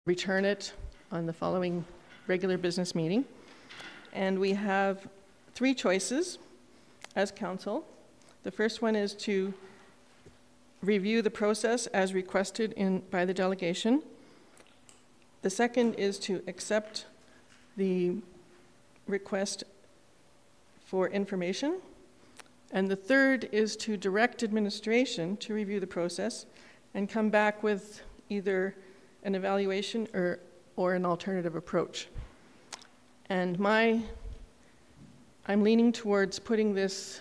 return it on the following regular business meeting. And we have 3 choices as council. The first one is to review the process as requested by the delegation. The second is to accept the request for information. And the third is to direct administration to review the process and come back with either an evaluation or an alternative approach. And I'm leaning towards putting this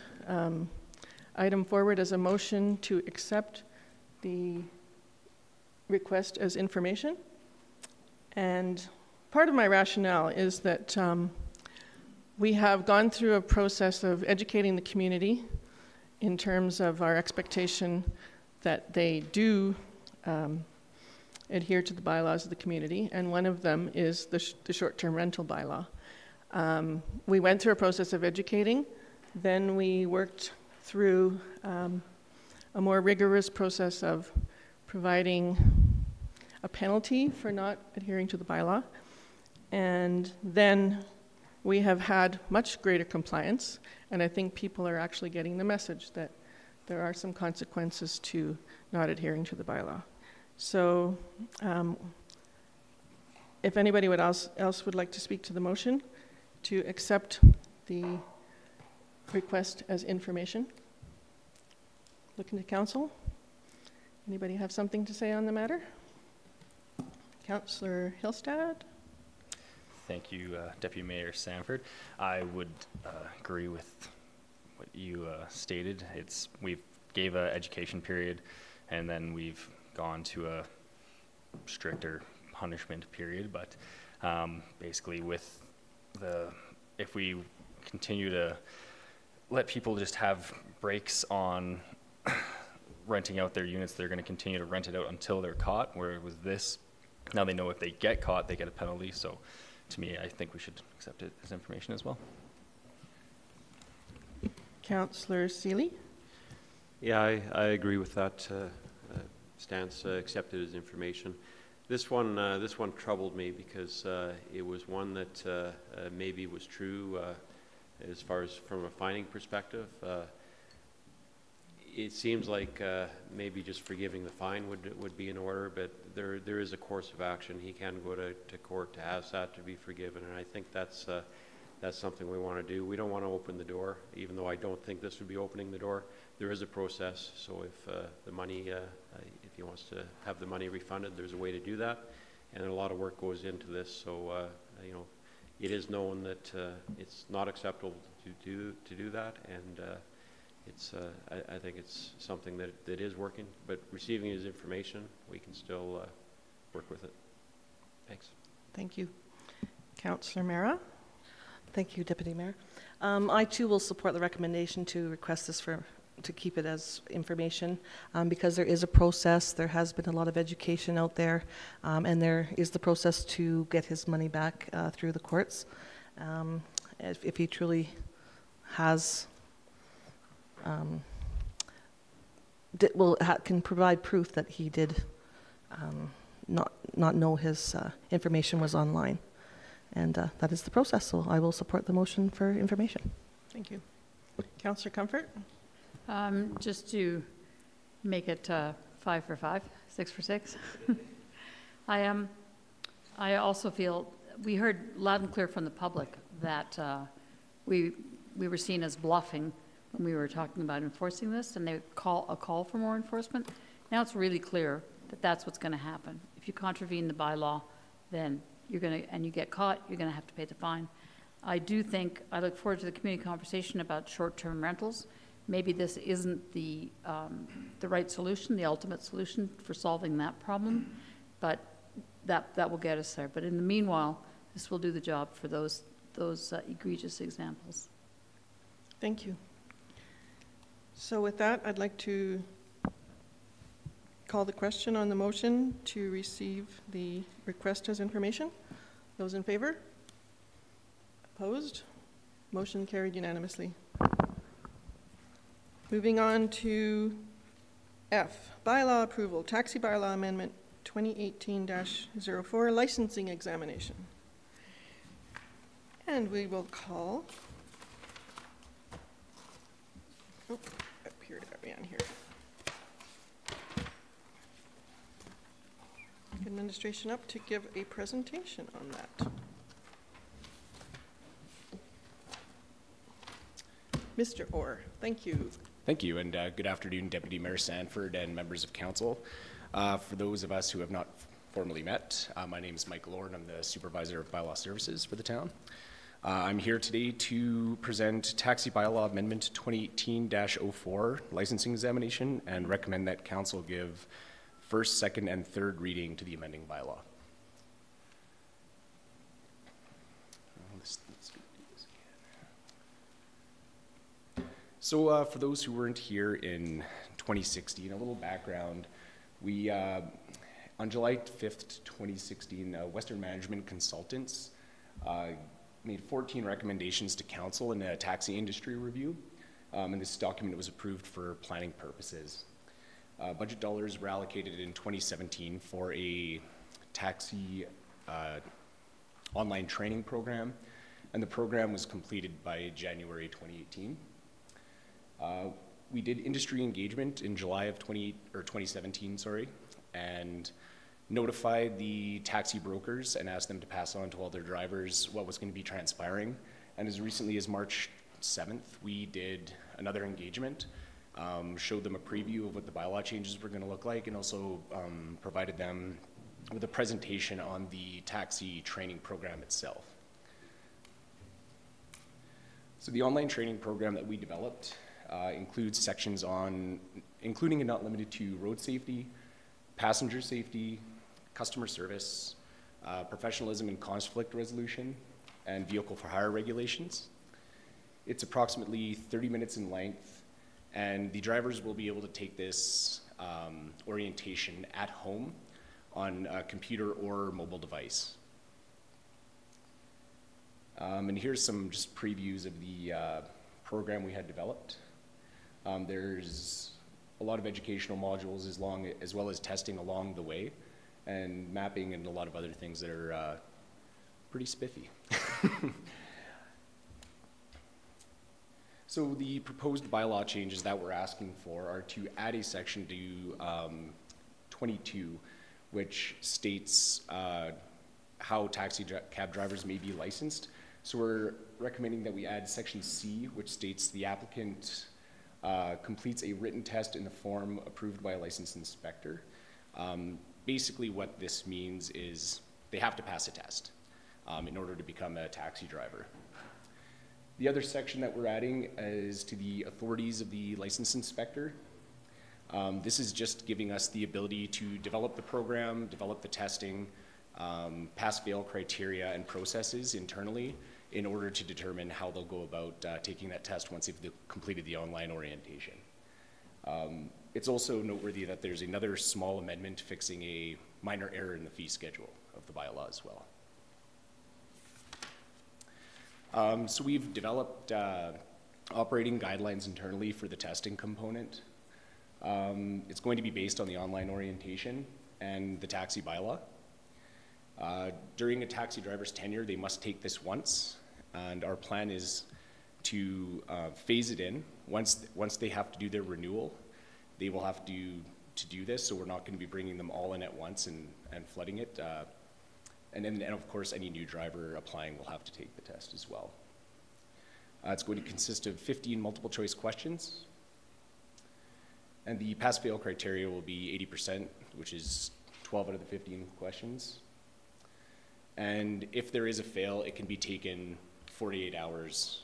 item forward as a motion to accept the request as information. And part of my rationale is that we have gone through a process of educating the community in terms of our expectation that they do adhere to the bylaws of the community, and one of them is the short-term rental bylaw. We went through a process of educating, then we worked through a more rigorous process of providing a penalty for not adhering to the bylaw, and then we have had much greater compliance, and I think people are actually getting the message that there are some consequences to not adhering to the bylaw. So if anybody else would like to speak to the motion to accept the request as information. Looking to council. Anybody have something to say on the matter? Councillor Hillstad. Thank you, Deputy Mayor Sanford. I would agree with what you stated. We've gave an education period, and then we've gone to a stricter punishment period. But basically, if we continue to let people just have breaks on renting out their units, they're going to continue to rent it out until they're caught. Where with this, now they know if they get caught, they get a penalty. So, to me, I think we should accept it as information as well. Councillor Seeley. Yeah, I agree with that stance. Accepted as information. This one troubled me because it was one that maybe was true as far as from a fining perspective. It seems like maybe just forgiving the fine would be in order, but there is a course of action. He can go to court to ask that to be forgiven, and I think that's something we want to do. We don't want to open the door, even though I don't think this would be opening the door. There is a process, so if the money, if he wants to have the money refunded, there's a way to do that, and a lot of work goes into this. So it is known that it's not acceptable to do that, and I think it's something that is working, but receiving his information, we can still work with it. Thanks. Thank you. Councillor Mara. Thank you, Deputy Mayor. I too will support the recommendation to request this to keep it as information because there is a process. There has been a lot of education out there, and there is the process to get his money back through the courts. If he truly has can provide proof that he did not know his information was online. And that is the process, so I will support the motion for information. Thank you. Councillor Comfort? Just to make it 5 for 5, 6 for 6. I also feel, we heard loud and clear from the public that we were seen as bluffing when we were talking about enforcing this, and they call for more enforcement. Now it's really clear that that's what's going to happen. If you contravene the bylaw, then you're going to, and you get caught, you're going to have to pay the fine. I look forward to the community conversation about short-term rentals. Maybe this isn't the right solution, the ultimate solution for solving that problem, but that will get us there. But in the meanwhile, this will do the job for those egregious examples. Thank you. So with that, I'd like to call the question on the motion to receive the request as information. Those in favor? Opposed? Motion carried unanimously. Moving on to F, bylaw approval, taxi bylaw amendment 2018-04 licensing examination. And we will call, up here, are we on here? Administration up to give a presentation on that. Mr. Orr, thank you. Thank you, and good afternoon, Deputy Mayor Sanford and members of council. For those of us who have not formally met, my name is Mike Lord. I'm the Supervisor of Bylaw Services for the town. I'm here today to present Taxi Bylaw Amendment 2018-04 licensing examination and recommend that council give first, second, and third reading to the amending bylaw. So for those who weren't here in 2016, a little background. We, on July 5th, 2016, Western Management Consultants made 14 recommendations to council in a taxi industry review, and this document was approved for planning purposes. Budget dollars were allocated in 2017 for a taxi online training program, and the program was completed by January 2018. We did industry engagement in July of 2017, and notified the taxi brokers and asked them to pass on to all their drivers what was going to be transpiring. And as recently as March 7th, we did another engagement, showed them a preview of what the bylaw changes were going to look like, and also provided them with a presentation on the taxi training program itself. So the online training program that we developed includes sections on, including and not limited to road safety, passenger safety, customer service, professionalism and conflict resolution, and vehicle for hire regulations. It's approximately 30 minutes in length, and the drivers will be able to take this orientation at home on a computer or mobile device. And here's some just previews of the program we had developed. There's a lot of educational modules as well as testing along the way, and mapping and a lot of other things that are pretty spiffy. So the proposed bylaw changes that we're asking for are to add a section to 22, which states how taxi cab drivers may be licensed. So we're recommending that we add section C, which states the applicant completes a written test in the form approved by a licensed inspector. Basically what this means is they have to pass a test in order to become a taxi driver. The other section that we're adding is to the authorities of the licensed inspector. This is just giving us the ability to develop the program, develop the testing, pass-fail criteria and processes internally in order to determine how they'll go about taking that test once they've completed the online orientation. It's also noteworthy that there's another small amendment fixing a minor error in the fee schedule of the bylaw as well. So we've developed operating guidelines internally for the testing component. It's going to be based on the online orientation and the taxi bylaw. During a taxi driver's tenure, they must take this once, and our plan is to phase it in. Once they have to do their renewal, they will have to do this, so we're not going to be bringing them all in at once and flooding it. And of course, any new driver applying will have to take the test as well. It's going to consist of 15 multiple choice questions, and the pass-fail criteria will be 80%, which is 12 out of the 15 questions. And if there is a fail, it can be taken 48 hours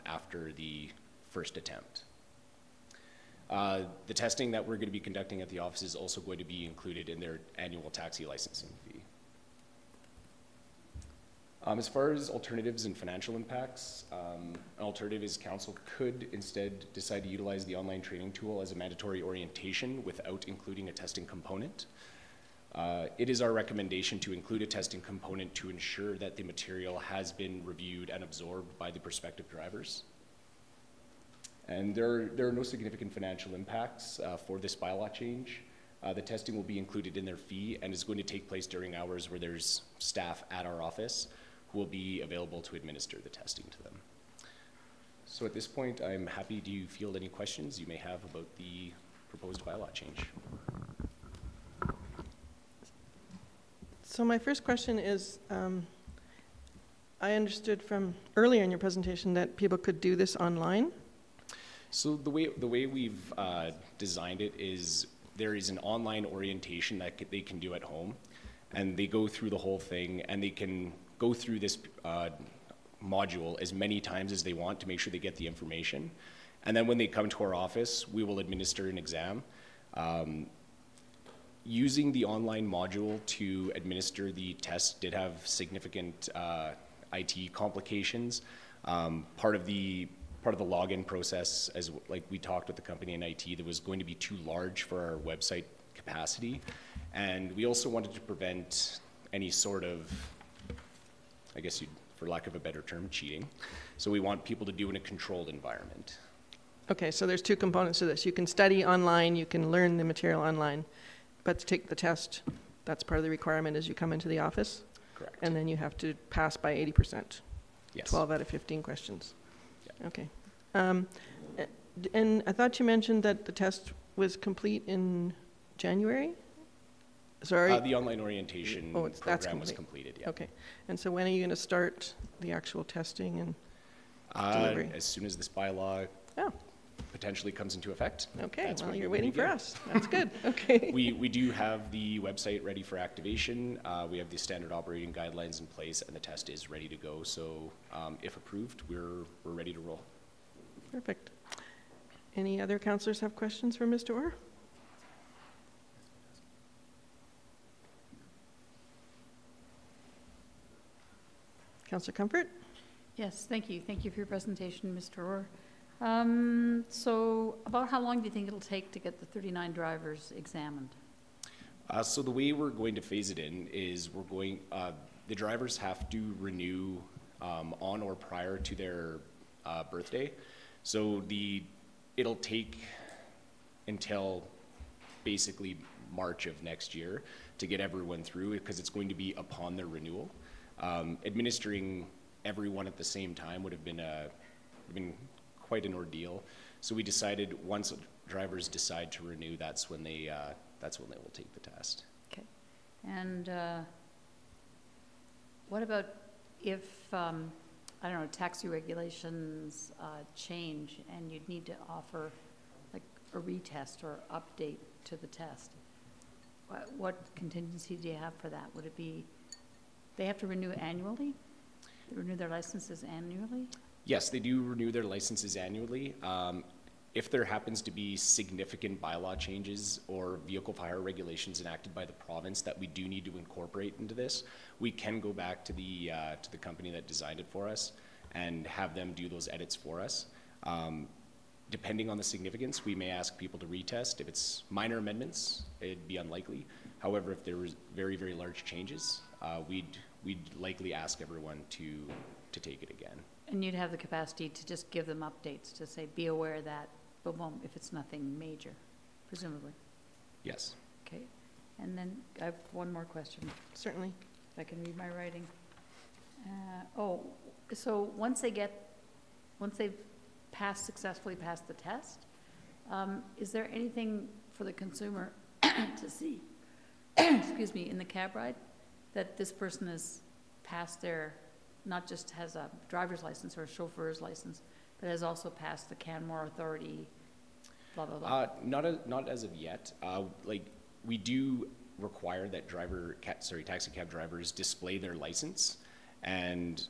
after the first attempt. The testing that we're going to be conducting at the office is also going to be included in their annual taxi licensing fee. As far as alternatives and financial impacts, an alternative is council could instead decide to utilize the online training tool as a mandatory orientation without including a testing component. It is our recommendation to include a testing component to ensure that the material has been reviewed and absorbed by the prospective drivers. And there are no significant financial impacts for this bylaw change. The testing will be included in their fee and is going to take place during hours where there's staff at our office who will be available to administer the testing to them. So at this point, I'm happy to field any questions you may have about the proposed bylaw change. So my first question is, I understood from earlier in your presentation that people could do this online. So the way we've designed it is there is an online orientation that they can do at home, and they go through the whole thing, and they can go through this module as many times as they want to make sure they get the information. And then when they come to our office, we will administer an exam. Using the online module to administer the test did have significant IT complications. Part of the login process, as like we talked with the company in IT, that was going to be too large for our website capacity. And we also wanted to prevent any sort of, I guess for lack of a better term, cheating. So we want people to do in a controlled environment. Okay, so there's two components to this. You can study online, you can learn the material online, but to take the test, that's part of the requirement as you come into the office? Correct. And then you have to pass by 80%. Yes. 12 out of 15 questions. Yeah. Okay. And I thought you mentioned that the test was complete in January? Sorry? The online orientation program was completed, yeah. Okay. And so when are you going to start the actual testing and delivery? As soon as this bylaw potentially comes into effect. Okay, well, you're waiting for us. That's good. Okay. We do have the website ready for activation. We have the standard operating guidelines in place, and the test is ready to go. So if approved, we're ready to roll. Perfect. Any other councillors have questions for Mr. Orr? Councillor Comfort? Yes, thank you. Thank you for your presentation, Mr. Orr. So about how long do you think it'll take to get the 39 drivers examined? So the way we're going to phase it in is the drivers have to renew on or prior to their birthday. So it'll take until basically March of next year to get everyone through, because it's going to be upon their renewal. Administering everyone at the same time would have been quite an ordeal. So we decided once drivers decide to renew, that's when they will take the test. Okay. And what about if, I don't know, taxi regulations change and you'd need to offer like a retest or update to the test? What contingency do you have for that? Would it be, they have to renew annually? They renew their licenses annually? Yes, they do renew their licenses annually. If there happens to be significant bylaw changes or vehicle fire regulations enacted by the province that we do need to incorporate into this, we can go back to the company that designed it for us and have them do those edits for us. Depending on the significance, we may ask people to retest. If it's minor amendments, it'd be unlikely. However, if there was very, very large changes, we'd likely ask everyone to take it again. And you'd have the capacity to just give them updates to say, be aware that, boom, boom, if it's nothing major, presumably. Yes. Okay. And then I have one more question. Certainly. If I can read my writing. So once they've successfully passed the test, is there anything for the consumer to see, excuse me, in the cab ride, that this person has passed their, not just has a driver's license or a chauffeur's license, but has also passed the Canmore authority, blah, blah, blah? Not as of yet. We do require that taxi cab drivers display their license, and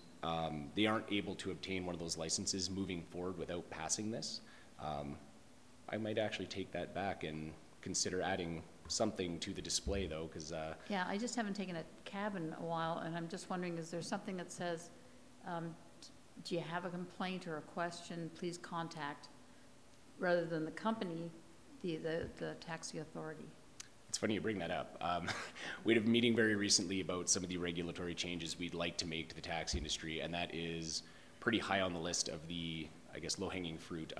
they aren't able to obtain one of those licenses moving forward without passing this. I might actually take that back and consider adding something to the display, though, because yeah, I just haven't taken a cab in a while, and I'm just wondering, is there something that says, do you have a complaint or a question, please contact, rather than the company, the taxi authority? It's funny you bring that up. We had a meeting very recently about some of the regulatory changes we'd like to make to the taxi industry, and that is pretty high on the list of the, I guess, low-hanging fruit.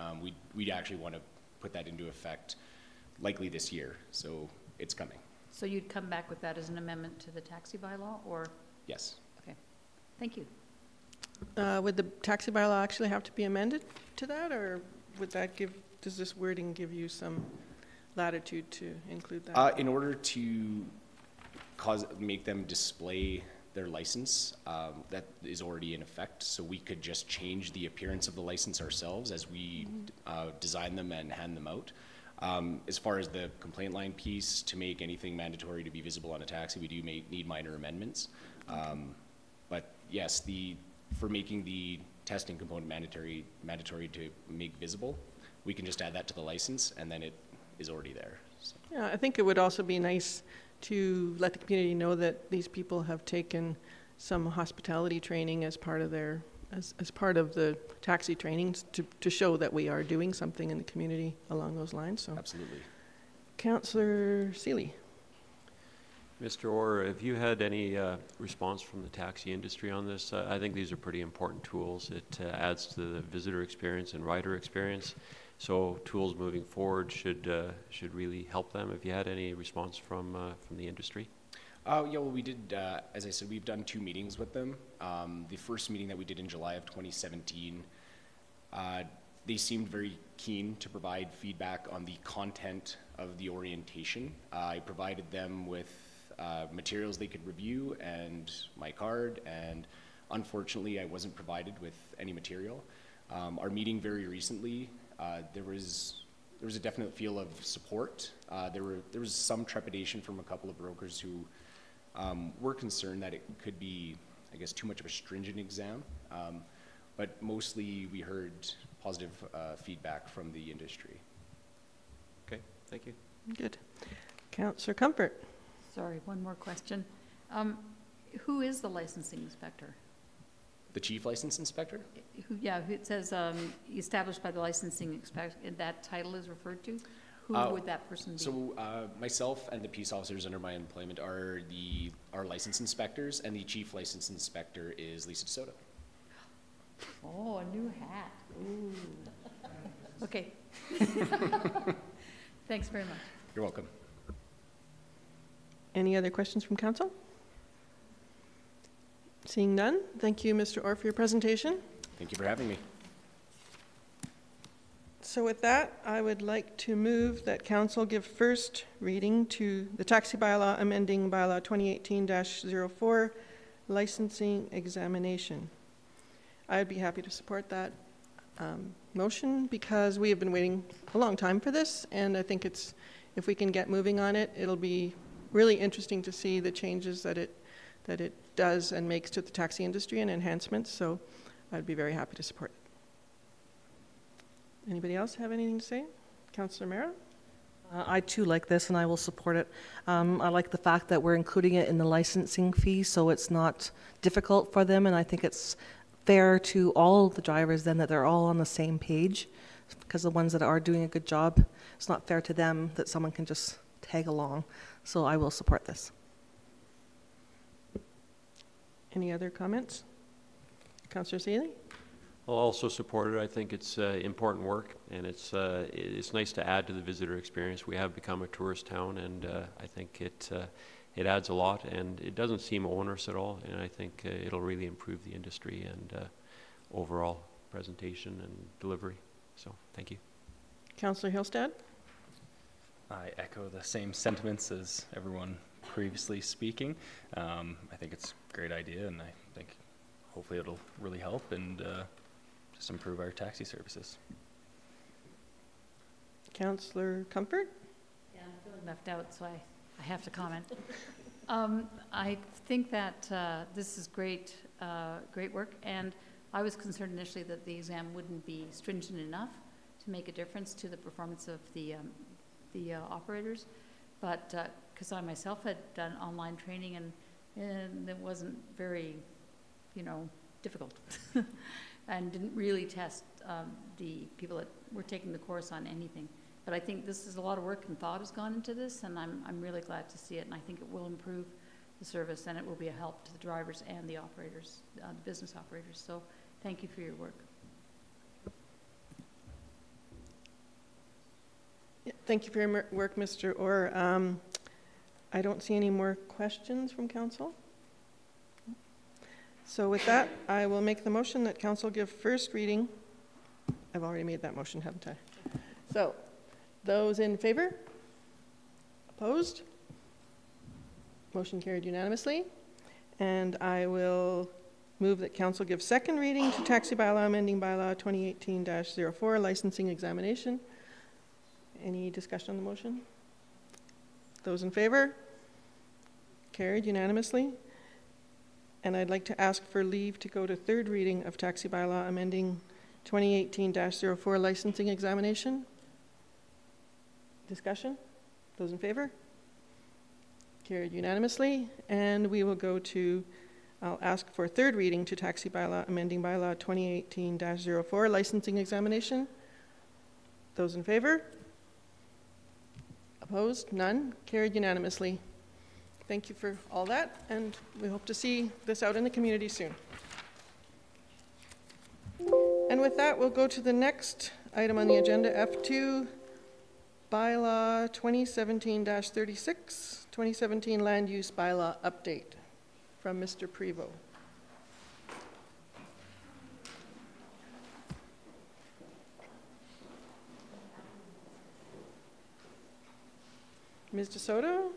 We'd actually want to put that into effect likely this year. So it's coming. So you'd come back with that as an amendment to the taxi bylaw, or? Yes. Okay, thank you. Would the taxi bylaw actually have to be amended to that, or would that does this wording give you some latitude to include that? In order to make them display their license, that is already in effect, so we could just change the appearance of the license ourselves as we design them and hand them out. As far as the complaint line piece, to make anything mandatory to be visible on a taxi, we do need minor amendments. But yes, for making the testing component mandatory to make visible, we can just add that to the license, and then it is already there. So. Yeah, I think it would also be nice to let the community know that these people have taken some hospitality training as part of their as part of the taxi trainings to show that we are doing something in the community along those lines. So absolutely. Councillor Seeley. Mr. Orr, have you had any response from the taxi industry on this? I think these are pretty important tools. It adds to the visitor experience and rider experience. So tools moving forward should really help them. Have you had any response from the industry? Yeah, well, we did, as I said, we've done 2 meetings with them. The first meeting that we did in July of 2017, they seemed very keen to provide feedback on the content of the orientation. I provided them with materials they could review and my card, and unfortunately I wasn't provided with any material. Our meeting very recently, there was a definite feel of support. There was some trepidation from a couple of brokers who were concerned that it could be, I guess, too much of a stringent exam. But mostly we heard positive feedback from the industry. Okay, thank you. Good. Councillor Comfort. Sorry, one more question. Who is the licensing inspector? The chief license inspector? It says established by the licensing inspector, that title is referred to. Who would that person be? So myself and the peace officers under my employment are our license inspectors, and the chief license inspector is Lisa DeSoto. Oh, a new hat. Ooh. Okay. Thanks very much. You're welcome. Any other questions from council? Seeing none, thank you, Mr. Orr, for your presentation. Thank you for having me. So with that, I would like to move that council give first reading to the taxi bylaw amending bylaw 2018-04, licensing examination. I would be happy to support that motion because we have been waiting a long time for this, and I think if we can get moving on it, it'll be really interesting to see the changes that it does and makes to the taxi industry and enhancements, so I'd be very happy to support it. Anybody else have anything to say? Councillor Mera? I too like this, and I will support it. I like the fact that we're including it in the licensing fee, so it's not difficult for them, and I think it's fair to all the drivers then that they're all on the same page, because the ones that are doing a good job, it's not fair to them that someone can just tag along. So I will support this. Any other comments? Councillor Seeley? I'll also support it. I think it's important work, and it's nice to add to the visitor experience. We have become a tourist town, and I think it adds a lot, and it doesn't seem onerous at all, and I think it'll really improve the industry and overall presentation and delivery. So thank you. Councillor Hillstad? I echo the same sentiments as everyone previously speaking. I think it's a great idea, and I think hopefully it'll really help and just improve our taxi services. Councillor Comfort? Yeah, I'm feeling left out, so I have to comment. I think that this is great work, and I was concerned initially that the exam wouldn't be stringent enough to make a difference to the performance of the operators, but because I myself had done online training and it wasn't very, difficult and didn't really test the people that were taking the course on anything. But I think this is a lot of work and thought has gone into this, and I'm really glad to see it, and I think it will improve the service, and it will be a help to the drivers and the operators, the business operators. So thank you for your work. Thank you for your work, Mr. Orr. I don't see any more questions from council. So with that, I will make the motion that council give first reading. I've already made that motion, haven't I? So, those in favor? Opposed? Motion carried unanimously. And I will move that council give second reading to taxi bylaw amending bylaw 2018-04 licensing examination. Any discussion on the motion? Those in favor? Carried unanimously. And I'd like to ask for leave to go to third reading of taxi bylaw amending 2018-04 licensing examination. Discussion? Those in favor? Carried unanimously. And we will go to, I'll ask for third reading to taxi bylaw amending bylaw 2018-04 licensing examination. Those in favor? Opposed? None? Carried unanimously. Thank you for all that, and we hope to see this out in the community soon. And with that, we'll go to the next item on the agenda, F2, Bylaw 2017-36, 2017 Land Use Bylaw Update from Mr. Prevost. Ms. DeSoto?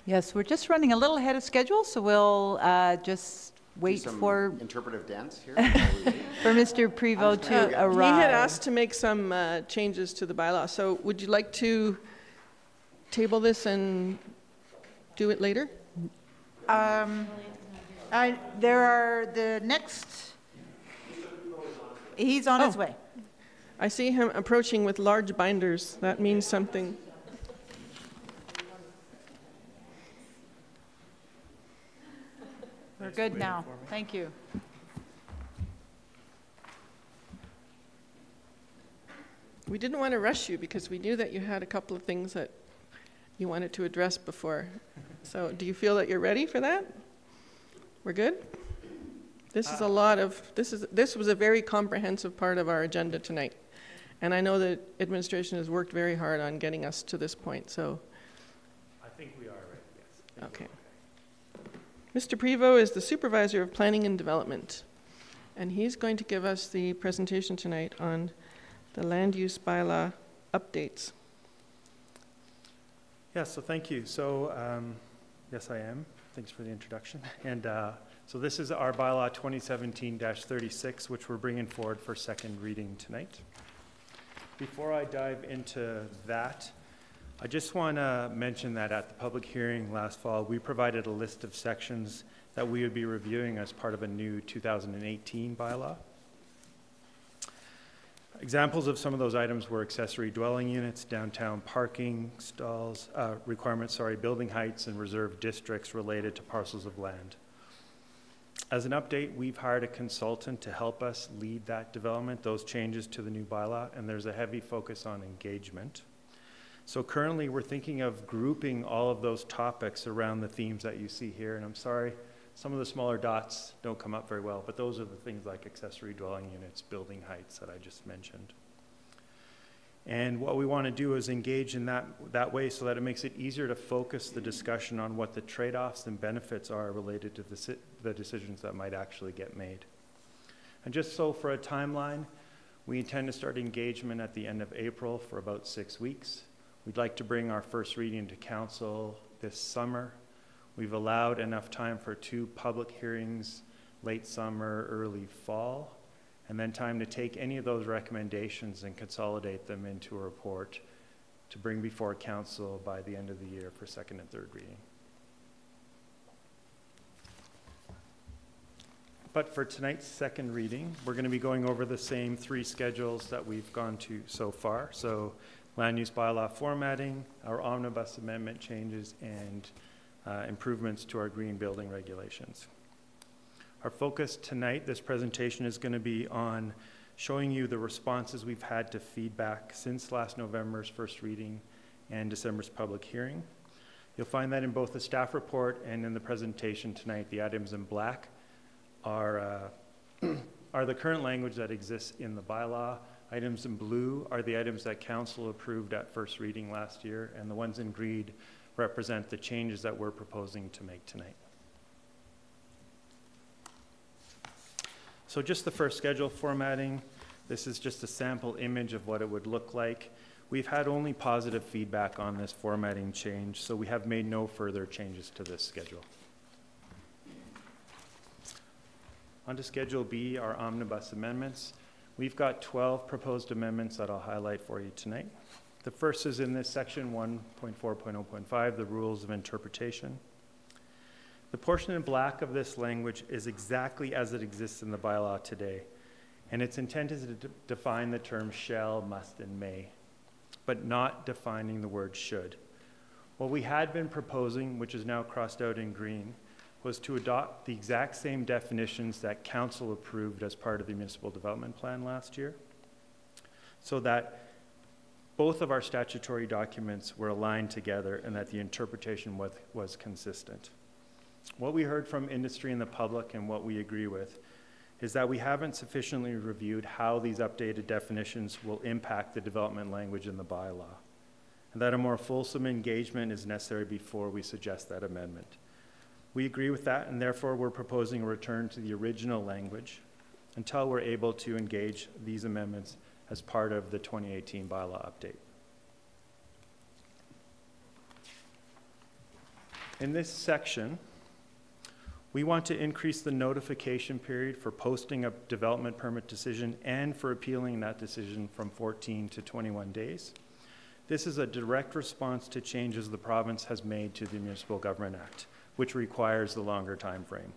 Yes, we're just running a little ahead of schedule, so we'll just wait for interpretive dance here for Mr. Prevost to arrive. He had asked to make some changes to the bylaw, so would you like to table this and do it later? There are the next. He's on his way. I see him approaching with large binders. That means something. We're good now. Thank you. We didn't want to rush you because we knew that you had a couple of things that you wanted to address before. So do you feel that you're ready for that? We're good? This is a lot of, this was a very comprehensive part of our agenda tonight. And I know that administration has worked very hard on getting us to this point, so. I think we are ready, yes. Okay. Mr. Prevost is the Supervisor of Planning and Development, and he's going to give us the presentation tonight on the land use bylaw updates. Yeah, so thank you. So, yes, I am. Thanks for the introduction. And so this is our bylaw 2017-36, which we're bringing forward for second reading tonight. Before I dive into that, I just want to mention that at the public hearing last fall, we provided a list of sections that we would be reviewing as part of a new 2018 bylaw. Examples of some of those items were accessory dwelling units, downtown parking stalls, requirements, building heights, and reserved districts related to parcels of land. As an update, we've hired a consultant to help us lead that development, those changes to the new bylaw, and there's a heavy focus on engagement. So currently we're thinking of grouping all of those topics around the themes that you see here, and I'm sorry, some of the smaller dots don't come up very well, but those are the things like accessory dwelling units, building heights that I just mentioned. And what we want to do is engage in that way so that it makes it easier to focus the discussion on what the trade-offs and benefits are related to the decisions that might actually get made. And just so for a timeline, we intend to start engagement at the end of April for about 6 weeks. We'd like to bring our first reading to council this summer. We've allowed enough time for 2 public hearings, late summer, early fall, and then time to take any of those recommendations and consolidate them into a report to bring before council by the end of the year for second and third reading. But for tonight's second reading, we're going to be going over the same 3 schedules that we've gone to so far. So land use bylaw formatting, our omnibus amendment changes, and improvements to our green building regulations. Our focus tonight, this presentation, is going to be on showing you the responses we've had to feedback since last November's first reading and December's public hearing. You'll find that in both the staff report and in the presentation tonight. The items in black are the current language that exists in the bylaw. Items in blue are the items that council approved at first reading last year, and the ones in green represent the changes that we're proposing to make tonight. So just the first schedule formatting. This is just a sample image of what it would look like. We've had only positive feedback on this formatting change, so we have made no further changes to this schedule. On to Schedule B, our omnibus amendments. We've got 12 proposed amendments that I'll highlight for you tonight. The first is in this section 1.4.0.5, the rules of interpretation. The portion in black of this language is exactly as it exists in the bylaw today, and its intent is to define the terms shall, must, and may, but not defining the word should. What we had been proposing, which is now crossed out in green, was to adopt the exact same definitions that council approved as part of the municipal development plan last year, so that both of our statutory documents were aligned together and that the interpretation was consistent. What we heard from industry and the public, and what we agree with, is that we haven't sufficiently reviewed how these updated definitions will impact the development language in the bylaw, and that a more fulsome engagement is necessary before we suggest that amendment. We agree with that, and therefore we're proposing a return to the original language until we're able to engage these amendments as part of the 2018 bylaw update. In this section, we want to increase the notification period for posting a development permit decision and for appealing that decision from 14 to 21 days. This is a direct response to changes the province has made to the Municipal Government Act, which requires the longer time frame.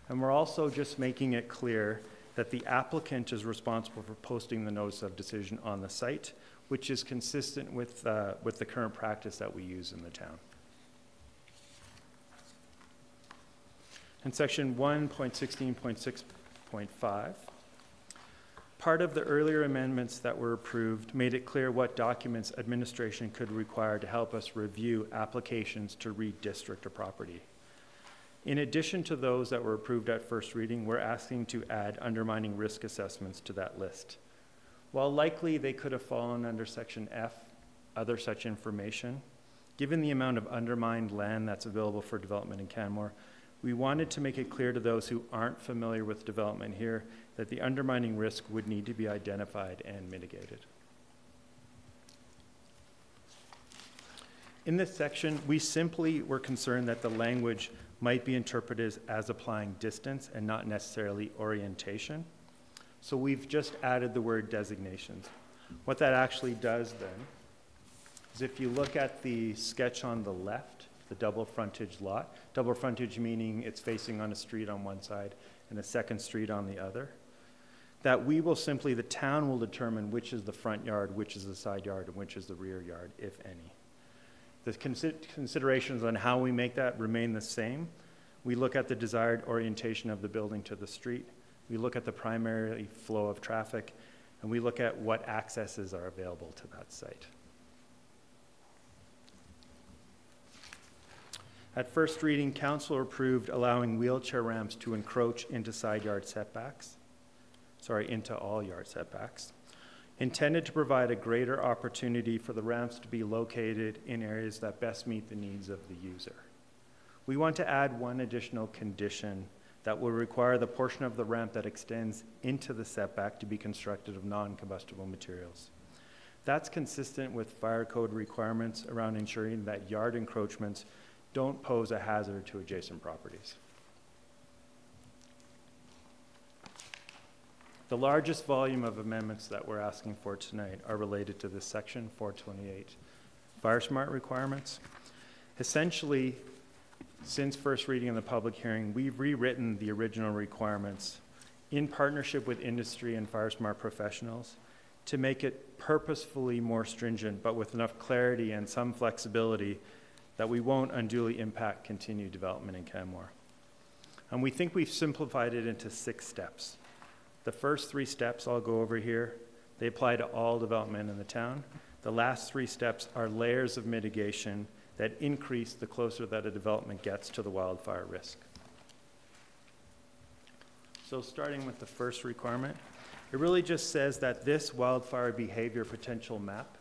And we're also just making it clear that the applicant is responsible for posting the notice of decision on the site, which is consistent with the current practice that we use in the town. In section 1.16.6.5, part of the earlier amendments that were approved made it clear what documents administration could require to help us review applications to redistrict a property. In addition to those that were approved at first reading, we're asking to add undermining risk assessments to that list. While likely they could have fallen under section F, other such information, given the amount of undermined land that's available for development in Canmore, we wanted to make it clear to those who aren't familiar with development here that the undermining risk would need to be identified and mitigated. In this section, we simply were concerned that the language might be interpreted as applying distance and not necessarily orientation. So we've just added the word designations. What that actually does then is, if you look at the sketch on the left, the double frontage lot, double frontage meaning it's facing on a street on one side and a second street on the other, that we will simply, the town will determine which is the front yard, which is the side yard, and which is the rear yard, if any. The considerations on how we make that remain the same. We look at the desired orientation of the building to the street. We look at the primary flow of traffic, and we look at what accesses are available to that site. At first reading, council approved allowing wheelchair ramps to encroach into into all yard setbacks, intended to provide a greater opportunity for the ramps to be located in areas that best meet the needs of the user. We want to add one additional condition that will require the portion of the ramp that extends into the setback to be constructed of non-combustible materials. That's consistent with fire code requirements around ensuring that yard encroachments don't pose a hazard to adjacent properties. The largest volume of amendments that we're asking for tonight are related to this section 428, fire smart requirements. Essentially, since first reading in the public hearing, we've rewritten the original requirements in partnership with industry and fire smart professionals to make it purposefully more stringent, but with enough clarity and some flexibility that we won't unduly impact continued development in Canmore. And we think we've simplified it into 6 steps. The first 3 steps I'll go over here. They apply to all development in the town. The last 3 steps are layers of mitigation that increase the closer that a development gets to the wildfire risk. So starting with the first requirement, it really just says that this wildfire behavior potential map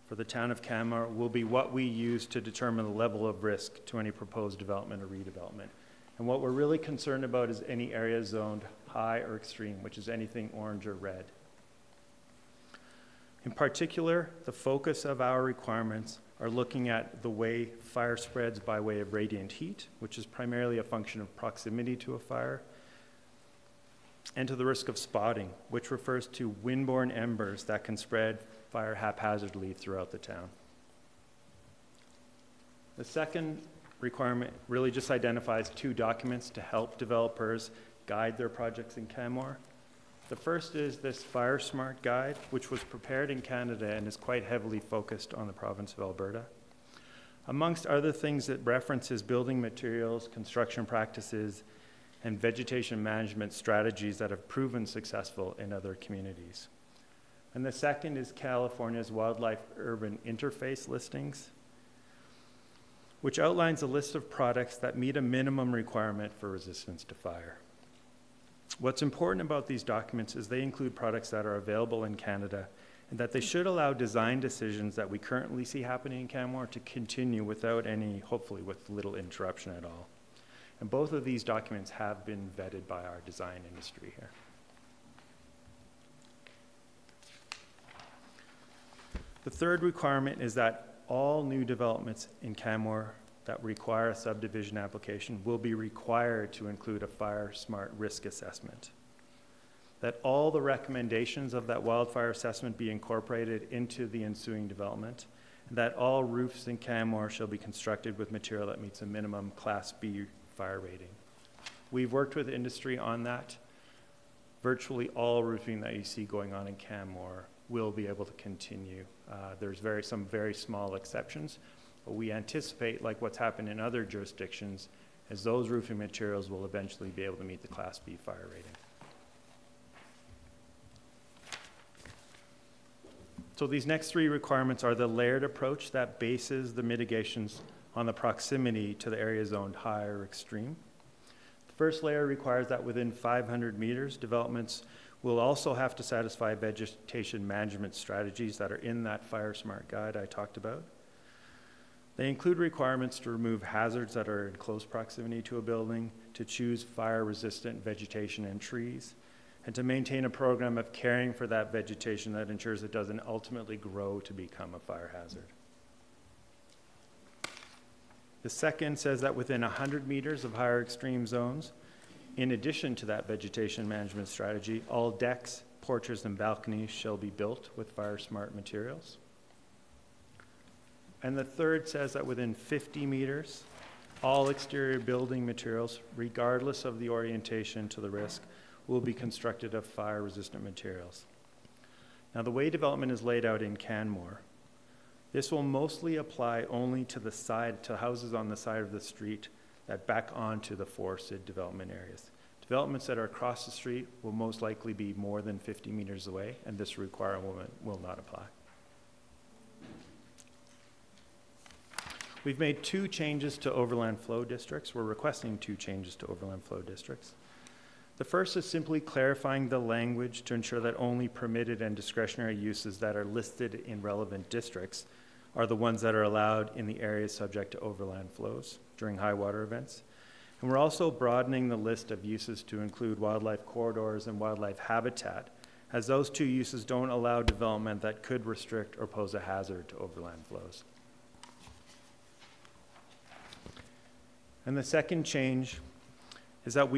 for the town of Canmore will be what we use to determine the level of risk to any proposed development or redevelopment. And what we're really concerned about is any area zoned high or extreme, which is anything orange or red. In particular, the focus of our requirements are looking at the way fire spreads by way of radiant heat, which is primarily a function of proximity to a fire, and to the risk of spotting, which refers to windborne embers that can spread fire haphazardly throughout the town. The second requirement really just identifies 2 documents to help developers guide their projects in Canmore. The first is this Fire Smart Guide, which was prepared in Canada and is quite heavily focused on the province of Alberta. Amongst other things, it references building materials, construction practices, and vegetation management strategies that have proven successful in other communities. And the second is California's Wildlife-Urban Interface listings, which outlines a list of products that meet a minimum requirement for resistance to fire. What's important about these documents is they include products that are available in Canada and that they should allow design decisions that we currently see happening in Canmore to continue without any, hopefully with little interruption at all. And both of these documents have been vetted by our design industry here. The third requirement is that all new developments in Canmore that require a subdivision application will be required to include a fire smart risk assessment. That all the recommendations of that wildfire assessment be incorporated into the ensuing development, and that all roofs in Canmore shall be constructed with material that meets a minimum Class B fire rating. We've worked with industry on that. Virtually all roofing that you see going on in Canmore will be able to continue. There's some very small exceptions, but we anticipate, like what's happened in other jurisdictions, as those roofing materials will eventually be able to meet the Class B fire rating. So these next 3 requirements are the layered approach that bases the mitigations on the proximity to the area zoned high or extreme. The first layer requires that within 500 meters, developments will also have to satisfy vegetation management strategies that are in that Fire Smart Guide I talked about. They include requirements to remove hazards that are in close proximity to a building, to choose fire-resistant vegetation and trees, and to maintain a program of caring for that vegetation that ensures it doesn't ultimately grow to become a fire hazard. The second says that within 100 meters of higher extreme zones, in addition to that vegetation management strategy, all decks, porches, and balconies shall be built with fire-smart materials. And the third says that within 50 meters, all exterior building materials, regardless of the orientation to the risk, will be constructed of fire-resistant materials. Now, the way development is laid out in Canmore, this will mostly apply only to the side, to houses on the side of the street that back onto the forested development areas. Developments that are across the street will most likely be more than 50 meters away, and this requirement will not apply. We've made 2 changes to overland flow districts. We're requesting 2 changes to overland flow districts. The first is simply clarifying the language to ensure that only permitted and discretionary uses that are listed in relevant districts are the ones that are allowed in the areas subject to overland flows during high water events. And we're also broadening the list of uses to include wildlife corridors and wildlife habitat, as those 2 uses don't allow development that could restrict or pose a hazard to overland flows. And the second change is that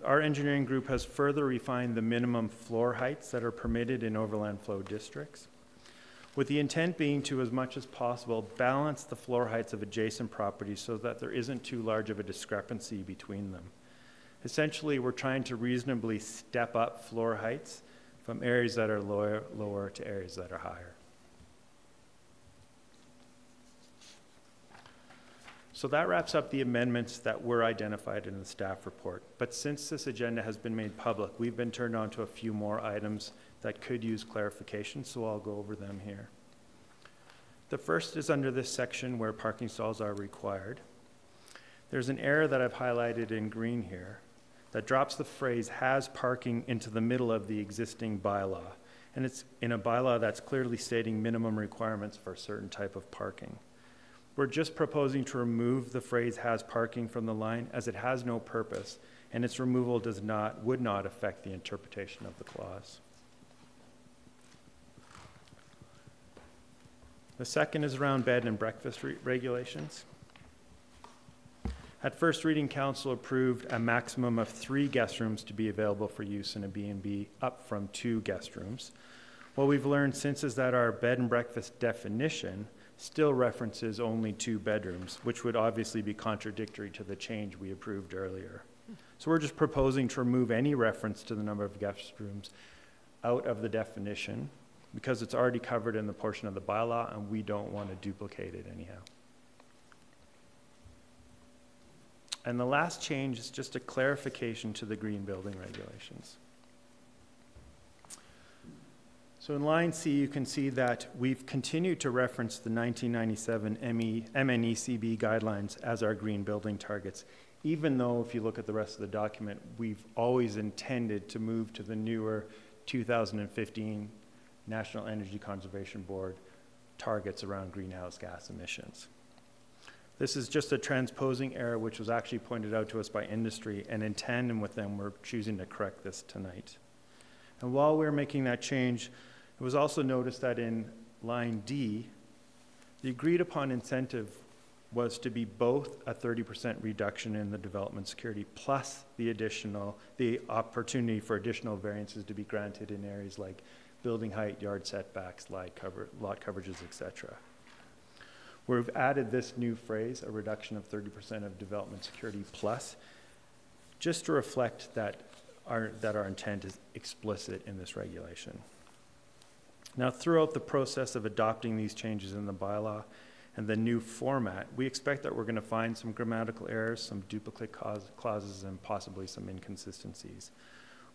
our engineering group has further refined the minimum floor heights that are permitted in overland flow districts, with the intent being to, as much as possible, balance the floor heights of adjacent properties so that there isn't too large of a discrepancy between them. Essentially, we're trying to reasonably step up floor heights from areas that are lower to areas that are higher. So that wraps up the amendments that were identified in the staff report. But since this agenda has been made public, we've been turned on to a few more items that could use clarification, so I'll go over them here. The first is under this section where parking stalls are required. There's an error that I've highlighted in green here that drops the phrase "has parking" into the middle of the existing bylaw and it's in a bylaw that's clearly stating minimum requirements for a certain type of parking. We're just proposing to remove the phrase "has parking" from the line, as it has no purpose, and its removal would not affect the interpretation of the clause. The second is around bed and breakfast regulations. At first reading, council approved a maximum of 3 guest rooms to be available for use in a B&B, up from 2 guest rooms. What we've learned since is that our bed and breakfast definition still references only 2 bedrooms, which would obviously be contradictory to the change we approved earlier. So we're just proposing to remove any reference to the number of guest rooms out of the definition, because it's already covered in the portion of the bylaw and we don't want to duplicate it anyhow. And the last change is just a clarification to the green building regulations. So in line C, you can see that we've continued to reference the 1997 MNECB guidelines as our green building targets, even though if you look at the rest of the document, we've always intended to move to the newer 2015 National Energy Conservation Board targets around greenhouse gas emissions. This is just a transposing error which was actually pointed out to us by industry, and in tandem with them, we're choosing to correct this tonight. And while we're making that change, it was also noticed that in line D, the agreed upon incentive was to be both a 30% reduction in the development security plus the opportunity for additional variances to be granted in areas like building height, yard setbacks, lot coverages, etc. We've added this new phrase, a reduction of 30% of development security plus, just to reflect that our intent is explicit in this regulation. Now, throughout the process of adopting these changes in the bylaw and the new format, we expect that we're going to find some grammatical errors, some duplicate clauses, and possibly some inconsistencies.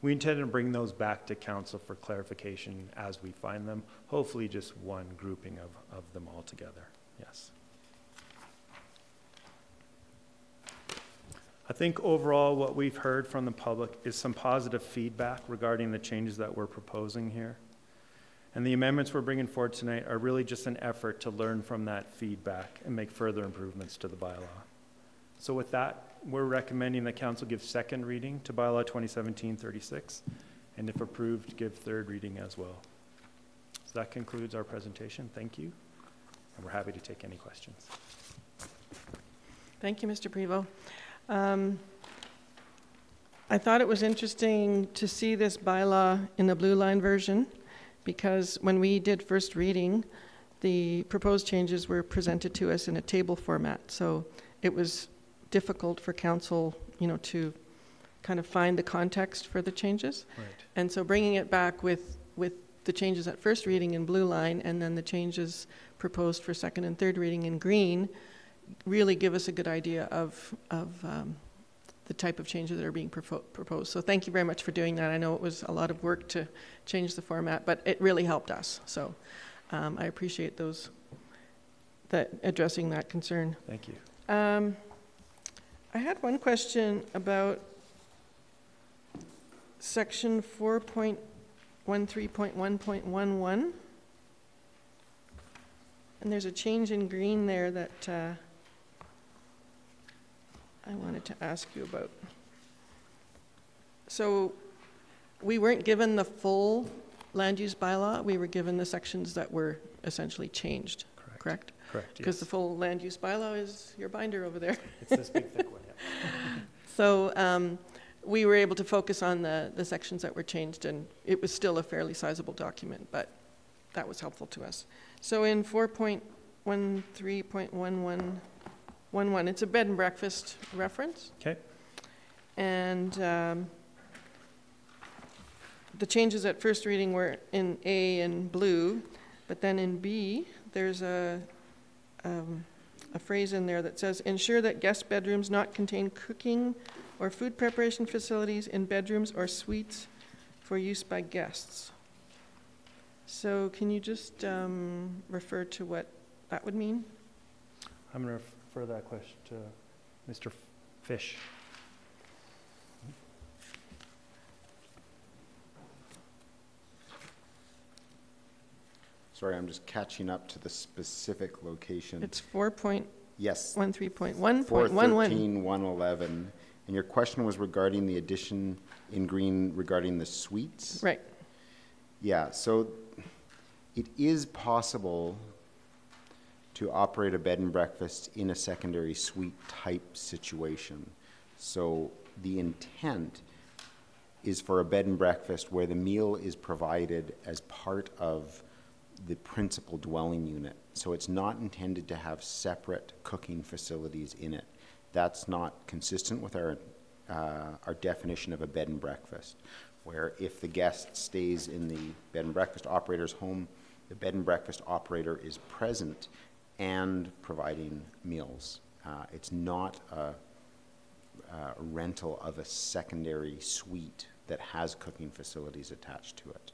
We intend to bring those back to council for clarification as we find them, hopefully just one grouping of them all together. Yes. I think overall what we've heard from the public is some positive feedback regarding the changes that we're proposing here. And the amendments we're bringing forward tonight are really just an effort to learn from that feedback and make further improvements to the bylaw. So with that, we're recommending that council give second reading to bylaw 2017-36, and if approved, give third reading as well. So that concludes our presentation. Thank you. And we're happy to take any questions. Thank you, Mr. Prevost. I thought it was interesting to see this bylaw in the blue line version, because when we did first reading, the proposed changes were presented to us in a table format. So it was difficult for council, to kind of find the context for the changes. Right. And so bringing it back with the changes at first reading in blue line and then the changes proposed for second and third reading in green really give us a good idea of the type of changes that are being proposed. So thank you very much for doing that. I know it was a lot of work to change the format, but it really helped us. So I appreciate addressing that concern. Thank you. I had one question about section 4.13.1.11. And there's a change in green there that I wanted to ask you about. So we weren't given the full land use bylaw. We were given the sections that were essentially changed, correct? Correct, Because yes. the full land use bylaw is your binder over there. It's this big thick one, yeah. So we were able to focus on the sections that were changed, and it was still a fairly sizable document, but that was helpful to us. So in 4.13.11, it's a bed and breakfast reference. Okay. And the changes at first reading were in A in blue, but then in B, there's a phrase in there that says, ensure that guest bedrooms not contain cooking or food preparation facilities in bedrooms or suites for use by guests. So can you just refer to what that would mean? I'm going to refer that question to Mr. Fish. Sorry, I'm just catching up to the specific location. It's 4.13.1.11. Yes. 413.11. 413.111. And your question was regarding the addition in green regarding the suites? Right. Yeah, so it is possible to operate a bed and breakfast in a secondary suite type situation. So the intent is for a bed and breakfast where the meal is provided as part of the principal dwelling unit. So it's not intended to have separate cooking facilities in it. That's not consistent with our definition of a bed and breakfast, where if the guest stays in the bed and breakfast operator's home, the bed and breakfast operator is present and providing meals. It's not a rental of a secondary suite that has cooking facilities attached to it.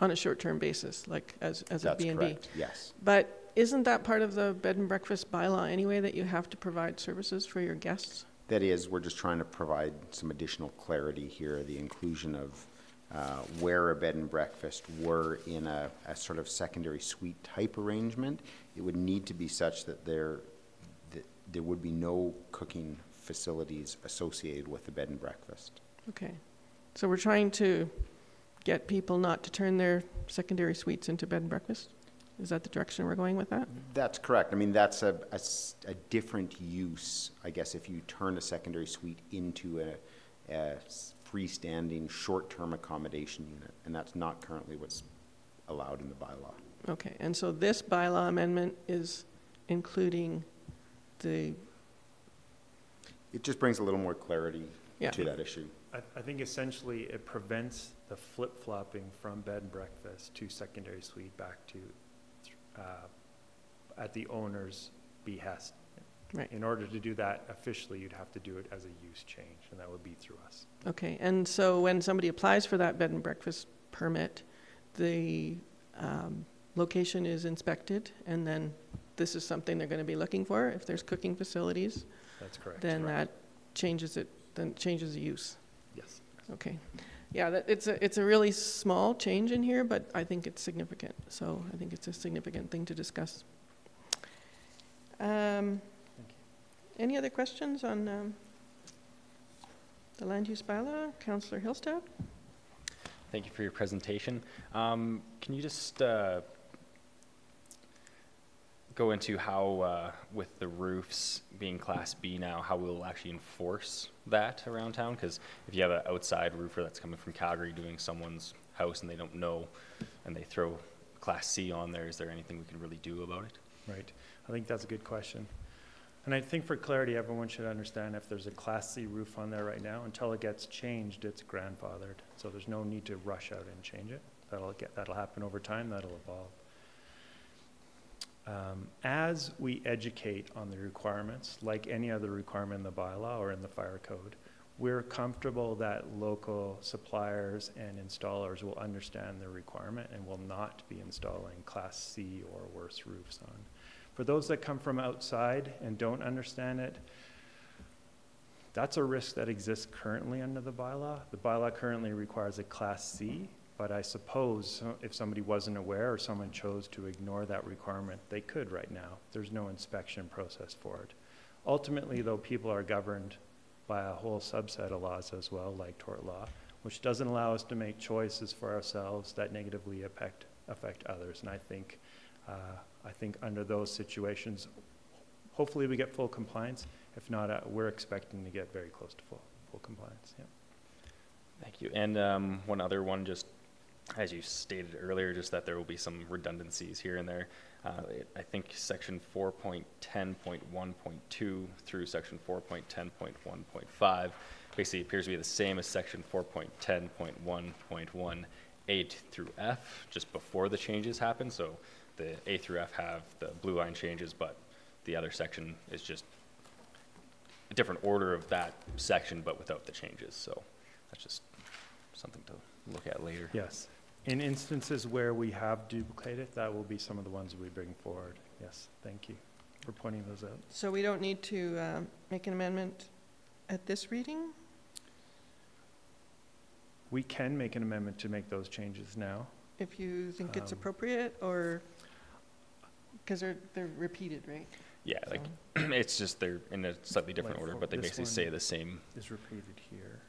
On a short-term basis, like as a That's B&B. correct, yes. But isn't that part of the bed and breakfast bylaw anyway, that you have to provide services for your guests? That is, we're just trying to provide some additional clarity here, the inclusion of where a bed and breakfast were in a sort of secondary suite type arrangement. It would need to be such that there would be no cooking facilities associated with the bed and breakfast. Okay. So we're trying to get people not to turn their secondary suites into bed and breakfast? Is that the direction we're going with that? That's correct. I mean, that's a different use, I guess, if you turn a secondary suite into a freestanding short-term accommodation unit, and that's not currently what's allowed in the bylaw. Okay, and so this bylaw amendment is including the... It just brings a little more clarity to that issue. I think essentially it prevents the flip-flopping from bed and breakfast to secondary suite back to at the owner's behest. Right. In order to do that officially, you'd have to do it as a use change, and that would be through us. Okay, and so when somebody applies for that bed and breakfast permit, the location is inspected, and then this is something they're going to be looking for. If there's cooking facilities, that's correct. Then that changes it. Then it changes the use. Yes. Okay. Yeah, it's a really small change in here, but I think it's significant. So I think it's a significant thing to discuss. Any other questions on the land use bylaw? Councillor Hillstad? Thank you for your presentation. Can you just go into how, with the roofs being Class B now, how we'll actually enforce that around town? Because if you have an outside roofer that's coming from Calgary doing someone's house and they don't know, and they throw Class C on there, is there anything we can really do about it? Right. I think that's a good question. And I think for clarity, everyone should understand if there's a Class C roof on there right now, until it gets changed, it's grandfathered. So there's no need to rush out and change it. That'll happen over time, that'll evolve. As we educate on the requirements, like any other requirement in the bylaw or in the fire code, we're comfortable that local suppliers and installers will understand the requirement and will not be installing Class C or worse roofs on. For those that come from outside and don't understand it, that's a risk that exists currently under the bylaw. The bylaw currently requires a Class C, but I suppose if somebody wasn't aware or someone chose to ignore that requirement, they could right now. There's no inspection process for it. Ultimately, though, people are governed by a whole subset of laws as well, like tort law, which doesn't allow us to make choices for ourselves that negatively affect others. And I think under those situations, hopefully we get full compliance. If not, we're expecting to get very close to full compliance. Yeah. Thank you. And one other one, just as you stated earlier, just that there will be some redundancies here and there. I think section 4.10.1.2 through section 4.10.1.5 basically appears to be the same as section 4.10.1.1 A through F, just before the changes happen. So the A through F have the blue line changes, but the other section is just a different order of that section, but without the changes. So that's just something to look at later. Yes. In instances where we have duplicated, that will be some of the ones we bring forward. Yes, thank you for pointing those out. So we don't need to make an amendment at this reading? We can make an amendment to make those changes now. if you think it's appropriate, or, because they're repeated, right? Yeah, like, it's just they're in a slightly different Like order, for but they this basically one say the same. Is repeated here.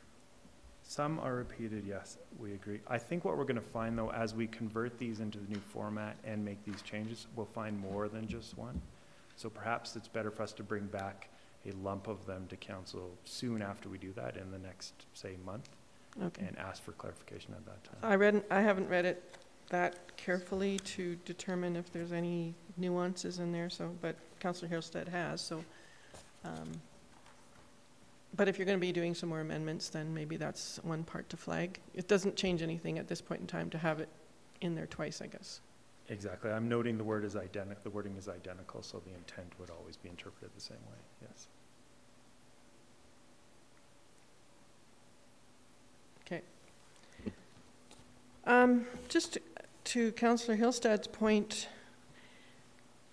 Some are repeated, yes, we agree. I think what we're gonna find though, as we convert these into the new format and make these changes, we'll find more than just one. So perhaps it's better for us to bring back a lump of them to council soon after we do that in the next, say, month, Okay. and ask for clarification at that time. I haven't read it that carefully to determine if there's any nuances in there, so, but Councillor Hillstead has, so. But if you're going to be doing some more amendments, then maybe that's one part to flag. It doesn't change anything at this point in time to have it in there twice, I guess. Exactly, I'm noting the word is identical, the wording is identical, so the intent would always be interpreted the same way, yes. Okay. Just to Councillor Hillstead's point,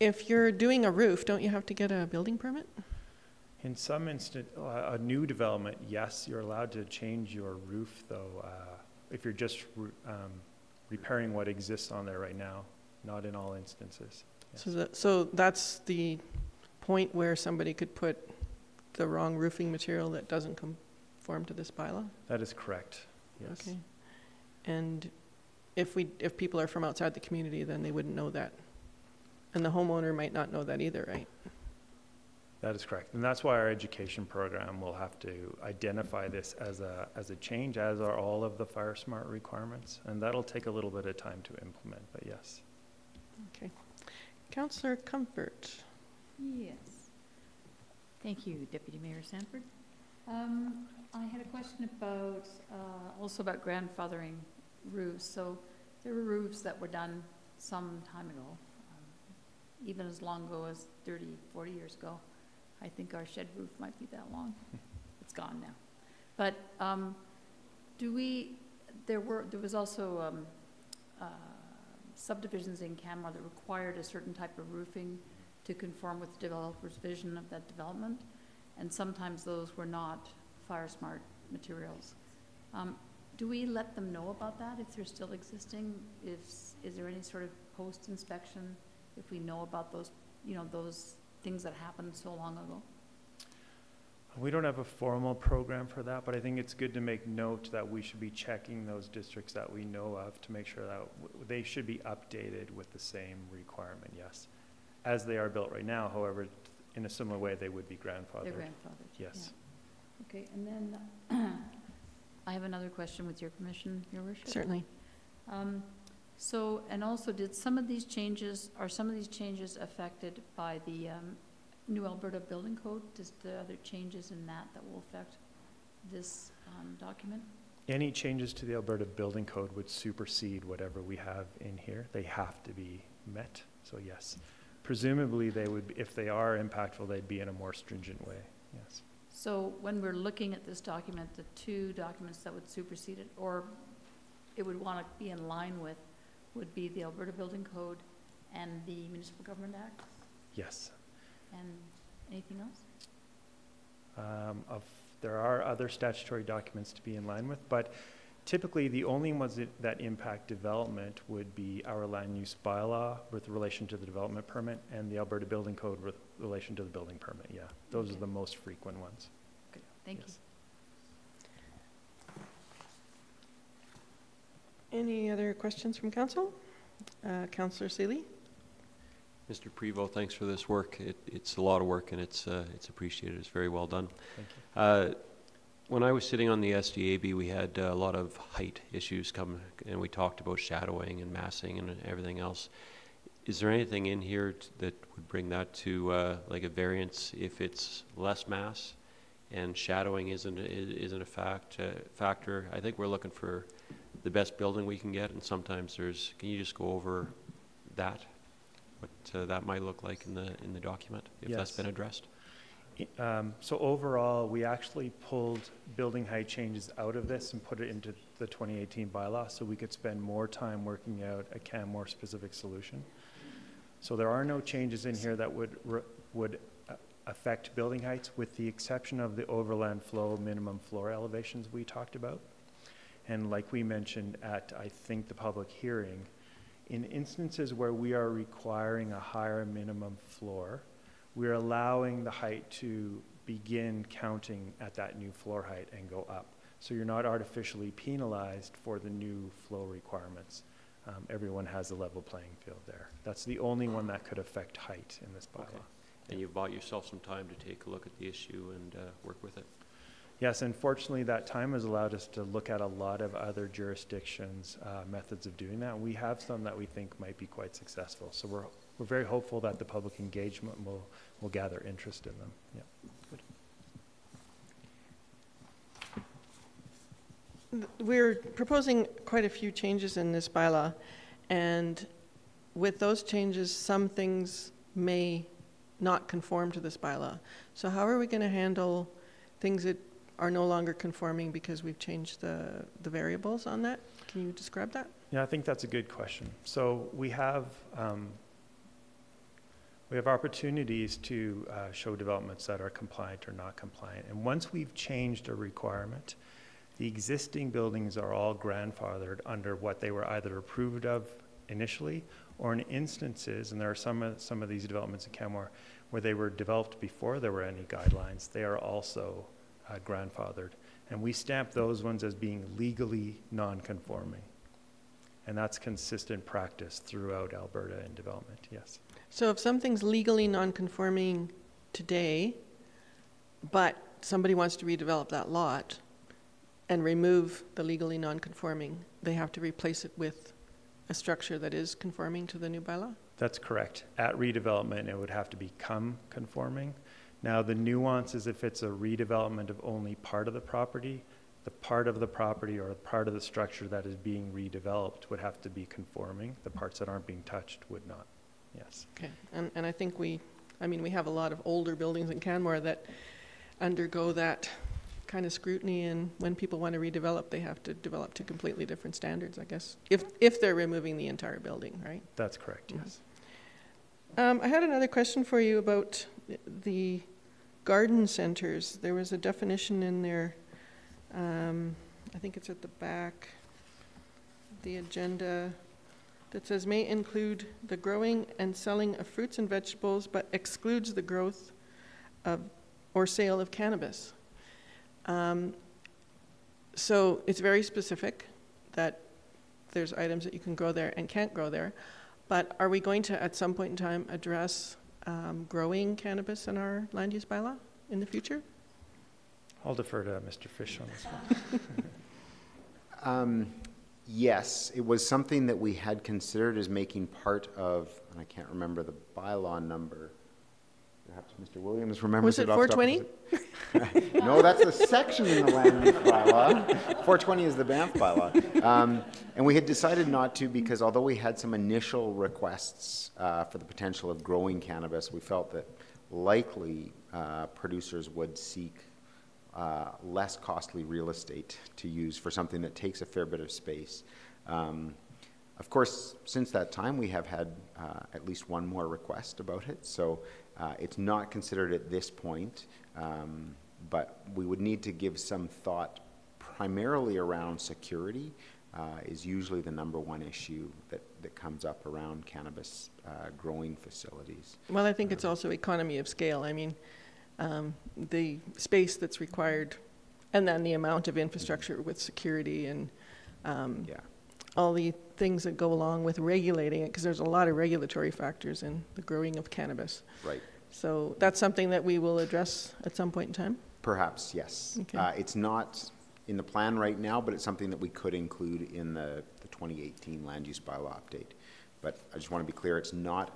if you're doing a roof, don't you have to get a building permit? In some instant, a new development, yes, you're allowed to change your roof though, if you're just repairing what exists on there right now, not in all instances. Yes. So that's the point where somebody could put the wrong roofing material that doesn't conform to this bylaw? That is correct, yes. Okay. And if people are from outside the community, then they wouldn't know that. And the homeowner might not know that either, right? That is correct. And that's why our education program will have to identify this as a change, as are all of the Fire Smart requirements. And that'll take a little bit of time to implement, but yes. Okay. Councillor Comfort. Yes. Thank you, Deputy Mayor Sanford. I had a question about, also about grandfathering roofs. So there were roofs that were done some time ago, even as long ago as 30, 40 years ago. I think our shed roof might be that long. It's gone now. But there was also subdivisions in Canmore that required a certain type of roofing to conform with the developer's vision of that development. And sometimes those were not Fire Smart materials. Do we let them know about that if they're still existing? Is there any sort of post-inspection if we know about those, those things that happened so long ago? We don't have a formal program for that, but I think it's good to make note that we should be checking those districts that we know of to make sure that they should be updated with the same requirement, yes. As they are built right now, however, in a similar way, they would be grandfathered. They're grandfathered. Yes. Yeah. Okay, and then I have another question with your permission, Your Worship. Certainly. And also, are some of these changes affected by the new Alberta Building Code? Does the other changes in that will affect this document? Any changes to the Alberta Building Code would supersede whatever we have in here. They have to be met, so yes. Presumably they would, if they are impactful, they'd be in a more stringent way, yes. So when we're looking at this document, the two documents that would supersede it, or it would want to be in line with, would be the Alberta Building Code and the Municipal Government Act? Yes. And anything else? There are other statutory documents to be in line with, but typically the only ones that impact development would be our land use bylaw with relation to the development permit and the Alberta Building Code with relation to the building permit, yeah. Those are the most frequent ones. Okay, thank you. Any other questions from council? Councillor Seeley? Mr. Prevost, thanks for this work. It's a lot of work and it's appreciated. It's very well done. Thank you. When I was sitting on the SDAB, we had a lot of height issues come, and we talked about shadowing and massing and everything else. Is there anything in here that would bring that to like a variance if it's less mass and shadowing isn't a factor? I think we're looking for the best building we can get, and sometimes can you just go over that, what that might look like in the document, if yes. That's been addressed? So overall, we actually pulled building height changes out of this and put it into the 2018 bylaw so we could spend more time working out a Canmore specific solution. So there are no changes in here that would affect building heights with the exception of the overland flow minimum floor elevations we talked about. And like we mentioned at, I think, the public hearing, in instances where we are requiring a higher minimum floor, we're allowing the height to begin counting at that new floor height and go up. So you're not artificially penalized for the new flow requirements. Everyone has a level playing field there. That's the only one that could affect height in this bylaw. Okay. And you've bought yourself some time to take a look at the issue and work with it. Yes, unfortunately, that time has allowed us to look at a lot of other jurisdictions' methods of doing that. We have some that we think might be quite successful. So we're very hopeful that the public engagement will gather interest in them. Yeah. Good. We're proposing quite a few changes in this bylaw, and with those changes, some things may not conform to this bylaw. So how are we going to handle things that are no longer conforming because we've changed the variables on that? Can you describe that? Yeah, I think that's a good question. So we have opportunities to show developments that are compliant or not compliant. And once we've changed a requirement, the existing buildings are all grandfathered under what they were either approved of initially, or in instances, and there are some of these developments in Canmore where they were developed before there were any guidelines, they are also grandfathered. And we stamp those ones as being legally non-conforming. And that's consistent practice throughout Alberta in development, yes. So if something's legally non-conforming today, but somebody wants to redevelop that lot and remove the legally non-conforming, they have to replace it with a structure that is conforming to the new bylaw? That's correct. At redevelopment, it would have to become conforming. Now, the nuance is if it's a redevelopment of only part of the property, the part of the property or part of the structure that is being redeveloped would have to be conforming. The parts that aren't being touched would not. Yes. Okay. And I think we have a lot of older buildings in Canmore that undergo that kind of scrutiny, and when people want to redevelop, they have to develop to completely different standards, I guess, if they're removing the entire building, right? That's correct, yes. I had another question for you about the garden centers. There was a definition in there, I think it's at the back of the agenda, that says may include the growing and selling of fruits and vegetables, but excludes the growth of or sale of cannabis. So it's very specific that there's items that you can grow there and can't grow there. But are we going to, at some point in time, address growing cannabis in our land use bylaw in the future? I'll defer to Mr. Fish on this one. Yes, it was something that we had considered as making part of, and I can't remember the bylaw number. Perhaps Mr. Williams remembers it. Was it 420? No, that's the section in the land use bylaw. 420 is the Banff bylaw. And we had decided not to because although we had some initial requests for the potential of growing cannabis, we felt that likely producers would seek less costly real estate to use for something that takes a fair bit of space. Of course, since that time, we have had at least one more request about it. So it's not considered at this point, but we would need to give some thought primarily around security is usually the number one issue that comes up around cannabis growing facilities. Well, I think it's also economy of scale. I mean, the space that's required and then the amount of infrastructure with security and all the things that go along with regulating it, because there's a lot of regulatory factors in the growing of cannabis. Right. So that's something that we will address at some point in time? Perhaps, yes. Okay. It's not in the plan right now, but it's something that we could include in the 2018 land use bylaw update. But I just want to be clear, it's not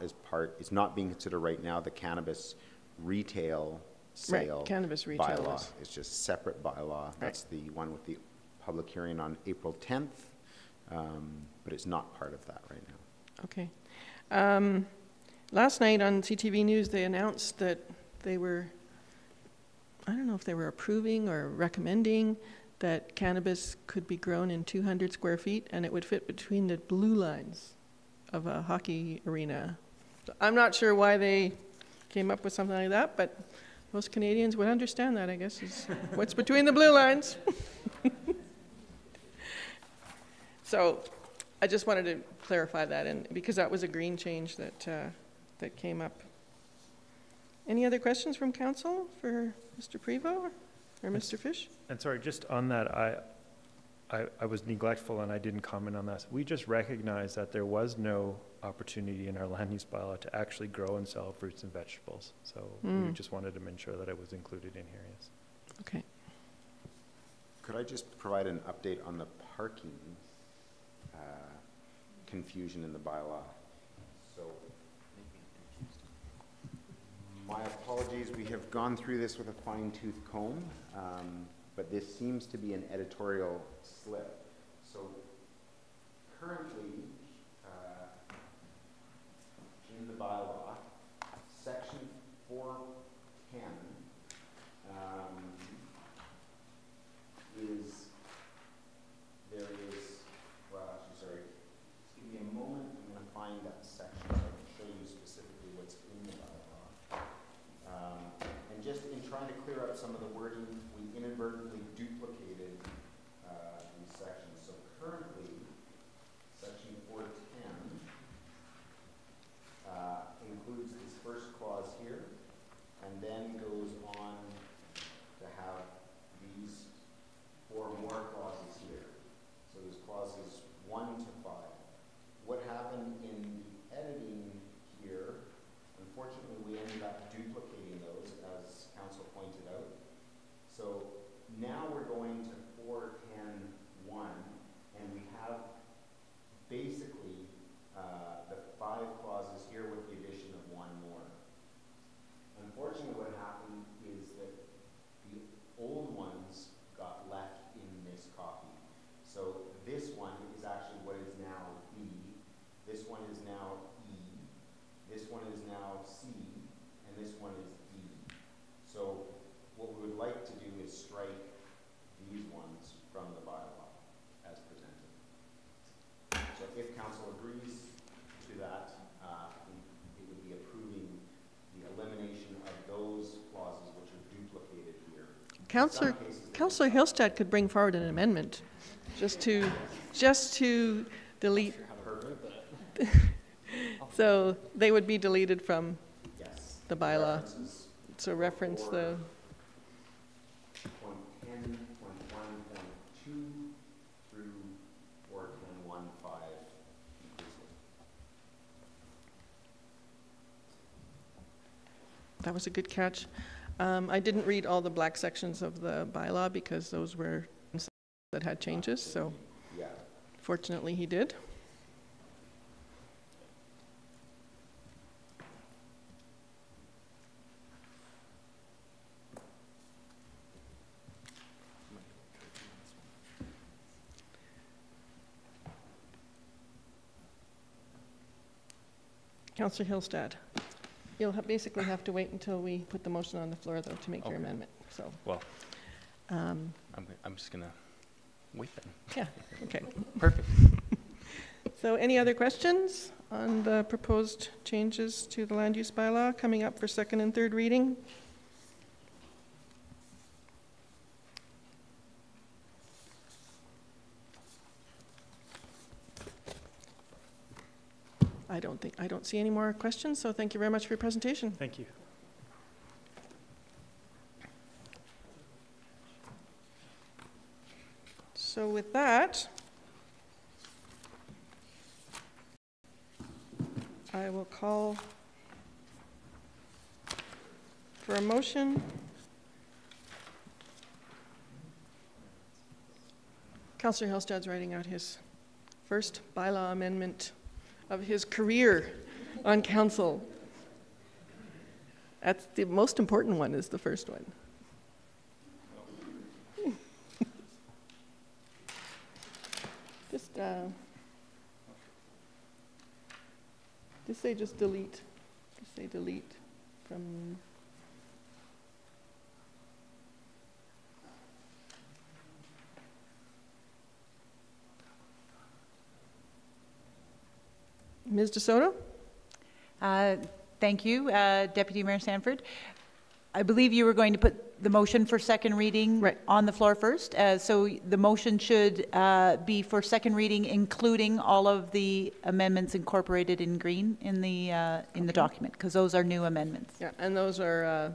being considered right now the cannabis retail sale cannabis retail bylaw. It's just separate bylaw. That's the one with the public hearing on April 10th, but it's not part of that right now. Okay. Last night on CTV News, they announced that they were, I don't know if they were approving or recommending that cannabis could be grown in 200 square feet and it would fit between the blue lines of a hockey arena. So I'm not sure why they came up with something like that, but most Canadians would understand that, I guess, is what's between the blue lines. So I just wanted to clarify that, and because that was a green change that came up. Any other questions from council for Mr. Prevost or Mr. Fish? And sorry, just on that, I was neglectful and I didn't comment on that. We just recognized that there was no opportunity in our land use bylaw to actually grow and sell fruits and vegetables. So we just wanted to ensure that it was included in here, yes. Okay. Could I just provide an update on the parking confusion in the bylaw? So, my apologies, we have gone through this with a fine-tooth comb, but this seems to be an editorial slip. So, currently, in the bylaw, section 410 well, actually, sorry, just give me a moment, I'm going to find that section so I can show you specifically what's in the bylaw. And just in trying to clear up some of the wording, we inadvertently duplicated these sections. So currently, section 410 includes this first clause here, and then goes on to have these 4 more clauses here. So there's clauses 1 to 5. What happened in the editing here, unfortunately we ended up duplicating those, as council pointed out. So now we're going to 410.1, and we have basically the 5 clauses here with the addition of 1 more. Unfortunately, what happened is that the old ones got left in this copy. So this one is actually what is now B, this one is now E, this one is now C, and this one is D. So what we would like to do is strike these ones from the bylaw as presented. So if council agrees to that, it would be approving the elimination of those clauses which are duplicated here. Councillor Hillstead could bring forward an amendment just to delete. So they would be deleted from the bylaw. So reference the point 10, point 1, point 2 through 410.1.5 inclusive. That was a good catch. I didn't read all the black sections of the bylaw because those were that had changes, so yeah. Fortunately he did. Councillor Hillstead, you'll basically have to wait until we put the motion on the floor, though, to make your amendment. So, well, I'm just gonna wait then. Yeah. Okay. Perfect. So, any other questions on the proposed changes to the land use bylaw coming up for second and third reading? I don't see any more questions, so thank you very much for your presentation. Thank you. So with that, I will call for a motion. Councillor Hillstead's writing out his first bylaw amendment of his career on council. That's the most important one, is the first one. Just say delete. Just say delete from. Ms. DeSoto? Thank you, Deputy Mayor Sanford. I believe you were going to put the motion for second reading Right. on the floor first. So the motion should be for second reading, including all of the amendments incorporated in green in the document, because those are new amendments. Yeah, and those are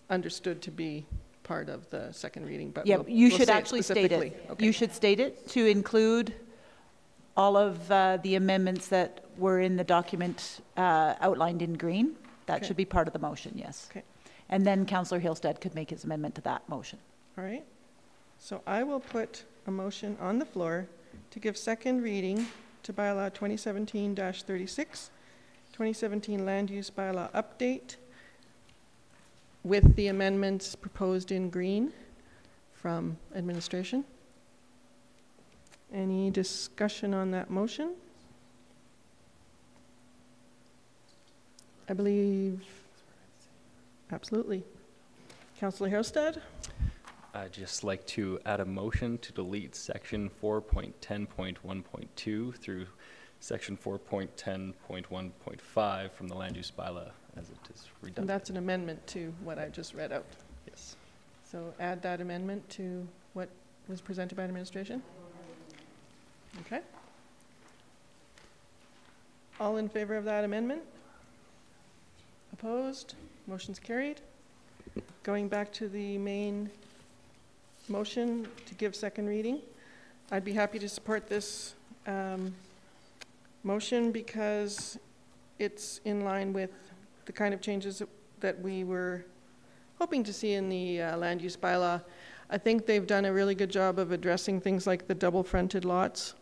understood to be part of the second reading, but Yeah, we'll should say actually state it. specifically. Okay. You should state it to include all of the amendments that were in the document outlined in green. That Okay. should be part of the motion, yes. Okay. And then Councillor Hillstead could make his amendment to that motion. All right. So I will put a motion on the floor to give second reading to bylaw 2017-36, 2017 land use bylaw update with the amendments proposed in green from administration. Any discussion on that motion? I believe, absolutely. Councillor Hillstead? I'd just like to add a motion to delete section 4.10.1.2 through section 4.10.1.5 from the land use bylaw as it is And redundant. that's an amendment to what I just read out. Yes. So add that amendment to what was presented by administration? Okay. All in favor of that amendment? Opposed? Motion's carried. Going back to the main motion to give second reading, I'd be happy to support this motion because it's in line with the kind of changes that we were hoping to see in the land use bylaw. I think they've done a really good job of addressing things like the double fronted lots.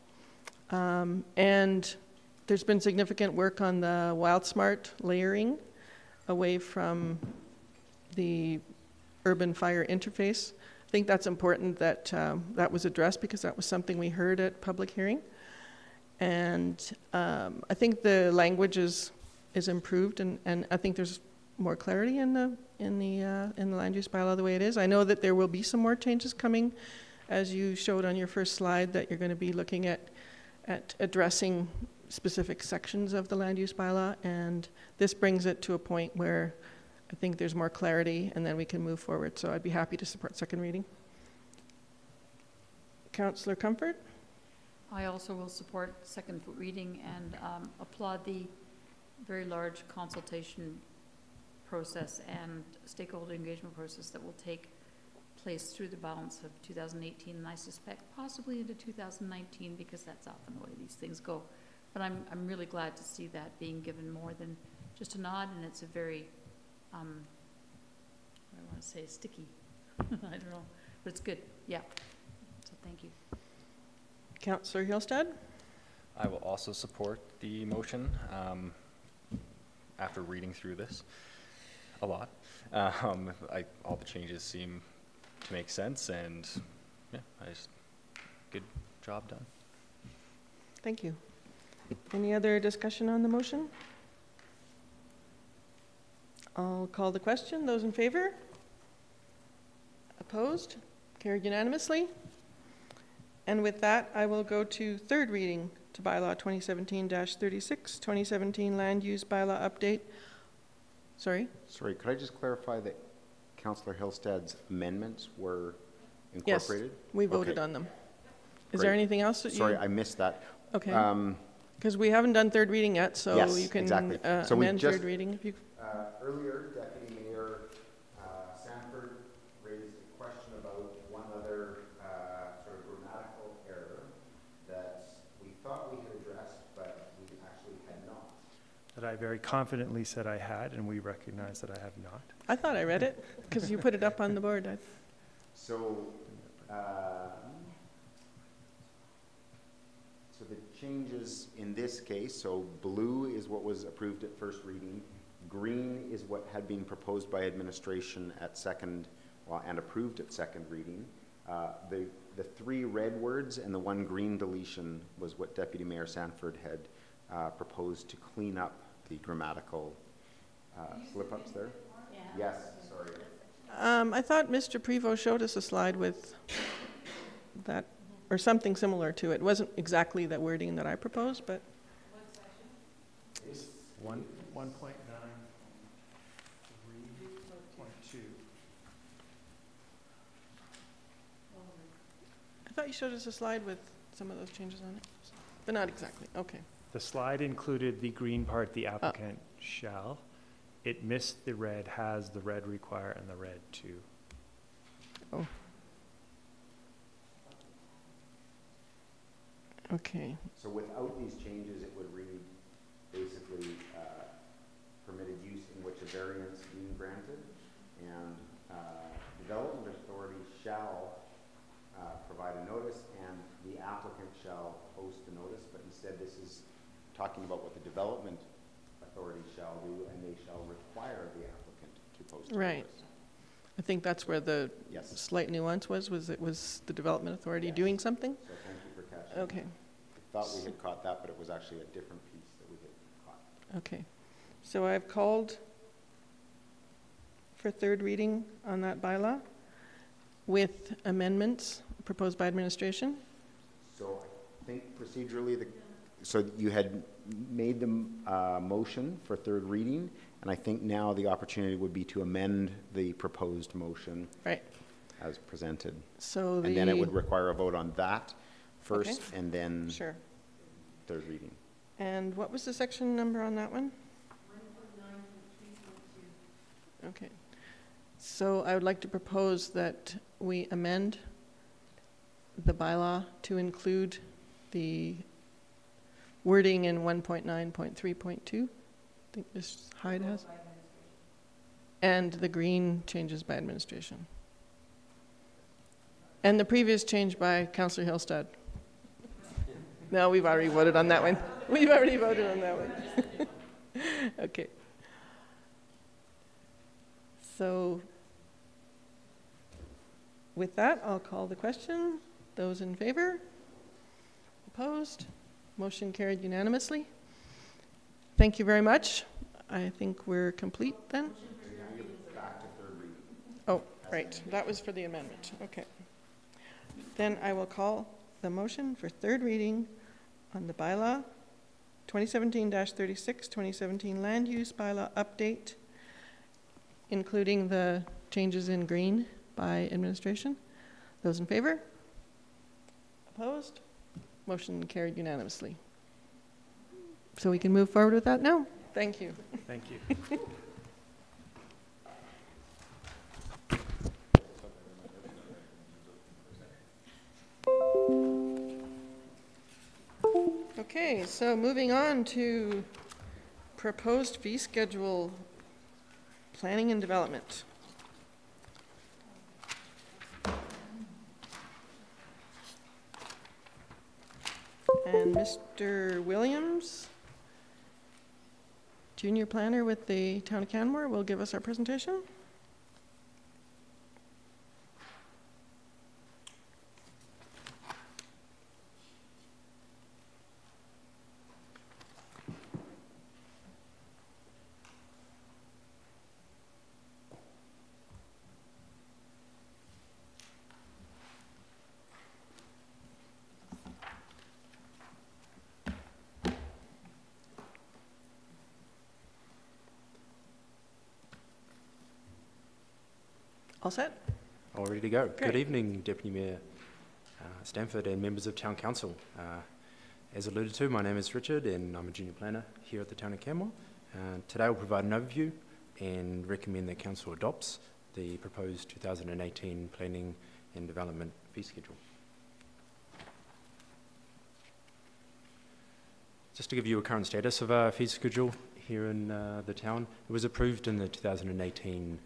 And there's been significant work on the WildSmart layering away from the urban fire interface. I think that's important that that was addressed because that was something we heard at public hearing. And I think the language is improved, and I think there's more clarity in the land use bylaw the way it is. I know that there will be some more changes coming, as you showed on your first slide, that you're going to be looking at addressing specific sections of the land use bylaw, and this brings it to a point where I think there's more clarity, and then we can move forward. So I'd be happy to support second reading. Councillor Comfort? I also will support second reading and applaud the very large consultation process and stakeholder engagement process that will take place through the balance of 2018, and I suspect possibly into 2019, because that's often the way these things go. But I'm really glad to see that being given more than just a nod, and it's a very, I want to say sticky. I don't know, but it's good. Yeah. So thank you. Councillor Hillstead? I will also support the motion after reading through this a lot. All the changes seem to make sense, and yeah, good job done. Thank you. Any other discussion on the motion? I'll call the question. Those in favor? Opposed? Carried unanimously. And with that, I will go to third reading to bylaw 2017-36, 2017 land use bylaw update. Sorry? Sorry, could I just clarify that Councillor Hillstead's amendments were incorporated? Yes, we voted Okay. on them. Is there Great. anything else that you? Sorry, I missed that. Okay. Because we haven't done third reading yet, so Yes, you can exactly. So we amend just- third reading if you. Earlier, Deputy Mayor Sanford raised a question about one other sort of grammatical error that we thought we had addressed, but we actually had not. That I very confidently said I had, and we recognize that I have not. I thought I read it because you put it up on the board. So, so the changes in this case, so blue is what was approved at first reading, green is what had been proposed by administration at second, well, and approved at second reading. The three red words and the one green deletion was what Deputy Mayor Sanford had proposed to clean up the grammatical slip-ups there. Yeah. Yes, sorry. I thought Mr. Prevost showed us a slide with that, or something similar to it. It wasn't exactly the wording that I proposed, but. It's 1.9.3.2. thought you showed us a slide with some of those changes on it, but not exactly, okay. The slide included the green part, the applicant shall. It missed the red, has, the red require, and the red to. Oh. Okay, So without these changes, it would read basically permitted use in which a variance being granted, and development authority shall provide a notice, and the applicant shall post the notice, but instead this is talking about what the development authority shall do, and they shall require the applicant to post a right. notice. I think that's where the Yes. slight nuance was it was the development authority doing something? So thank you for catching Okay, that. I thought we had caught that, but it was actually a different piece that we had caught. okay. So I've called for third reading on that bylaw with amendments proposed by administration. So I think procedurally, so you had made the motion for third reading, and I think now the opportunity would be to amend the proposed motion Right. as presented. So And then it would require a vote on that first, Okay. and then Sure. third reading. And what was the section number on that one? 1.9.3.2. Okay. So I would like to propose that we amend the bylaw to include the wording in 1.9.3.2. I think Ms. Hyde has. And the green changes by administration. And the previous change by Councillor Hillstead. No, we've already voted on that one. We've already voted on that one. Okay. So with that, I'll call the question. Those in favor? Opposed? Motion carried unanimously. Thank you very much. I think we're complete then. Oh, right. That was for the amendment. Okay. Then I will call the motion for third reading on the bylaw 2017-36, 2017 land use bylaw update, including the changes in green by administration. Those in favor? Opposed? Motion carried unanimously. So we can move forward with that now. Thank you. Thank you. Okay, so moving on to proposed fee schedule, planning and development. And Mr. Williams, junior planner with the town of Canmore, will give us our presentation. All set? All ready to go. Great. Good evening, Deputy Mayor Stanford and members of Town Council. As alluded to, my name is Richard and I'm a junior planner here at the Town of Canmore. Today I'll provide an overview and recommend that Council adopts the proposed 2018 Planning and Development fee schedule. Just to give you a current status of our fee schedule here in the town, it was approved in the 2018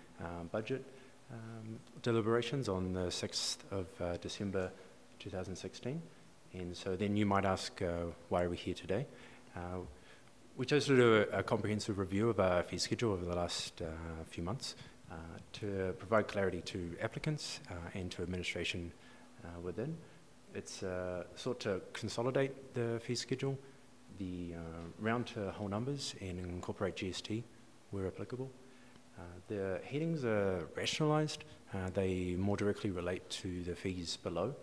budget deliberations on the 6th of December 2016. And so then you might ask, why are we here today? We chose to do a comprehensive review of our fee schedule over the last few months to provide clarity to applicants and to administration within. It's sought to consolidate the fee schedule, the round to whole numbers, and incorporate GST where applicable. The headings are rationalised. They more directly relate to the fees below,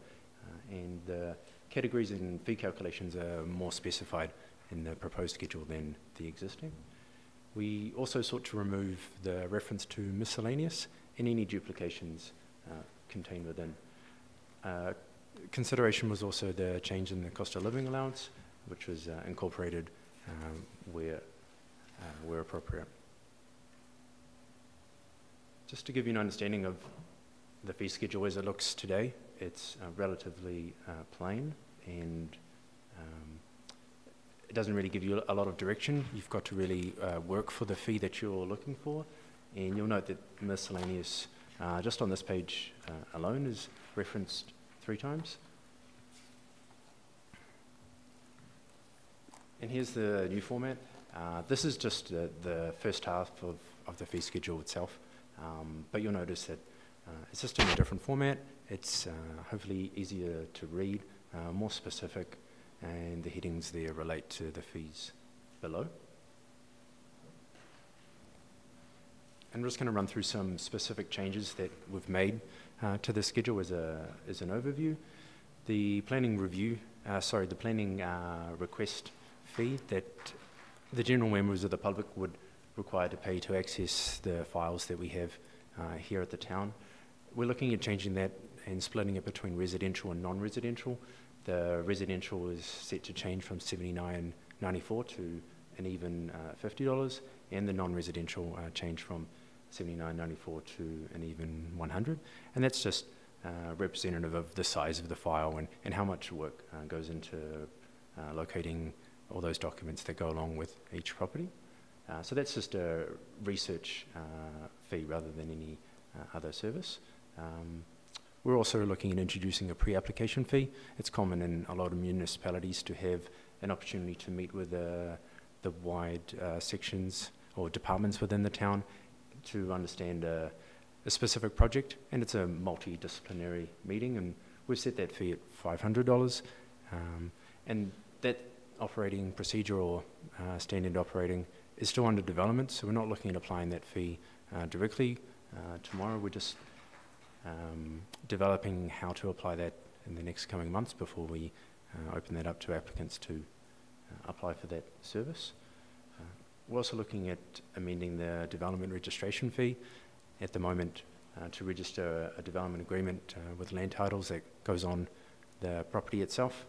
and the categories and fee calculations are more specified in the proposed schedule than the existing. We also sought to remove the reference to miscellaneous and any duplications contained within. Consideration was also the change in the cost of living allowance, which was incorporated where appropriate. Just to give you an understanding of the fee schedule as it looks today, it's relatively plain, and it doesn't really give you a lot of direction. You've got to really work for the fee that you're looking for, and you'll note that miscellaneous, just on this page alone, is referenced 3 times. And here's the new format. This is just the first half of the fee schedule itself, but you'll notice that it's just in a different format. It's hopefully easier to read, more specific, and the headings there relate to the fees below. And we're just going to run through some specific changes that we've made to the schedule as an overview. The planning review, the planning request fee that the general members of the public would require to pay to access the files that we have here at the town. We're looking at changing that and splitting it between residential and non-residential. The residential is set to change from $79.94 to an even $50, and the non-residential change from $79.94 to an even $100. And that's just representative of the size of the file and how much work goes into locating all those documents that go along with each property. So that's just a research fee rather than any other service. We're also looking at introducing a pre-application fee. It's common in a lot of municipalities to have an opportunity to meet with the wide sections or departments within the town to understand a specific project, and it's a multidisciplinary meeting, and we've set that fee at $500. And that operating procedure or standard operating is still under development, so we're not looking at applying that fee directly tomorrow. We're just developing how to apply that in the next coming months before we open that up to applicants to apply for that service. We're also looking at amending the development registration fee. At the moment, to register a development agreement with land titles that goes on the property itself,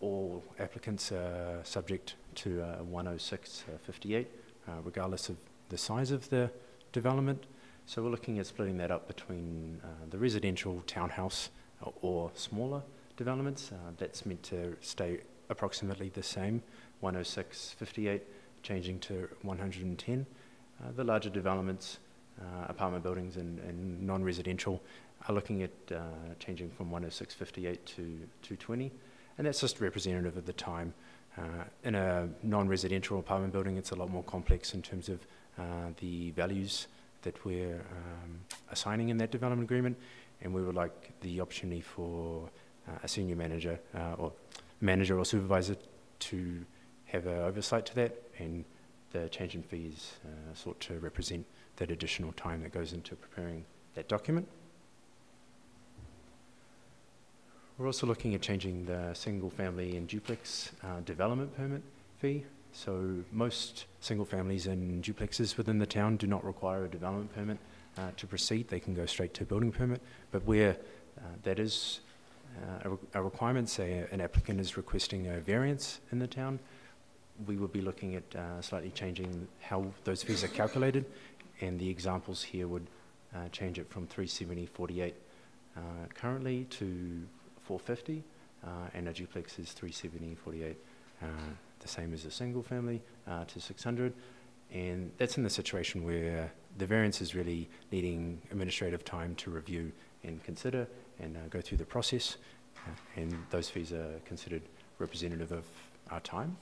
all applicants are subject to 106.58, regardless of the size of the development. So we're looking at splitting that up between the residential townhouse or smaller developments. That's meant to stay approximately the same, 106.58, changing to 110. The larger developments, apartment buildings and non-residential, are looking at changing from 106.58 to 220. And that's just representative of the time. In a non-residential apartment building, it's a lot more complex in terms of the values that we're assigning in that development agreement, and we would like the opportunity for a senior manager or supervisor to have oversight to that, and the change in fees sought to represent that additional time that goes into preparing that document. We're also looking at changing the single family and duplex development permit fee. So most single families and duplexes within the town do not require a development permit to proceed. They can go straight to building permit. But where that is a requirement, say an applicant is requesting a variance in the town, we will be looking at slightly changing how those fees are calculated. And the examples here would change it from $370.48 currently to $450, and a duplex is $370.48, the same as a single family, to $600. And that's in the situation where the variance is really needing administrative time to review and consider and go through the process, and those fees are considered representative of our time.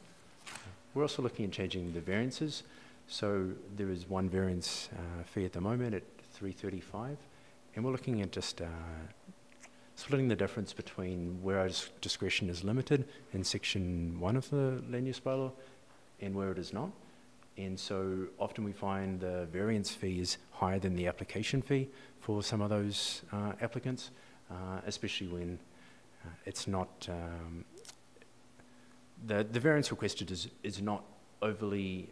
We're also looking at changing the variances. So there is one variance fee at the moment at $335, and we're looking at just splitting the difference between where our discretion is limited in Section 1 of the Land Use Bylaw and where it is not. And so often we find the variance fee is higher than the application fee for some of those applicants, especially when it's not, the variance requested is not overly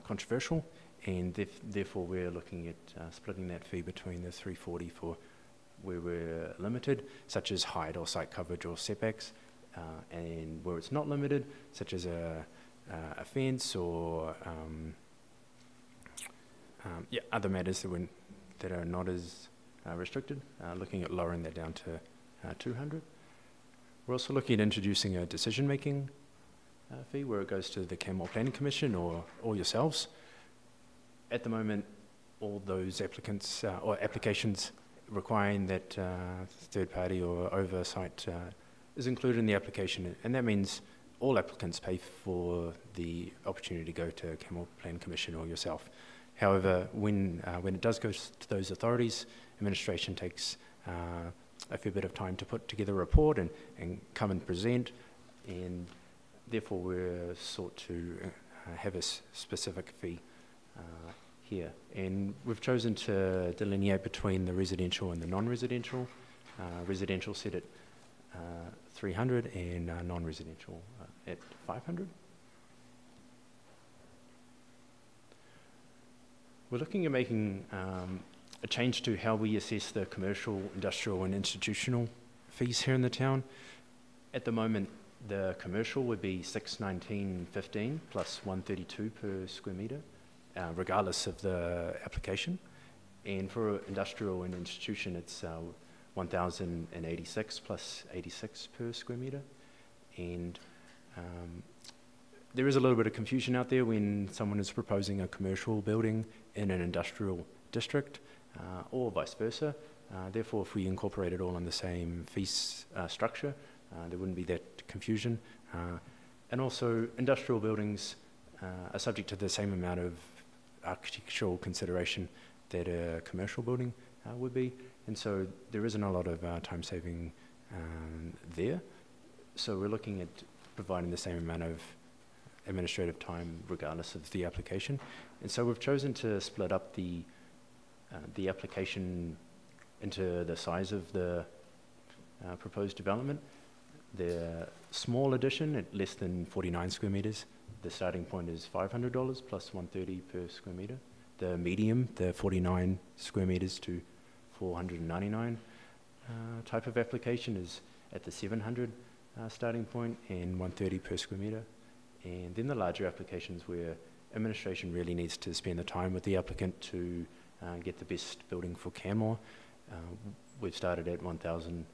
controversial, and therefore we're looking at splitting that fee between the $340 for where we're limited, such as height or site coverage or setbacks, and where it's not limited, such as a fence or other matters that are not as restricted, looking at lowering that down to 200. We're also looking at introducing a decision-making fee where it goes to the Canmore Planning Commission or yourselves. At the moment, all those applicants or applications requiring that third party or oversight is included in the application, and that means all applicants pay for the opportunity to go to Canmore Planning Commission or yourself. However, when it does go to those authorities, administration takes a fair bit of time to put together a report and come and present, and therefore we're sought to have a specific fee here. And we've chosen to delineate between the residential and the non-residential. Residential set at 300 and non-residential at 500. We're looking at making a change to how we assess the commercial, industrial and institutional fees here in the town. At the moment, the commercial would be $619.15 plus $132 per square metre, regardless of the application. And for industrial and institution, it's $1,086 plus $86 per square metre. And there is a little bit of confusion out there when someone is proposing a commercial building in an industrial district, or vice versa. Therefore, if we incorporate it all in the same fee structure, there wouldn't be that confusion. And also, industrial buildings are subject to the same amount of architectural consideration that a commercial building would be. And so there isn't a lot of time saving there. So we're looking at providing the same amount of administrative time regardless of the application. And so we've chosen to split up the application into the size of the proposed development. The small addition at less than 49 square metres, the starting point is $500 plus $130 per square metre. The medium, the 49 square metres to 499 type of application is at the 700 starting point and 130 per square metre. And then the larger applications where administration really needs to spend the time with the applicant to get the best building for Canmore. We've started at $1,000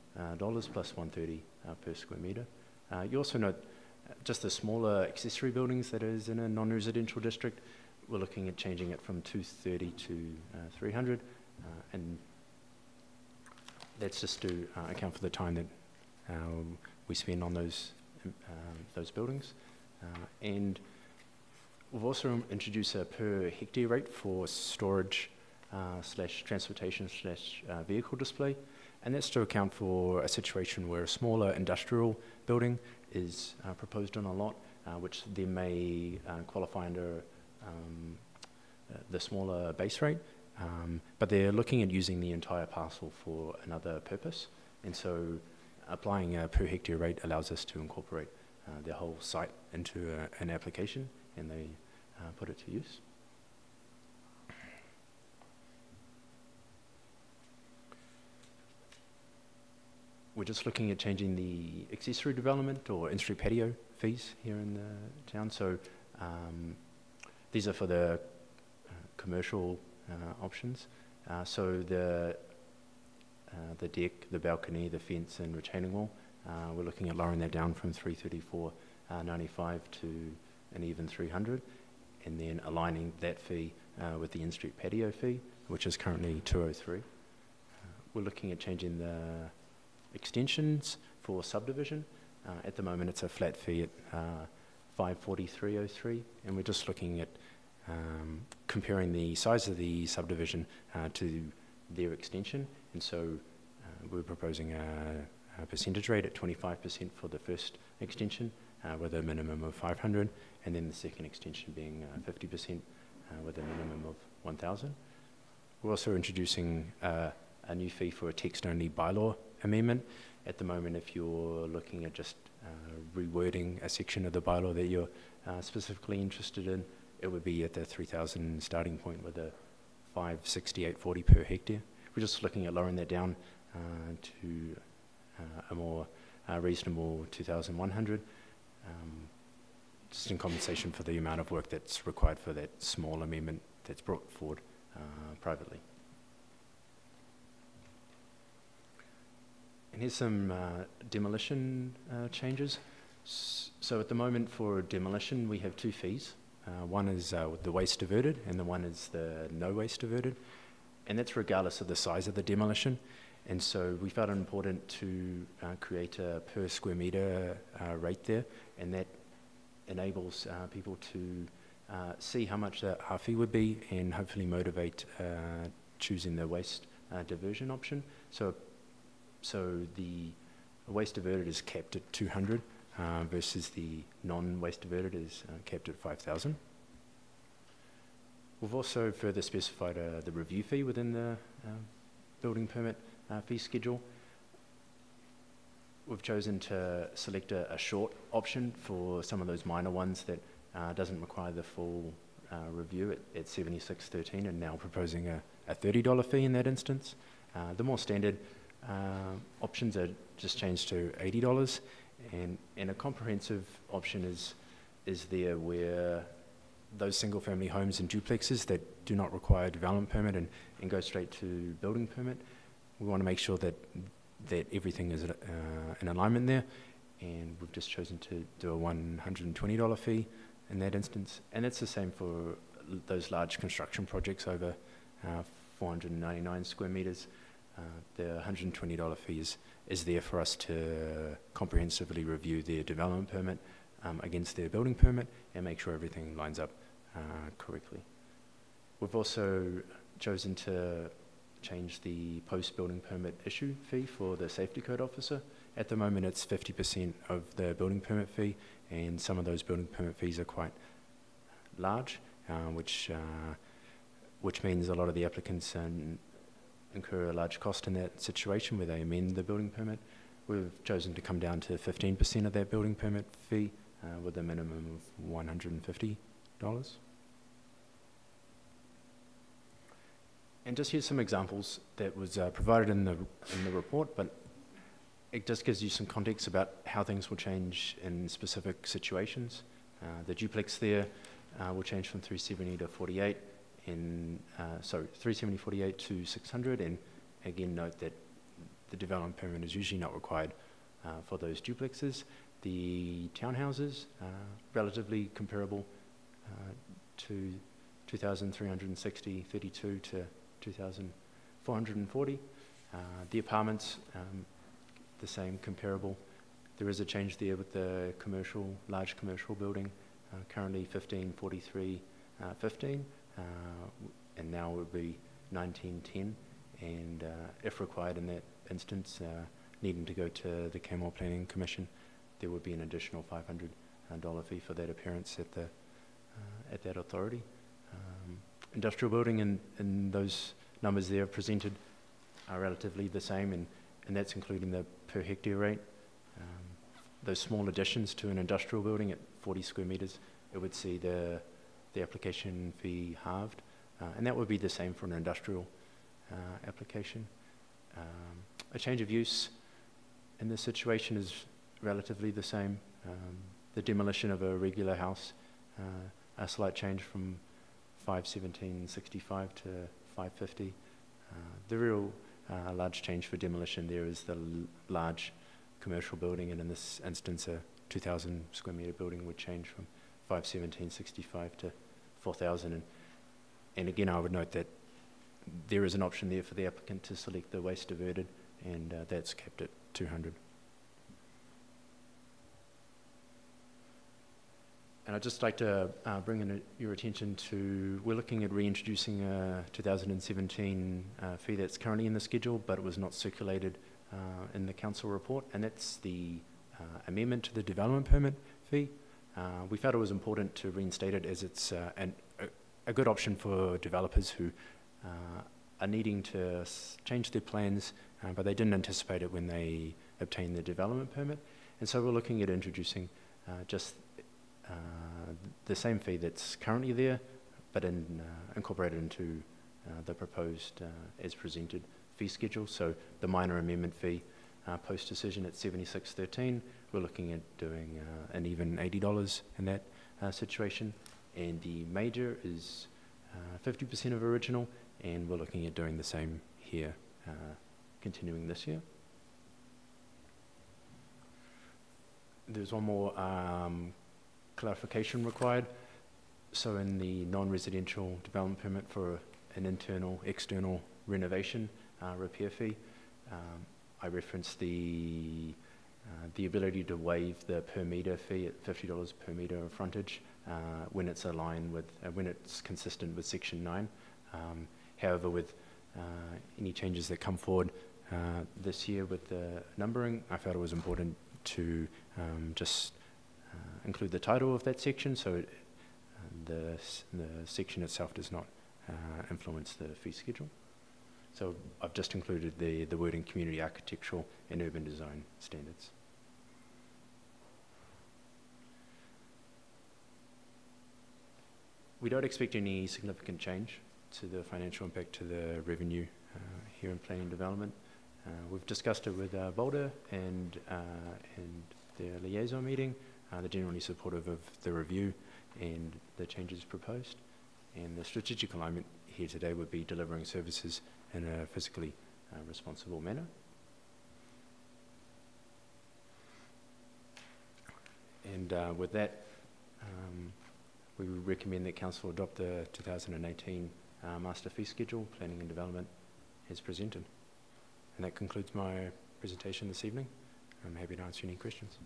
plus $130 per square metre. You also note just the smaller accessory buildings that is in a non-residential district. We're looking at changing it from 230 to 300, and that's just to account for the time that we spend on those buildings. And we've also introduced a per hectare rate for storage slash transportation slash vehicle display, and that's to account for a situation where a smaller industrial building is proposed on a lot, which then may qualify under the smaller base rate, but they're looking at using the entire parcel for another purpose, and so applying a per hectare rate allows us to incorporate the whole site into an application, and they put it to use. We're just looking at changing the accessory development or in-street patio fees here in the town. So these are for the commercial options. So the deck, the balcony, the fence and retaining wall, we're looking at lowering that down from $334.95 to an even $300, and then aligning that fee with the in-street patio fee, which is currently $203. We're looking at changing the extensions for subdivision. At the moment it's a flat fee at $543.03, and we're just looking at comparing the size of the subdivision to their extension, and so we're proposing a percentage rate at 25% for the first extension with a minimum of 500, and then the second extension being 50% with a minimum of 1,000. We're also introducing a new fee for a text-only bylaw amendment. At the moment, if you're looking at just rewording a section of the bylaw that you're specifically interested in, it would be at the 3,000 starting point with a $568.40 per hectare. We're just looking at lowering that down to a more reasonable 2,100, just in compensation for the amount of work that's required for that small amendment that's brought forward privately. And here's some demolition changes. So at the moment for demolition, we have two fees. One is the waste diverted, and the one is the no waste diverted. And that's regardless of the size of the demolition. And so we felt it important to create a per square metre rate there, and that enables people to see how much our fee would be and hopefully motivate choosing the waste diversion option. So the waste diverted is capped at 200 versus the non-waste diverted is capped at 5,000. We've also further specified the review fee within the building permit fee schedule. We've chosen to select a short option for some of those minor ones that doesn't require the full review at $76.13, and now proposing a $30 fee in that instance. The more standard options are just changed to $80, and a comprehensive option is there where those single family homes and duplexes that do not require a development permit and go straight to building permit. We want to make sure that everything is in alignment there, and we've just chosen to do a $120 fee in that instance. And that's the same for those large construction projects over 499 square metres. The $120 fee is there for us to comprehensively review their development permit against their building permit and make sure everything lines up correctly. We've also chosen to change the post-building permit issue fee for the safety code officer. At the moment it's 50% of the building permit fee, and some of those building permit fees are quite large, which means a lot of the applicants incur a large cost in that situation where they amend the building permit. We've chosen to come down to 15% of that building permit fee with a minimum of $150. And just here's some examples that was provided in the report, but it just gives you some context about how things will change in specific situations. The duplex there will change from 370 to 48, and 370/48 to 600, and again note that the development permit is usually not required for those duplexes. The townhouses, relatively comparable to 2,360, 32 to 2,440. The apartments, the same, comparable. There is a change there with the large commercial building, currently 1543, 15, and now it would be 1910, and if required in that instance, needing to go to the Canmore Planning Commission, there would be an additional $500 fee for that appearance at that authority. Industrial building and those numbers there presented are relatively the same, and that's including the per hectare rate. Those small additions to an industrial building at 40 square metres, it would see the application fee halved, and that would be the same for an industrial application. A change of use in this situation is relatively the same. The demolition of a regular house, a slight change from 517.65 to 550. The real large change for demolition there is the large commercial building, and in this instance a 2,000 square metre building would change from 517.65 to 4,000. And again, I would note that there is an option there for the applicant to select the waste diverted, and that's kept at 200. And I'd just like to bring in your attention to, we're looking at reintroducing a 2017 fee that's currently in the schedule, but it was not circulated in the council report, and that's the amendment to the development permit fee. We felt it was important to reinstate it, as it's a good option for developers who are needing to change their plans, but they didn't anticipate it when they obtained the development permit. And so we're looking at introducing just the same fee that's currently there, but incorporated into the proposed as presented fee schedule. So the minor amendment fee post-decision at $76.13, we're looking at doing an even $80 in that situation. And the major is 50% of original, and we're looking at doing the same here, continuing this year. There's one more clarification required. So in the non-residential development permit for an internal, external renovation repair fee, I referenced the ability to waive the per metre fee at $50 per metre of frontage when it's aligned with, when it's consistent with Section 9. However, with any changes that come forward this year with the numbering, I felt it was important to just include the title of that section, so the section itself does not influence the fee schedule. So I've just included the wording community architectural and urban design standards. We don't expect any significant change to the financial impact to the revenue here in planning and development. We've discussed it with Boulder and their liaison meeting. They're generally supportive of the review and the changes proposed. And the strategic alignment here today would be delivering services in a fiscally responsible manner. And with that, we recommend that Council adopt the 2018 Master Fee Schedule, Planning and Development, as presented. And that concludes my presentation this evening. I'm happy to answer any questions.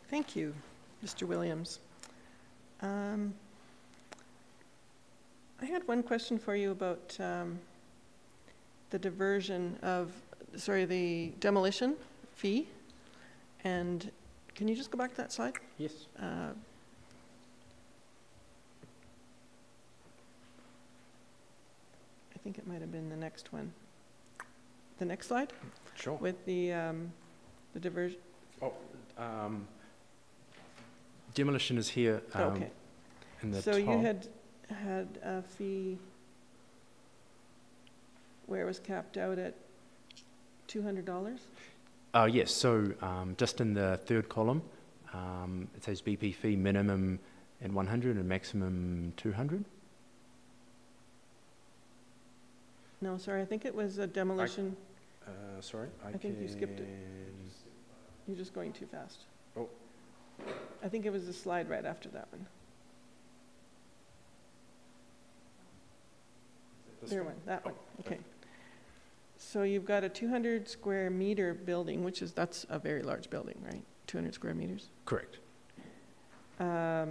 Thank you, Mr. Williams. I had one question for you about the diversion of, the demolition fee. And can you just go back to that slide? Yes. I think it might have been the next one. The next slide? Sure. With the diversion. Oh, demolition is here. Okay. In the so top. You had a fee where it was capped out at $200? Yes, so just in the third column, it says BP fee minimum at 100 and maximum 200. No, sorry, I think it was a demolition. Sorry, I think you skipped it. You're just going too fast. Oh. I think it was the slide right after that one. That one, okay. So you've got a 200 square meter building, that's a very large building, right? 200 square meters? Correct. But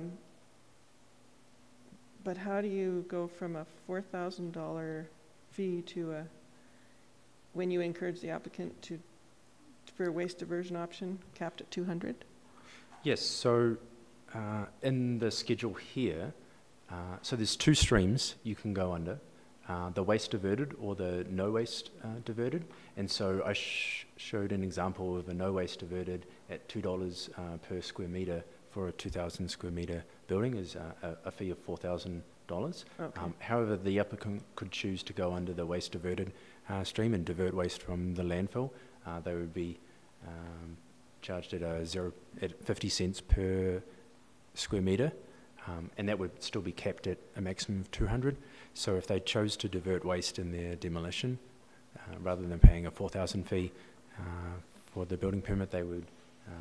how do you go from a $4,000 fee to when you encourage the applicant for a waste diversion option capped at 200? Yes, so in the schedule here, so there's two streams you can go under. The waste diverted or the no waste diverted. And so I showed an example of a no waste diverted at $2 per square metre for a 2,000 square metre building is a fee of $4,000. Okay. However, the applicant could choose to go under the waste diverted stream and divert waste from the landfill. They would be charged at 50 cents per square metre. And that would still be capped at a maximum of 200. So if they chose to divert waste in their demolition, rather than paying a $4,000 fee for the building permit, they would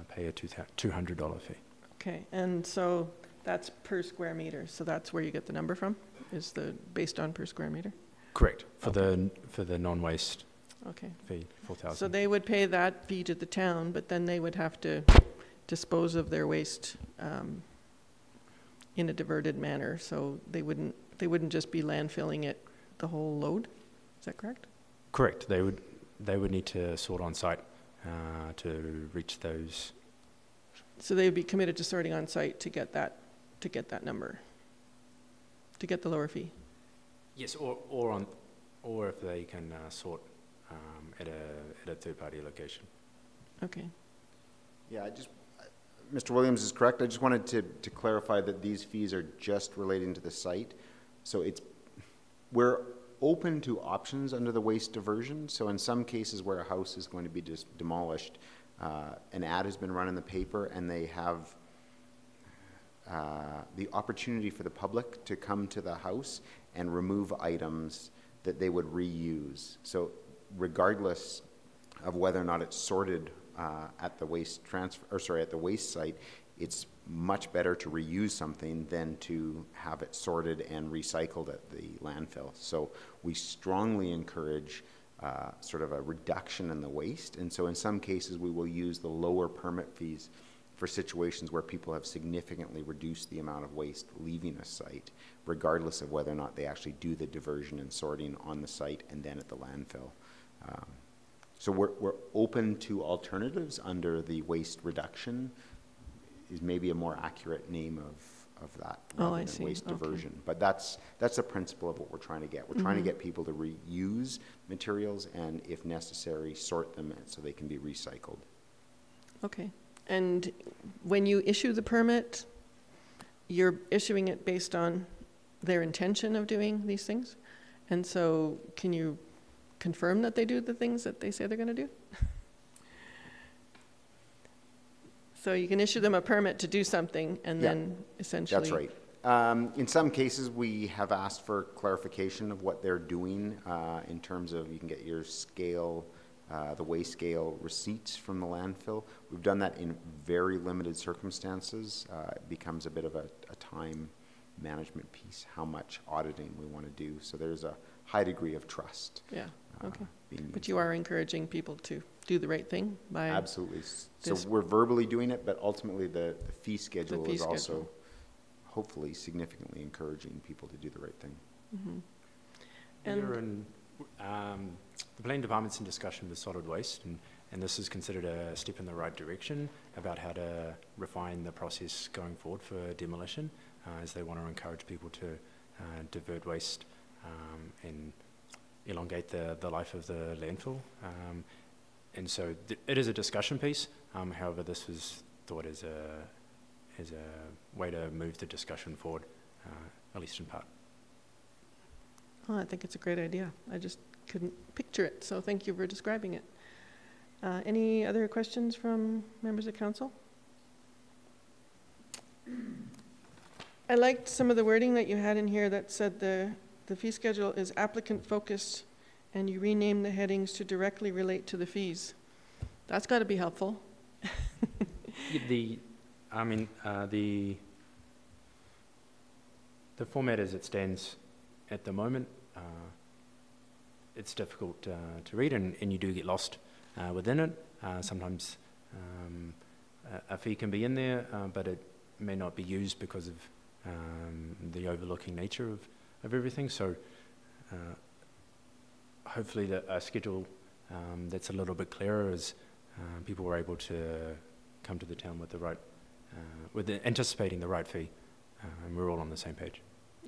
pay a $200 fee. Okay, and so that's per square meter. So that's where you get the number from? Is based on per square meter? Correct. For the non-waste fee, 4,000. So they would pay that fee to the town, but then they would have to dispose of their waste in a diverted manner. So they wouldn't just be landfilling it the whole load. Is that correct? Correct. They would need to sort on site to reach those. So they would be committed to sorting on site to get that number, to get the lower fee. Yes, or if they can sort at a third-party location. Okay. Yeah, Mr. Williams is correct. I just wanted to clarify that these fees are just relating to the site. So open to options under the waste diversion. So in some cases where a house is going to be just demolished, an ad has been run in the paper, and they have the opportunity for the public to come to the house and remove items that they would reuse. So regardless of whether or not it's sorted at the waste at the waste site, it's much better to reuse something than to have it sorted and recycled at the landfill. So we strongly encourage sort of a reduction in the waste, and so in some cases we will use the lower permit fees for situations where people have significantly reduced the amount of waste leaving a site, regardless of whether or not they actually do the diversion and sorting on the site and then at the landfill. So we're open to alternatives under the waste reduction, is maybe a more accurate name of that, rather than waste diversion. But that's the principle of what we're trying to get. We're trying to get people to reuse materials and, if necessary, sort them so they can be recycled. Okay. And when you issue the permit, you're issuing it based on their intention of doing these things? And so can you confirm that they do the things that they say they're going to do? So you can issue them a permit to do something, and then essentially... That's right. In some cases, we have asked for clarification of what they're doing in terms of, you can get your scale, the weigh scale receipts from the landfill. We've done that in very limited circumstances. It becomes a bit of a time management piece, how much auditing we want to do. So there's a high degree of trust. Yeah, okay. But you are encouraging people to do the right thing by... Absolutely. So we're verbally doing it, but ultimately the fee schedule is also hopefully significantly encouraging people to do the right thing. Mm-hmm. And the planning department's in discussion with solid waste, and this is considered a step in the right direction about how to refine the process going forward for demolition, as they want to encourage people to divert waste and elongate the life of the landfill. And so it is a discussion piece. However, this was thought as a way to move the discussion forward, at least in part. Oh, I think it's a great idea. I just couldn't picture it, so thank you for describing it. Any other questions from members of council? I liked some of the wording that you had in here that said the fee schedule is applicant focused, and you rename the headings to directly relate to the fees. That's got to be helpful. The format as it stands at the moment, it's difficult to read, and you do get lost within it. Sometimes a fee can be in there, but it may not be used because of the overlooking nature of everything. So hopefully a schedule that's a little bit clearer, as people were able to come to the town with the right, anticipating the right fee, and we're all on the same page.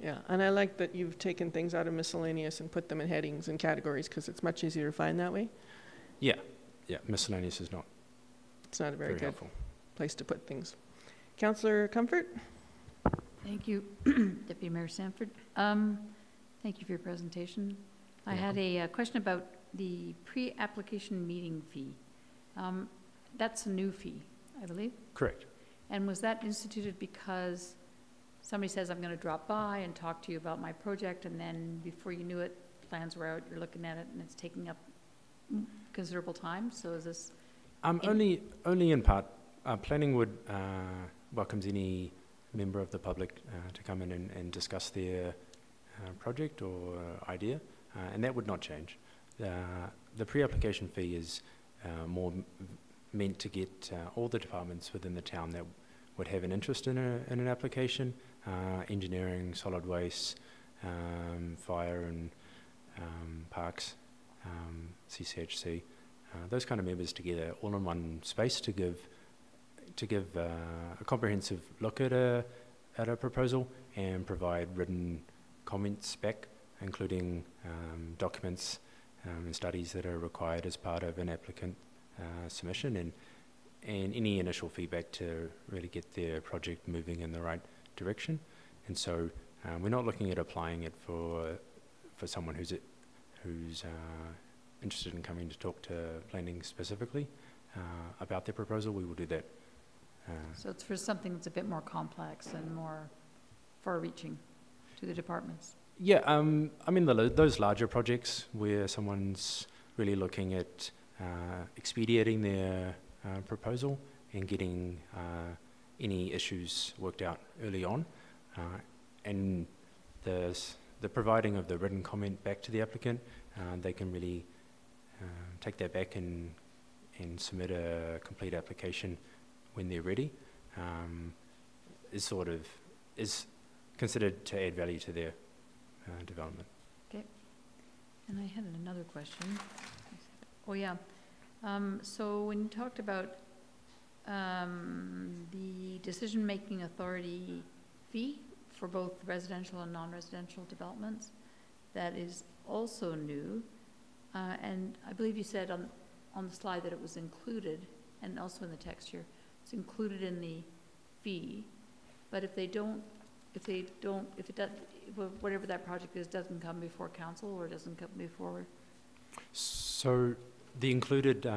Yeah, and I like that you've taken things out of miscellaneous and put them in headings and categories, because it's much easier to find that way. Yeah, miscellaneous is not. It's not a very good helpful place to put things. Councillor Comfort? Thank you, Deputy Mayor Sanford. Thank you for your presentation. I had a question about the pre-application meeting fee. That's a new fee, I believe? Correct. And was that instituted because somebody says, I'm going to drop by and talk to you about my project, and then before you knew it, plans were out, you're looking at it, and it's taking up considerable time? So is this... only in part. Planning would welcomes any member of the public to come in and discuss their project or idea, and that would not change. The pre-application fee is more meant to get all the departments within the town that would have an interest in an application, engineering, solid waste, fire and parks, CCHC, those kind of members together, all in one space to give a comprehensive look at a proposal and provide written comments back, including documents and studies that are required as part of an applicant submission, and any initial feedback to really get their project moving in the right direction. And so we're not looking at applying it for for someone who's interested in coming to talk to planning specifically about their proposal, we will do that. So it's for something that's a bit more complex and more far-reaching to the departments. Yeah, I mean those larger projects where someone's really looking at expediting their proposal and getting any issues worked out early on, and the providing of the written comment back to the applicant, they can really take that back and submit a complete application when they're ready, is considered to add value to their development. Okay. And I had another question. Oh yeah. So when you talked about the decision-making authority fee for both residential and non-residential developments, that is also new. And I believe you said on the slide that it was included, and also in the text here, it's included in the fee. But if it does, whatever that project is, doesn't come before council or doesn't come before. So the included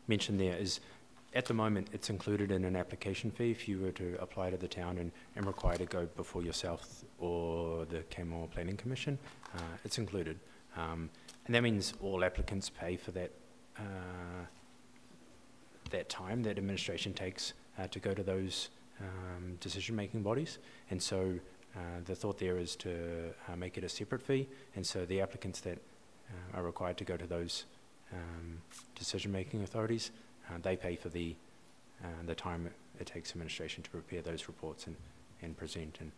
mention there is, at the moment, it's included in an application fee if you were to apply to the town and require to go before yourself or the Canmore Planning Commission. It's included. And that means all applicants pay for that that time that administration takes to go to those decision-making bodies. And so the thought there is to make it a separate fee, and so the applicants that are required to go to those decision-making authorities, they pay for the time it takes administration to prepare those reports and present, and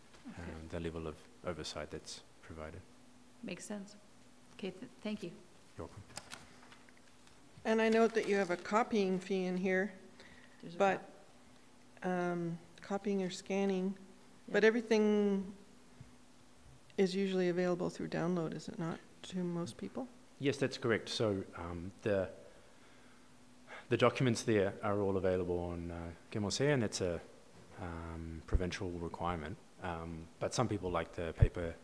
the level of oversight that's provided. Makes sense. Okay, thank you. You're welcome. And I note that you have a copying fee in here, but copying or scanning, but everything is usually available through download, is it not, to most people? Yes, that's correct. So the documents there are all available on Canmore, and it's a provincial requirement. But some people like the paper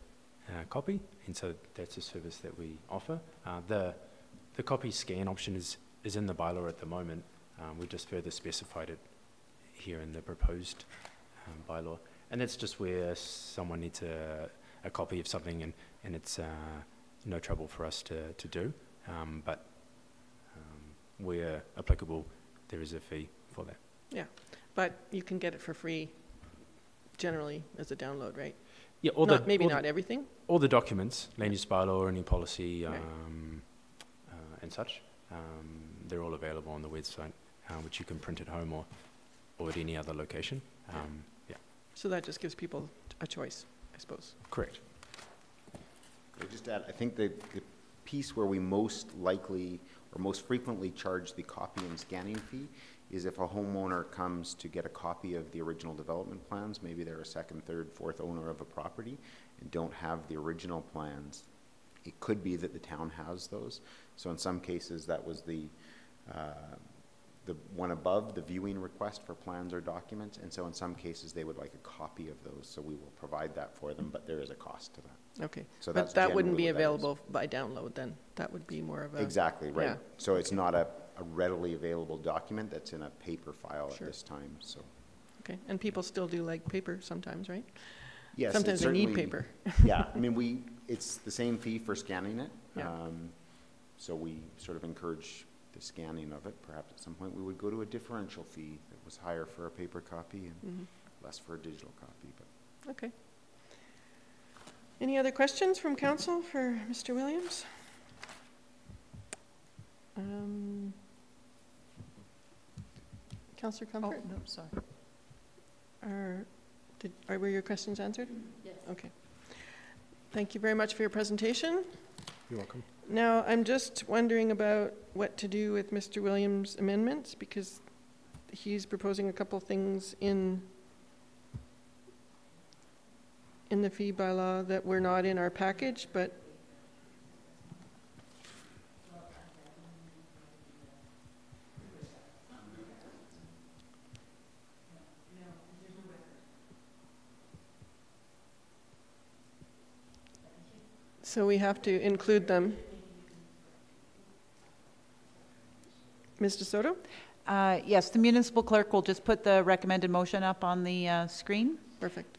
copy, and so that's a service that we offer. The copy scan option is in the bylaw at the moment. We just further specified it here in the proposed bylaw, and that's just where someone needs a copy of something, and it's no trouble for us to do, but where applicable, there is a fee for that. Yeah, but you can get it for free generally as a download, right? Yeah, maybe not everything. All the documents, land use bylaw or any policy Right. And such, they're all available on the website, which you can print at home or at any other location. Yeah. So that just gives people a choice, I suppose. Correct. Could I just add, I think the piece where we most likely or most frequently charge the copy and scanning fee is if a homeowner comes to get a copy of the original development plans, maybe they're a second, third, fourth owner of a property and don't have the original plans. It could be that the town has those. So in some cases, that was the one above, the viewing request for plans or documents. And so in some cases, they would like a copy of those. So we will provide that for them, but there is a cost to that. Okay, So but that's that wouldn't be generally what that is. available by download then? That would be more of a... Exactly, right. Yeah. So it's not a readily available document that's in a paper file Sure. at this time, so. Okay, and people still do like paper sometimes, right? Yes, Sometimes they need paper. Yeah, I mean, it's the same fee for scanning it. Yeah. So we sort of encourage the scanning of it. Perhaps at some point we would go to a differential fee that was higher for a paper copy and less for a digital copy, but. Okay. Any other questions from council for Mr. Williams? Councillor Oh, Comfort? no, sorry. Were your questions answered? Yes. Okay. Thank you very much for your presentation. You're welcome. Now, I'm just wondering about what to do with Mr. Williams' amendments, because he's proposing a couple things in the fee bylaw that were not in our package, but So we have to include them. Ms. DeSoto? Yes, the municipal clerk will just put the recommended motion up on the screen. Perfect.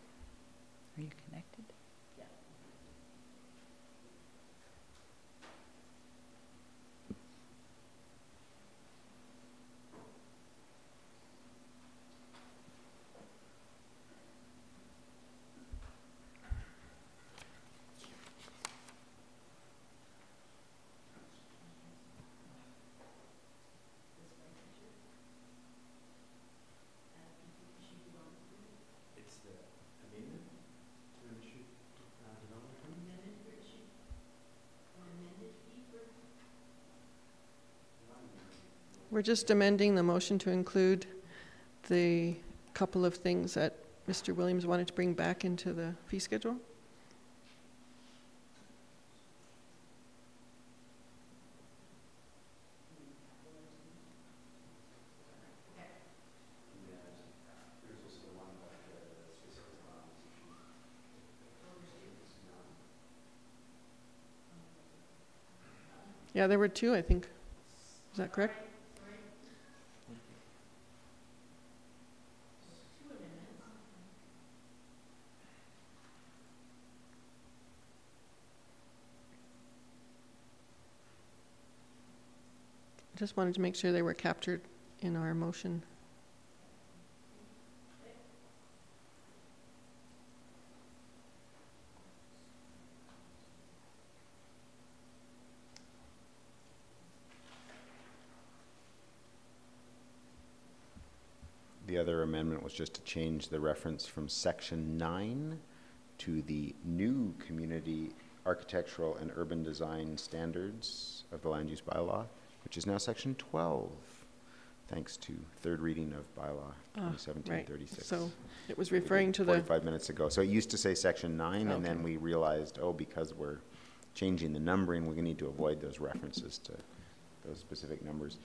Are you connected? We're just amending the motion to include the couple of things that Mr. Williams wanted to bring back into the fee schedule. Yeah, there were two, I think. Is that correct? I just wanted to make sure they were captured in our motion. The other amendment was just to change the reference from section 9 to the new community architectural and urban design standards of the land use bylaw, which is now section 12, thanks to third reading of bylaw 2017-36. Right. So it was referring to the 45 minutes ago. So it used to say section 9, okay. And then we realized, oh, because we're changing the numbering, we're going to need to avoid those references to those specific numbers.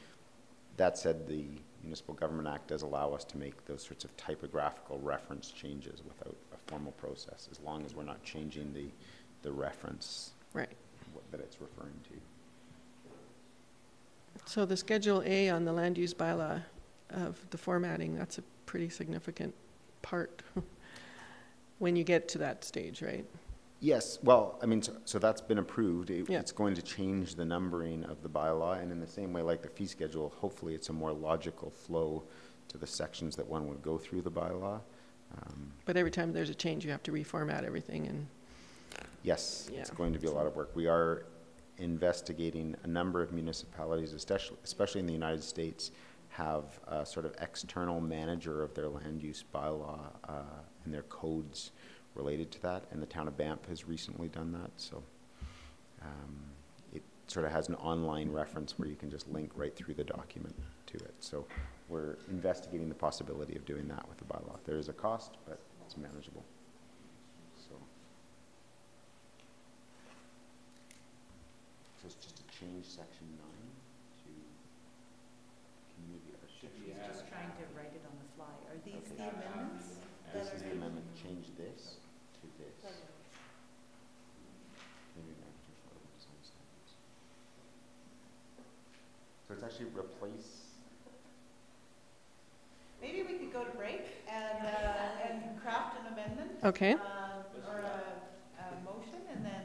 That said, the Municipal Government Act does allow us to make those sorts of typographical reference changes without a formal process, as long as we're not changing the reference right. that it's referring to. So the Schedule A on the land use bylaw of the formatting, that's a pretty significant part when you get to that stage, right? Yes, well, I mean, so that's been approved. Yeah. It's going to change the numbering of the bylaw, and in the same way, like the fee schedule, hopefully it's a more logical flow to the sections that one would go through the bylaw. But every time there's a change, you have to reformat everything. And yes, yeah. It's going to be a lot of work. We are investigating a number of municipalities, especially in the United States, have a sort of external manager of their land use bylaw and their codes related to that, and the town of Banff has recently done that. So it sort of has an online reference where you can just link right through the document to it. So we're investigating the possibility of doing that with the bylaw. There is a cost, but it's manageable. So it's just to change section 9 to community architecture. He's just trying to write it on the fly. Are these the amendments? This is the amendment. Change this to this. So it's actually replace. Maybe we could go to break and craft an amendment. okay. Or a motion, and then,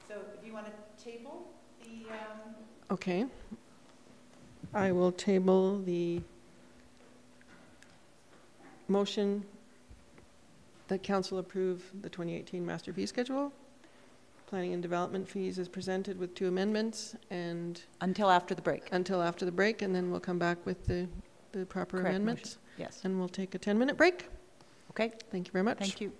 so do you want to table the? Okay. I will table the motion that council approve the 2018 master fee schedule. Planning and development fees is presented with 2 amendments, and Until after the break. until after the break, and then we'll come back with the proper Correct amendments. motion. Yes. And we'll take a 10-minute break. Okay. Thank you very much. Thank you.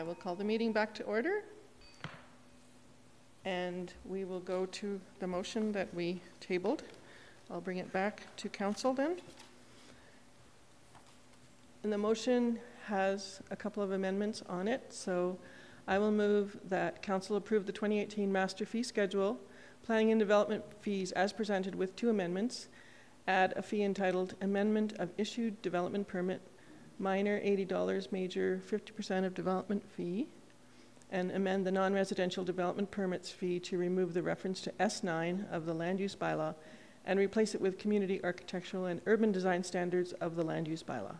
I will call the meeting back to order. And we will go to the motion that we tabled. I'll bring it back to council then. And the motion has a couple of amendments on it. So I will move that council approve the 2018 master fee schedule, planning and development fees as presented with 2 amendments. Add a fee entitled Amendment of Issued Development Permit, minor $80, major 50% of development fee, and amend the non-residential development permits fee to remove the reference to S9 of the land use bylaw and replace it with community architectural and urban design standards of the land use bylaw.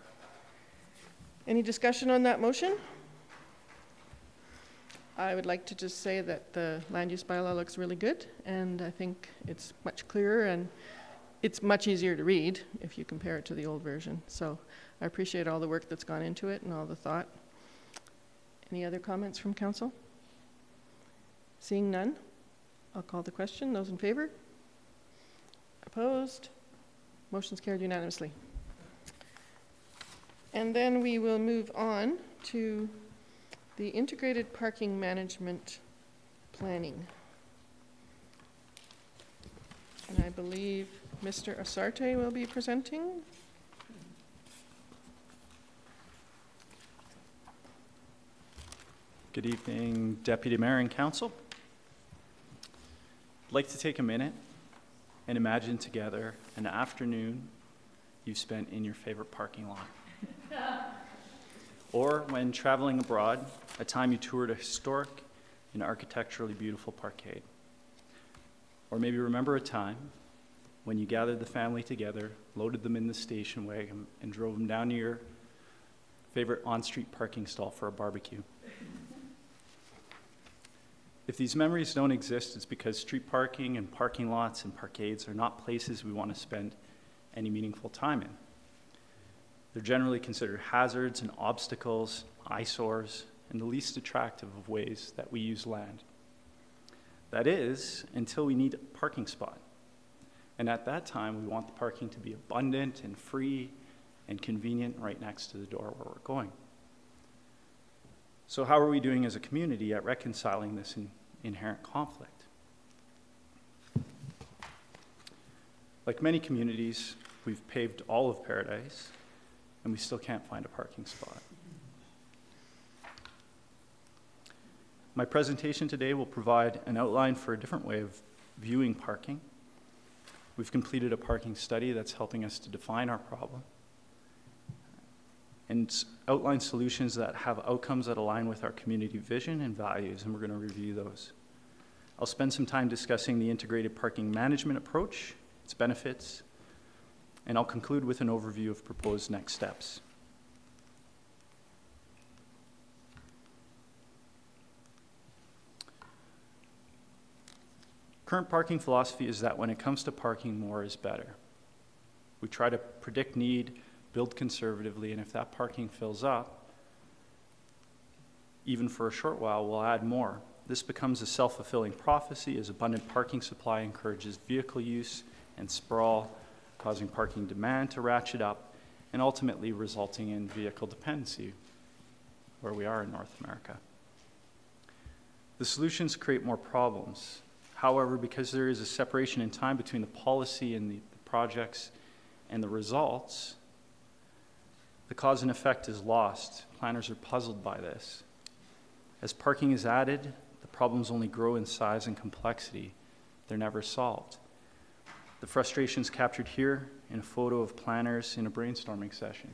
Any discussion on that motion? I would like to just say that the land use bylaw looks really good, and I think it's much clearer and it's much easier to read if you compare it to the old version. So I appreciate all the work that's gone into it and all the thought. Any other comments from council? Seeing none, I'll call the question. Those in favor? Opposed? Motion's carried unanimously. And then we will move on to the integrated parking management planning. And I believe Mr. Asarte will be presenting. Good evening, Deputy Mayor and Council. I'd like to take a minute and imagine together an afternoon you've spent in your favorite parking lot. Or when traveling abroad, a time you toured a historic and architecturally beautiful parkade. Or maybe remember a time when you gathered the family together, loaded them in the station wagon, and drove them down to your favorite on-street parking stall for a barbecue. If these memories don't exist, it's because street parking and parking lots and parkades are not places we want to spend any meaningful time in. They're generally considered hazards and obstacles, eyesores, and the least attractive of ways that we use land. That is, until we need a parking spot. And at that time, we want the parking to be abundant and free and convenient right next to the door where we're going. So how are we doing as a community at reconciling this inherent conflict? Like many communities, we've paved all of Paradise, and we still can't find a parking spot. My presentation today will provide an outline for a different way of viewing parking. We've completed a parking study that's helping us to define our problem and outline solutions that have outcomes that align with our community vision and values, and we're going to review those. I'll spend some time discussing the integrated parking management approach, its benefits, and I'll conclude with an overview of proposed next steps. Current parking philosophy is that when it comes to parking, more is better. We try to predict need, build conservatively, and if that parking fills up, even for a short while, we'll add more. This becomes a self-fulfilling prophecy as abundant parking supply encourages vehicle use and sprawl, causing parking demand to ratchet up and ultimately resulting in vehicle dependency, where we are in North America. The solutions create more problems. However, because there is a separation in time between the policy and the projects and the results, the cause and effect is lost. Planners are puzzled by this. As parking is added, the problems only grow in size and complexity. They're never solved. The frustration is captured here in a photo of planners in a brainstorming session.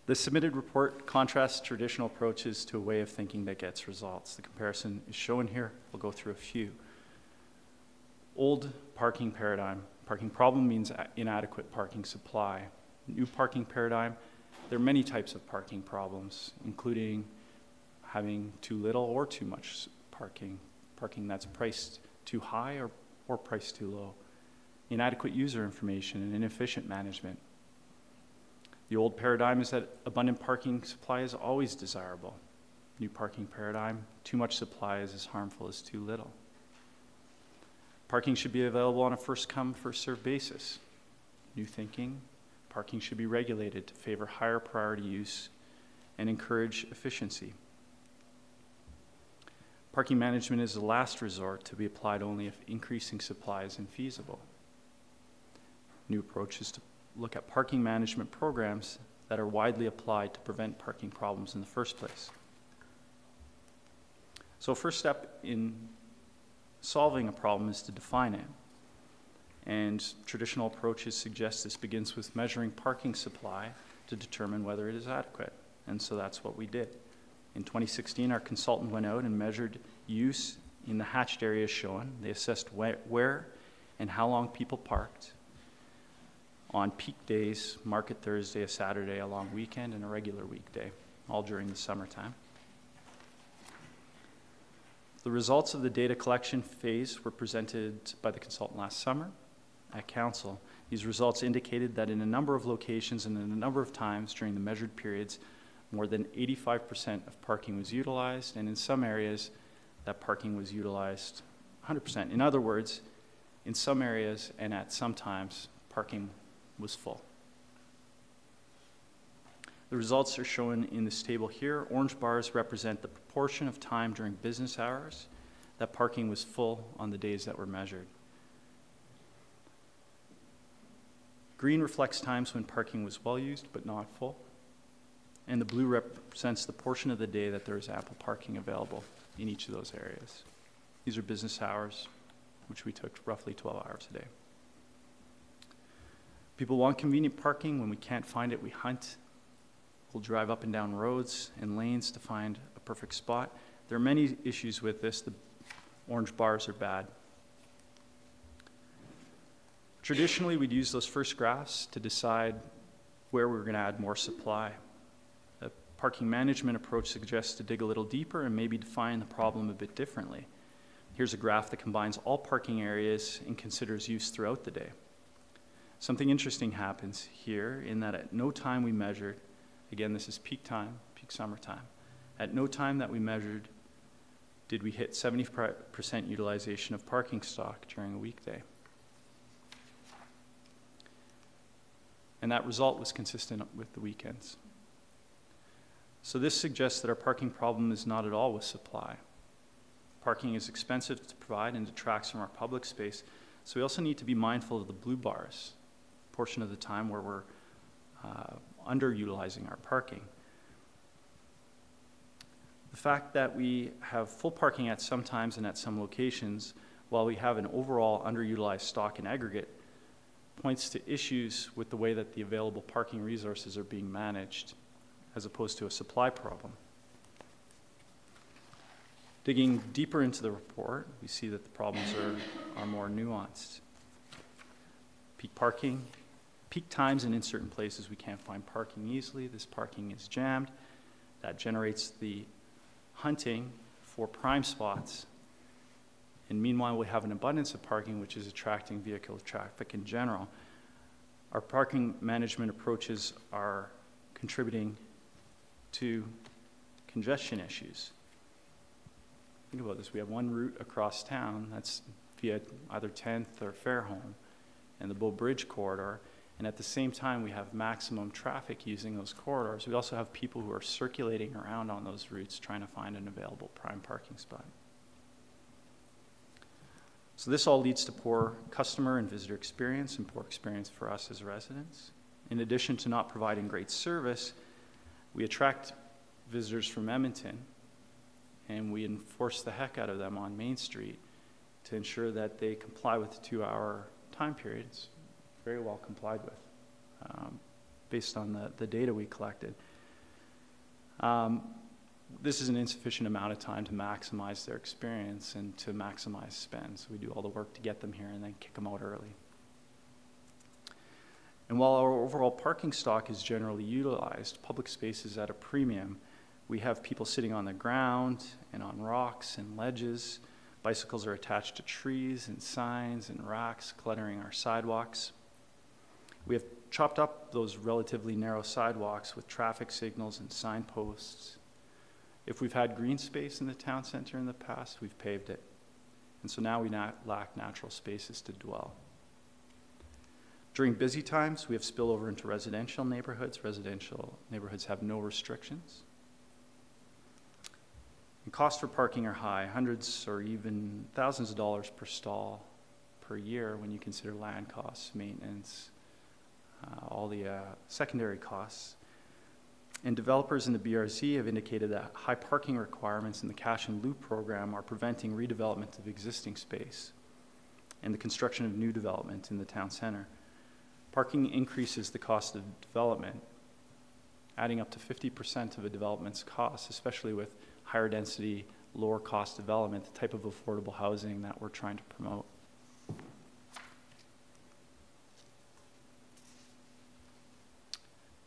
The submitted report contrasts traditional approaches to a way of thinking that gets results. The comparison is shown here. We'll go through a few. Old parking paradigm. Parking problem means inadequate parking supply. New parking paradigm, there are many types of parking problems, including having too little or too much parking, parking that's priced too high or priced too low, inadequate user information, and inefficient management. The old paradigm is that abundant parking supply is always desirable. New parking paradigm, too much supply is as harmful as too little. Parking should be available on a first-come, first-served basis. New thinking, parking should be regulated to favor higher priority use and encourage efficiency. Parking management is the last resort to be applied only if increasing supply is infeasible. New approach is to look at parking management programs that are widely applied to prevent parking problems in the first place. So first step in solving a problem is to define it. And traditional approaches suggest this begins with measuring parking supply to determine whether it is adequate. And so that's what we did. In 2016, our consultant went out and measured use in the hatched areas shown. They assessed where and how long people parked on peak days, Market Thursday, a Saturday, a long weekend, and a regular weekday, all during the summertime. The results of the data collection phase were presented by the consultant last summer at Council. These results indicated that in a number of locations and in a number of times during the measured periods, more than 85% of parking was utilized, and in some areas, that parking was utilized 100%. In other words, in some areas and at some times, parking was full. The results are shown in this table here. Orange bars represent the proportion of time during business hours that parking was full on the days that were measured. Green reflects times when parking was well used but not full. And the blue represents the portion of the day that there is ample parking available in each of those areas. These are business hours, which we took roughly 12 hours a day. People want convenient parking. When we can't find it, we hunt. We'll drive up and down roads and lanes to find a perfect spot. There are many issues with this. The orange bars are bad. Traditionally, we'd use those first graphs to decide where we were going to add more supply. The parking management approach suggests to dig a little deeper and maybe define the problem a bit differently. Here's a graph that combines all parking areas and considers use throughout the day. Something interesting happens here in that at no time we measured, again, this is peak time, peak summertime, at no time that we measured did we hit 70% utilization of parking stock during a weekday. And that result was consistent with the weekends. So this suggests that our parking problem is not at all with supply. Parking is expensive to provide and detracts from our public space, so we also need to be mindful of the blue bars, portion of the time where we're underutilizing our parking. The fact that we have full parking at some times and at some locations, while we have an overall underutilized stock in aggregate, points to issues with the way that the available parking resources are being managed, as opposed to a supply problem. Digging deeper into the report, we see that the problems are more nuanced. Peak parking, peak times, and in certain places we can't find parking easily. This parking is jammed. That generates the hunting for prime spots. And meanwhile, we have an abundance of parking, which is attracting vehicle traffic in general. Our parking management approaches are contributing to congestion issues. Think about this. We have one route across town that's via either 10th or Fairholme and the Bow Bridge corridor. And at the same time, we have maximum traffic using those corridors. We also have people who are circulating around on those routes trying to find an available prime parking spot. So this all leads to poor customer and visitor experience and poor experience for us as residents. In addition to not providing great service, we attract visitors from Edmonton and we enforce the heck out of them on Main Street to ensure that they comply with the 2-hour time periods. Very well complied with, based on the data we collected. This is an insufficient amount of time to maximize their experience and to maximize spend. So we do all the work to get them here and then kick them out early. And while our overall parking stock is generally utilized, public space is at a premium. We have people sitting on the ground and on rocks and ledges. Bicycles are attached to trees and signs and racks, cluttering our sidewalks. We have chopped up those relatively narrow sidewalks with traffic signals and signposts. If we've had green space in the town center in the past, we've paved it. And so now we lack natural spaces to dwell. During busy times, we have spillover into residential neighborhoods. Residential neighborhoods have no restrictions. And costs for parking are high, hundreds or even thousands of dollars per stall per year when you consider land costs, maintenance, all the secondary costs. And developers in the BRZ have indicated that high parking requirements in the cash and loop program are preventing redevelopment of existing space and the construction of new development in the town center. Parking increases the cost of development, adding up to 50% of a development's cost, especially with higher density, lower cost development, the type of affordable housing that we're trying to promote.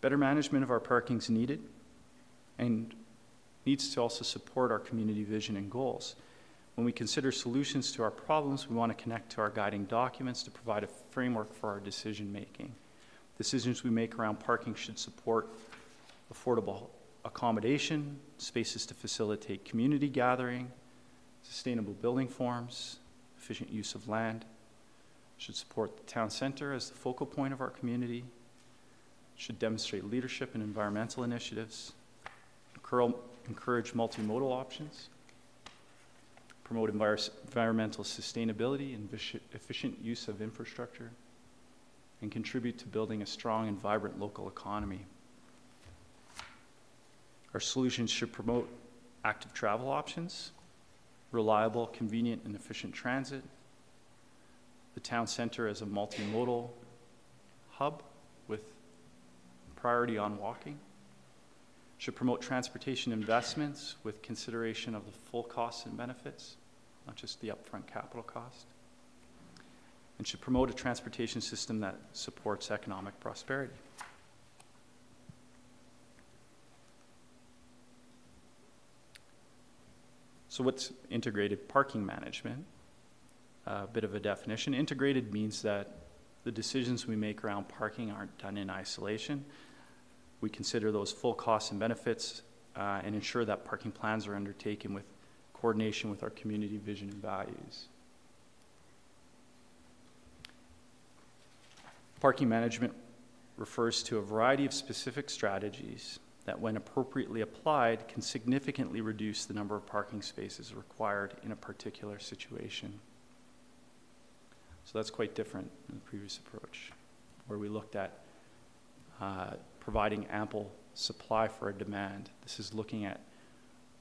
Better management of our parking is needed and needs to also support our community vision and goals. When we consider solutions to our problems, we want to connect to our guiding documents to provide a framework for our decision making. Decisions we make around parking should support affordable accommodation, spaces to facilitate community gathering, sustainable building forms, efficient use of land, should support the town center as the focal point of our community, should demonstrate leadership in environmental initiatives, encourage multimodal options, promote environmental sustainability and efficient use of infrastructure, and contribute to building a strong and vibrant local economy. Our solutions should promote active travel options, reliable, convenient, and efficient transit, the town center as a multimodal hub with priority on walking, should promote transportation investments with consideration of the full costs and benefits, not just the upfront capital cost, and should promote a transportation system that supports economic prosperity. So what's integrated parking management? A bit of a definition. Integrated means that the decisions we make around parking aren't done in isolation. We consider those full costs and benefits and ensure that parking plans are undertaken with coordination with our community vision and values. Parking management refers to a variety of specific strategies that, when appropriately applied, can significantly reduce the number of parking spaces required in a particular situation. So that's quite different than the previous approach, where we looked at providing ample supply for a demand. This is looking at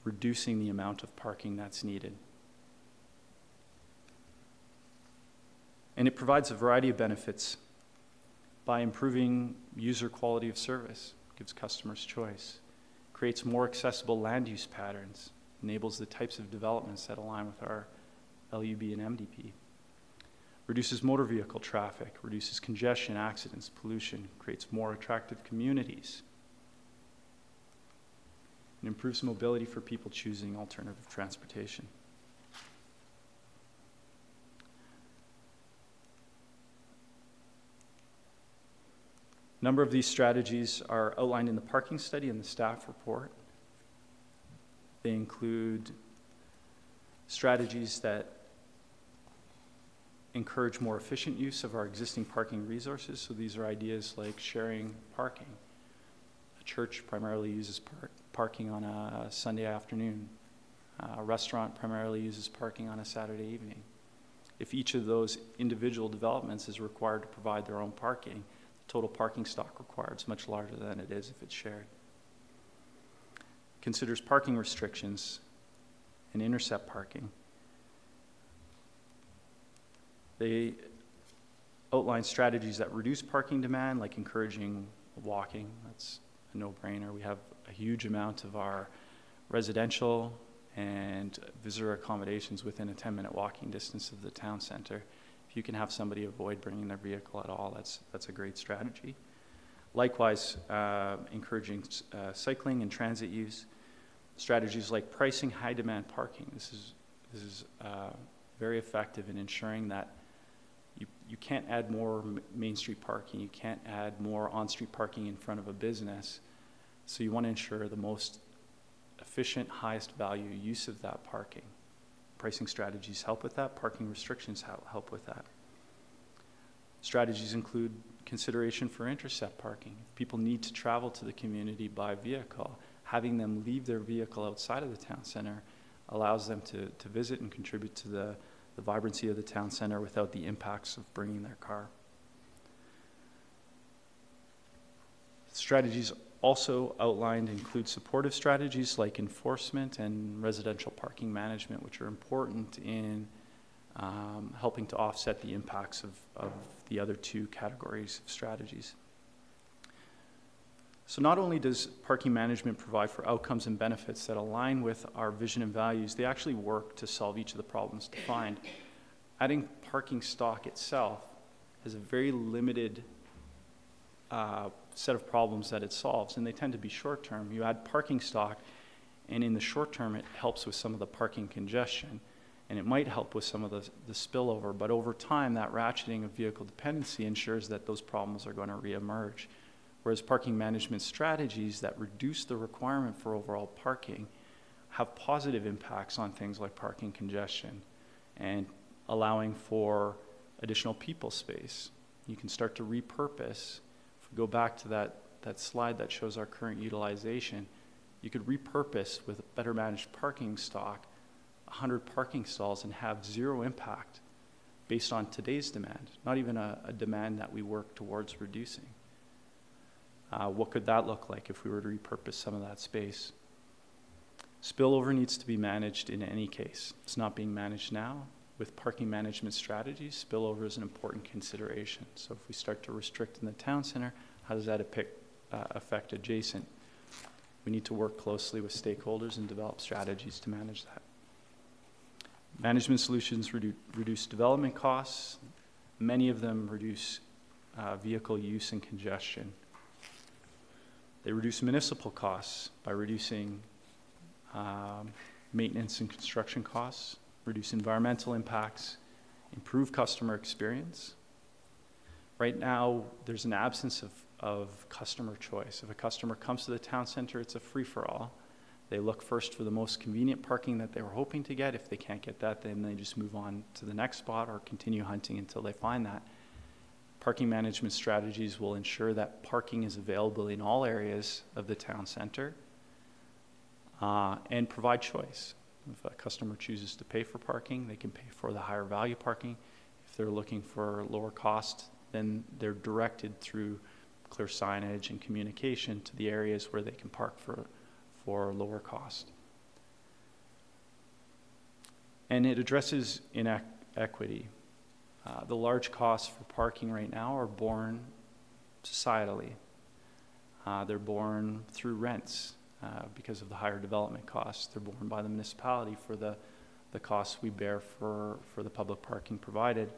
reducing the amount of parking that's needed. And it provides a variety of benefits by improving user quality of service, gives customers choice, creates more accessible land use patterns, enables the types of developments that align with our LUB and MDP, reduces motor vehicle traffic, reduces congestion, accidents, pollution, creates more attractive communities, and improves mobility for people choosing alternative transportation. A number of these strategies are outlined in the parking study and the staff report. They include strategies that encourage more efficient use of our existing parking resources. So these are ideas like sharing parking. A church primarily uses parking on a Sunday afternoon. A restaurant primarily uses parking on a Saturday evening. If each of those individual developments is required to provide their own parking, the total parking stock required is much larger than it is if it's shared. Considers parking restrictions and intercept parking. They outline strategies that reduce parking demand, like encouraging walking. That's a no-brainer. We have a huge amount of our residential and visitor accommodations within a 10-minute walking distance of the town center. If you can have somebody avoid bringing their vehicle at all, that's a great strategy. Likewise, encouraging cycling and transit use. Strategies like pricing high-demand parking. This is very effective in ensuring that you can't add more Main Street parking, you can't add more on-street parking in front of a business. So you want to ensure the most efficient, highest value use of that parking. Pricing strategies help with that. Parking restrictions help with that. Strategies include consideration for intercept parking. If people need to travel to the community by vehicle, having them leave their vehicle outside of the town center allows them to visit and contribute to the vibrancy of the town center without the impacts of bringing their car. Strategies also outlined include supportive strategies like enforcement and residential parking management, which are important in helping to offset the impacts of the other two categories of strategies. So not only does parking management provide for outcomes and benefits that align with our vision and values, they actually work to solve each of the problems defined. Adding parking stock itself has a very limited set of problems that it solves, and they tend to be short-term. You add parking stock, and in the short term, it helps with some of the parking congestion, and it might help with some of the spillover, but over time, that ratcheting of vehicle dependency ensures that those problems are going to reemerge. Whereas parking management strategies that reduce the requirement for overall parking have positive impacts on things like parking congestion and allowing for additional people space. You can start to repurpose. If we go back to that slide that shows our current utilization, you could repurpose with better managed parking stock 100 parking stalls and have zero impact based on today's demand, not even a demand that we work towards reducing. What could that look like if we were to repurpose some of that space? Spillover needs to be managed in any case. It's not being managed now. With parking management strategies, spillover is an important consideration. So if we start to restrict in the town center, how does that affect adjacent? We need to work closely with stakeholders and develop strategies to manage that. Management solutions reduce development costs. Many of them reduce vehicle use and congestion. They reduce municipal costs by reducing maintenance and construction costs, reduce environmental impacts, improve customer experience. Right now, there's an absence of customer choice. If a customer comes to the town center, it's a free-for-all. They look first for the most convenient parking that they were hoping to get. If they can't get that, then they just move on to the next spot or continue hunting until they find that. Parking management strategies will ensure that parking is available in all areas of the town center and provide choice. If a customer chooses to pay for parking, they can pay for the higher value parking. If they're looking for lower cost, then they're directed through clear signage and communication to the areas where they can park for lower cost. And it addresses inequity. The large costs for parking right now are borne societally. They're borne through rents because of the higher development costs. They're borne by the municipality for the costs we bear for the public parking provided.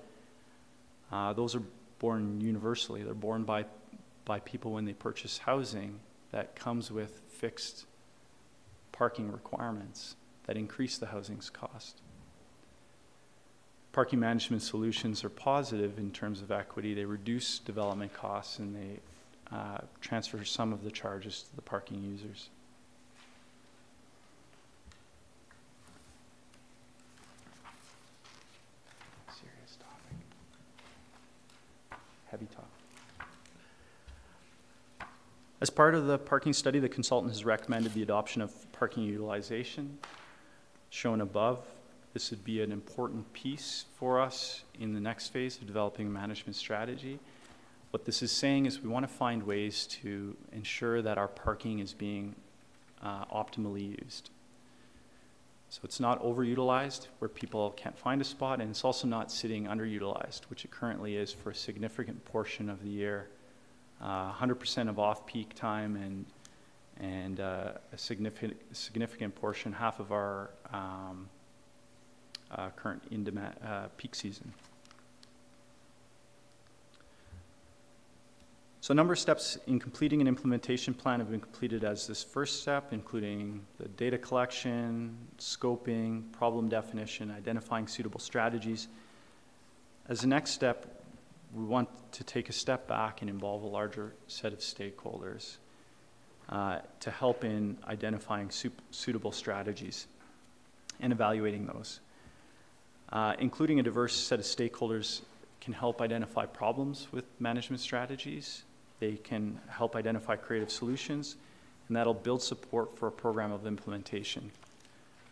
Those are borne universally. They're borne by people when they purchase housing that comes with fixed parking requirements that increase the housing's cost. Parking management solutions are positive in terms of equity. They reduce development costs and they transfer some of the charges to the parking users. Serious topic. Heavy topic. As part of the parking study, the consultant has recommended the adoption of parking utilization, shown above. This would be an important piece for us in the next phase of developing a management strategy. What this is saying is we want to find ways to ensure that our parking is being optimally used. So it's not overutilized where people can't find a spot, and it's also not sitting underutilized, which it currently is for a significant portion of the year. 100% of off-peak time and a significant portion, half of our current in-demand peak season. So a number of steps in completing an implementation plan have been completed as this first step, including the data collection, scoping, problem definition, identifying suitable strategies. As the next step, we want to take a step back and involve a larger set of stakeholders. to help in identifying suitable strategies and evaluating those. Including a diverse set of stakeholders can help identify problems with management strategies. They can help identify creative solutions, and that'll build support for a program of implementation.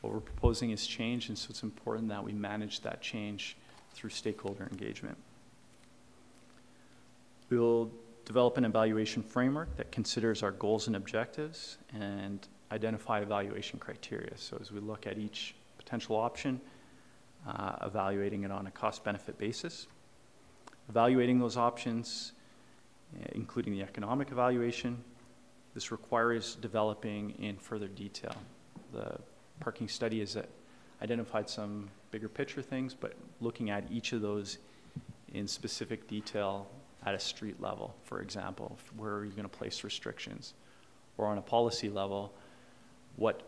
What we're proposing is change, and so it's important that we manage that change through stakeholder engagement. We'll develop an evaluation framework that considers our goals and objectives and identify evaluation criteria. So as we look at each potential option, evaluating it on a cost-benefit basis. Evaluating those options, including the economic evaluation, this requires developing in further detail. The parking study has identified some bigger picture things, but looking at each of those in specific detail at a street level, for example, where are you going to place restrictions? Or on a policy level, what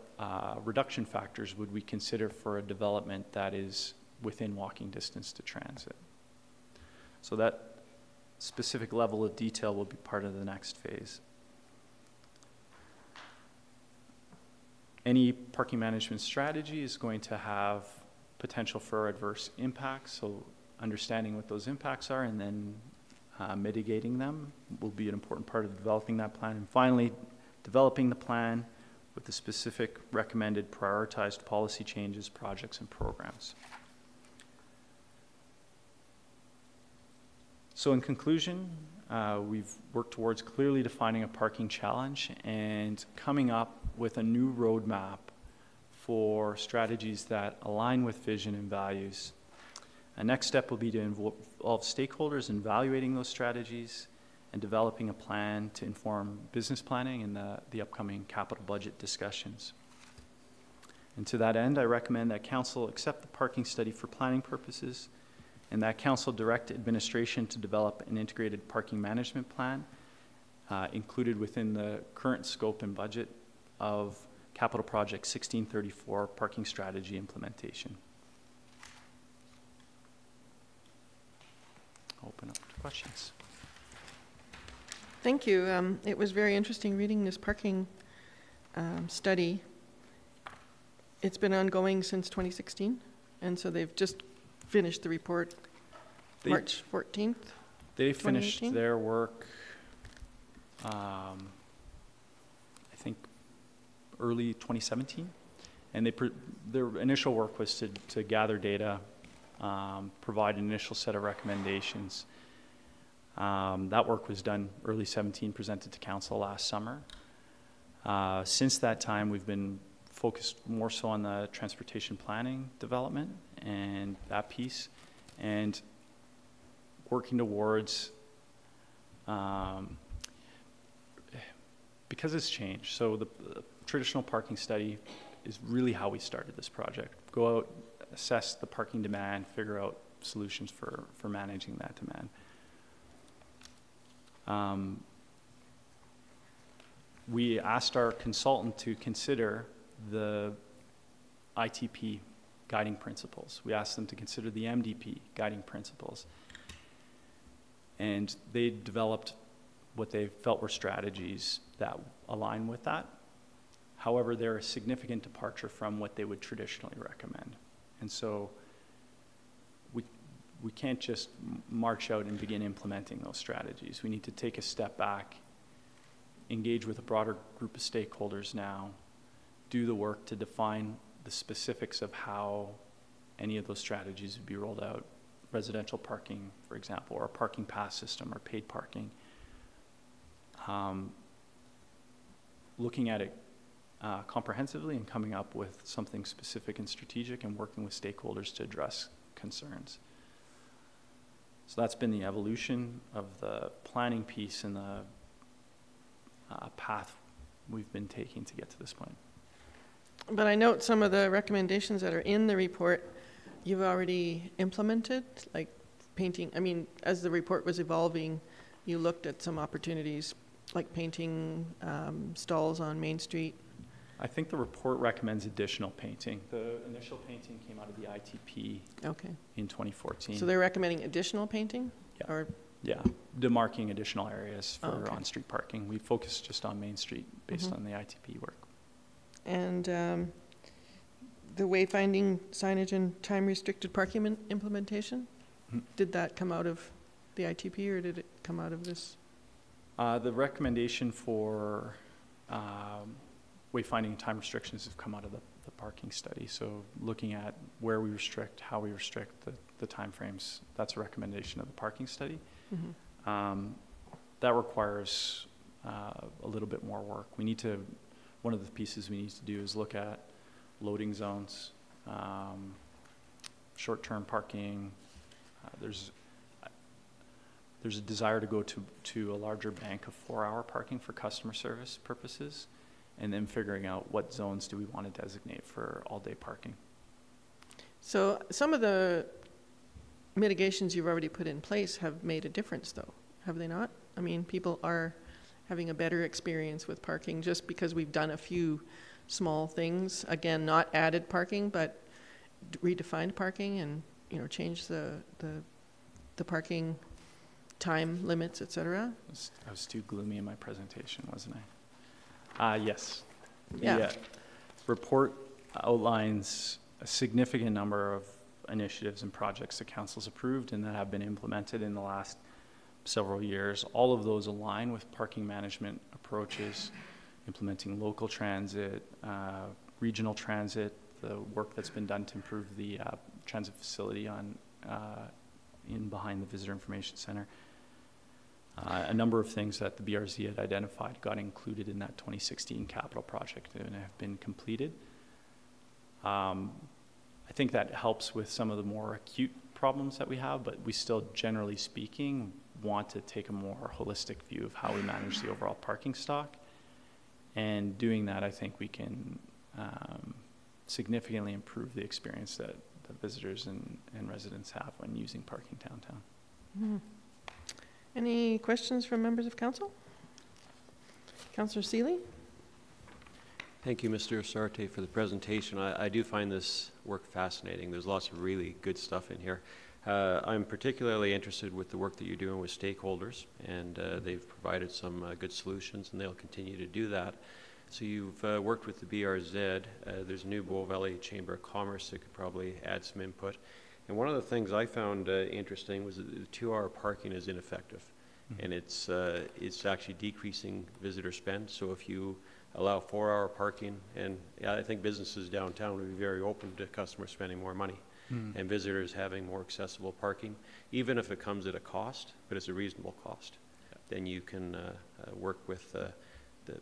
reduction factors would we consider for a development that is within walking distance to transit? So that specific level of detail will be part of the next phase. Any parking management strategy is going to have potential for adverse impacts, so understanding what those impacts are and then mitigating them will be an important part of developing that plan. And finally, developing the plan with the specific recommended prioritized policy changes, projects, and programs. So in conclusion, we've worked towards clearly defining a parking challenge and coming up with a new roadmap for strategies that align with vision and values. A next step will be to involve stakeholders in evaluating those strategies and developing a plan to inform business planning and the upcoming capital budget discussions. And to that end, I recommend that Council accept the parking study for planning purposes and that Council direct administration to develop an integrated parking management plan included within the current scope and budget of Capital Project 1634 Parking Strategy Implementation. Open up to questions. Thank you. It was very interesting reading this parking study. It's been ongoing since 2016, and so they've just finished the report March 14th. They finished their work, I think, early 2017, and their initial work was to gather data, provide an initial set of recommendations. That work was done early 17, presented to Council last summer. Since that time, we've been focused more so on the transportation planning development and that piece, and working towards, because it's changed. So the traditional parking study is really how we started this project. Go out, assess the parking demand, figure out solutions for managing that demand. We asked our consultant to consider the ITP guiding principles. We asked them to consider the MDP guiding principles. And they developed what they felt were strategies that align with that. However, they're a significant departure from what they would traditionally recommend. And so we can't just march out and begin implementing those strategies. We need to take a step back, engage with a broader group of stakeholders now, do the work to define the specifics of how any of those strategies would be rolled out. Residential parking, for example, or a parking pass system or paid parking. Looking at it comprehensively and coming up with something specific and strategic and working with stakeholders to address concerns. So that's been the evolution of the planning piece and the path we've been taking to get to this point. But I note some of the recommendations that are in the report you've already implemented, like painting. I mean, as the report was evolving, you looked at some opportunities like painting stalls on Main Street. I think the report recommends additional painting. The initial painting came out of the ITP in 2014. So they're recommending additional painting? Yeah. Or Yeah, demarking additional areas for okay. on-street parking. We focus just on Main Street based on the ITP work. And the wayfinding signage and time-restricted parking implementation, did that come out of the ITP or did it come out of this? The recommendation for wayfinding and time restrictions have come out of the parking study. So looking at where we restrict, how we restrict, the timeframes, that's a recommendation of the parking study. That requires a little bit more work. We need to, one of the pieces we need to do is look at loading zones, short-term parking. There's a desire to go to a larger bank of 4-hour parking for customer service purposes, and then figuring out what zones do we want to designate for all-day parking. So some of the mitigations you've already put in place have made a difference, though, have they not? I mean, people are having a better experience with parking just because we've done a few small things. Again, not added parking, but redefined parking and, you know, changed the parking time limits, et cetera. I was too gloomy in my presentation, wasn't I? Yes. Yeah. The report outlines a significant number of initiatives and projects that council's approved and that have been implemented in the last several years. All of those align with parking management approaches, implementing local transit, regional transit, the work that's been done to improve the transit facility on in behind the Visitor Information Center. A number of things that the BRZ had identified got included in that 2016 capital project and have been completed. I think that helps with some of the more acute problems that we have, but we still, generally speaking, want to take a more holistic view of how we manage the overall parking stock. And doing that, I think we can significantly improve the experience that the visitors and residents have when using parking downtown. Mm-hmm. Any questions from members of council? Councillor Seeley? Thank you, Mr. Sarte, for the presentation. I do find this work fascinating. There's lots of really good stuff in here. I'm particularly interested with the work that you're doing with stakeholders, and they've provided some good solutions, and they'll continue to do that. So you've worked with the BRZ. There's a new Bow Valley Chamber of Commerce that could probably add some input. And one of the things I found interesting was that the 2-hour parking is ineffective, and it's actually decreasing visitor spend. So if you allow 4-hour parking, and I think businesses downtown would be very open to customers spending more money and visitors having more accessible parking, even if it comes at a cost, but it's a reasonable cost. Then you can work with the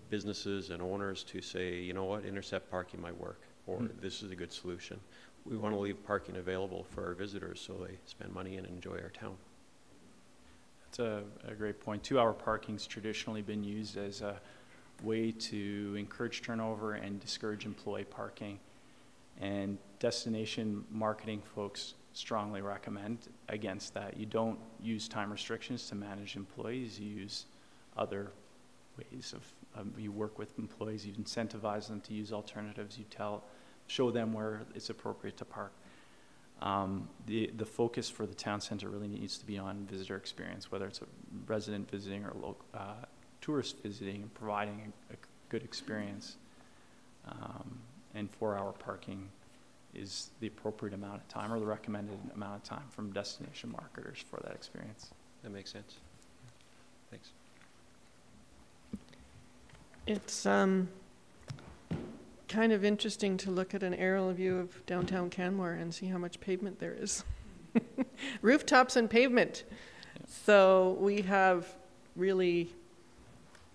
businesses and owners to say, you know what, intercept parking might work, or this is a good solution. We want to leave parking available for our visitors so they spend money and enjoy our town. That's a great point. 2-hour parking's traditionally been used as a way to encourage turnover and discourage employee parking. And destination marketing folks strongly recommend against that. You don't use time restrictions to manage employees. You use other ways of, you work with employees, you incentivize them to use alternatives, you show them where it's appropriate to park. The focus for the town center really needs to be on visitor experience, whether it's a resident visiting or local, tourist visiting, and providing a good experience. And 4-hour parking is the appropriate amount of time or the recommended amount of time from destination marketers for that experience. That makes sense. Thanks. It's kind of interesting to look at an aerial view of downtown Canmore and see how much pavement there is. Rooftops and pavement. Yeah. So we have really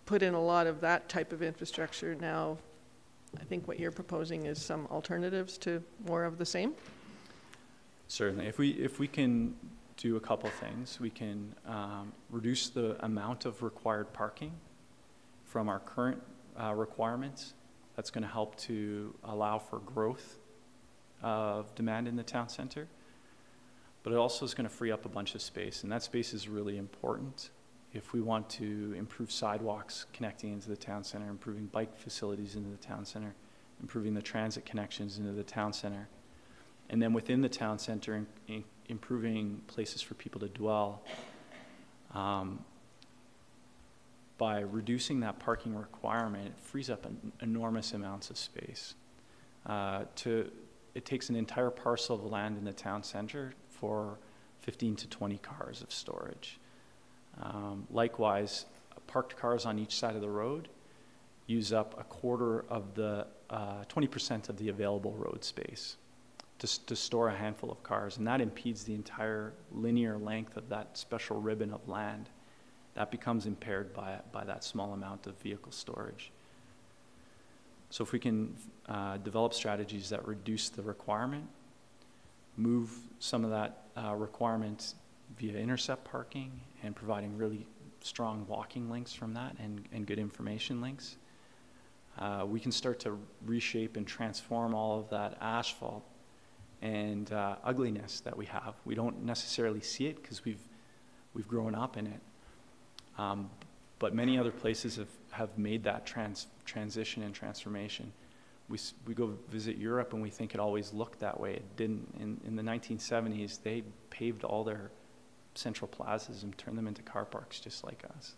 put in a lot of that type of infrastructure. Now, I think what you're proposing is some alternatives to more of the same. Certainly. If we can do a couple things, we can reduce the amount of required parking from our current requirements. That's going to help to allow for growth of demand in the town center. But it also is going to free up a bunch of space, and that space is really important if we want to improve sidewalks connecting into the town center, improving bike facilities into the town center, improving the transit connections into the town center, and then within the town center, improving places for people to dwell. By reducing that parking requirement, it frees up enormous amounts of space. It takes an entire parcel of land in the town center for 15 to 20 cars of storage. Likewise, parked cars on each side of the road use up a quarter of the 20% of the available road space to store a handful of cars, and that impedes the entire linear length of that special ribbon of land. That becomes impaired by that small amount of vehicle storage. So if we can develop strategies that reduce the requirement, move some of that requirement via intercept parking and providing really strong walking links from that and good information links, we can start to reshape and transform all of that asphalt and ugliness that we have. We don't necessarily see it because we've grown up in it. But many other places have made that transition and transformation. We go visit Europe and we think it always looked that way. It didn't. In the 1970s, they paved all their central plazas and turned them into car parks just like us.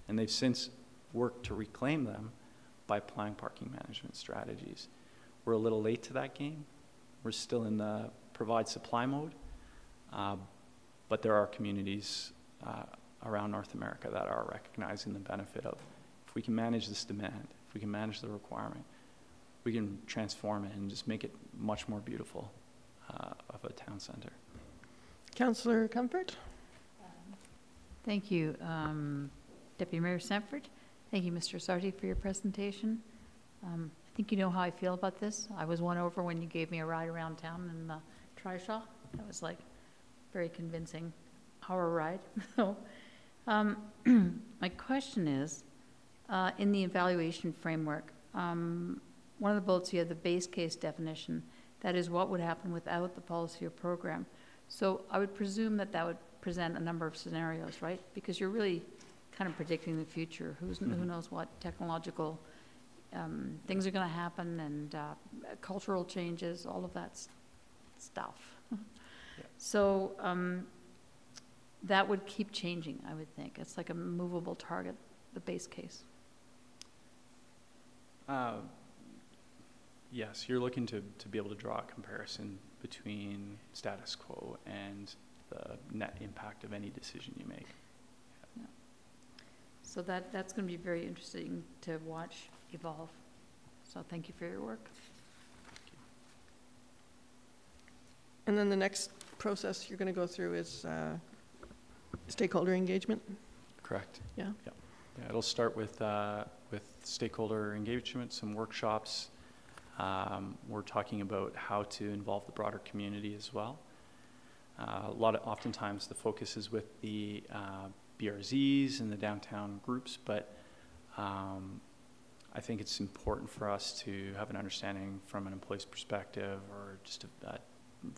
And they've since worked to reclaim them by applying parking management strategies. We're a little late to that game. We're still in the provide supply mode, but there are communities around North America that are recognizing the benefit of, if we can manage this demand, if we can manage the requirement, we can transform it and just make it much more beautiful of a town center. Councillor Comfort? Thank you, Deputy Mayor Sanford. Thank you, Mr. Sarti, for your presentation. I think you know how I feel about this. I was won over when you gave me a ride around town in the trishaw. That was like very convincing. Our ride. So, my question is, in the evaluation framework, one of the bullets you have the base case definition. That is what would happen without the policy or program. So I would presume that would present a number of scenarios, right? Because you're really kind of predicting the future. Who knows what technological things are going to happen, and cultural changes, all of that stuff. Yeah. So that would keep changing, I would think. It's like a movable target, the base case. Yes, you're looking to be able to draw a comparison between status quo and the net impact of any decision you make. Yeah. So that's going to be very interesting to watch evolve. So thank you for your work. Thank you. And then the next process you're going to go through is stakeholder engagement? Correct. Yeah. Yeah, it'll start with stakeholder engagement, some workshops. We're talking about how to involve the broader community as well. Oftentimes the focus is with the BRZs and the downtown groups, but I think it's important for us to have an understanding from an employee's perspective, or just a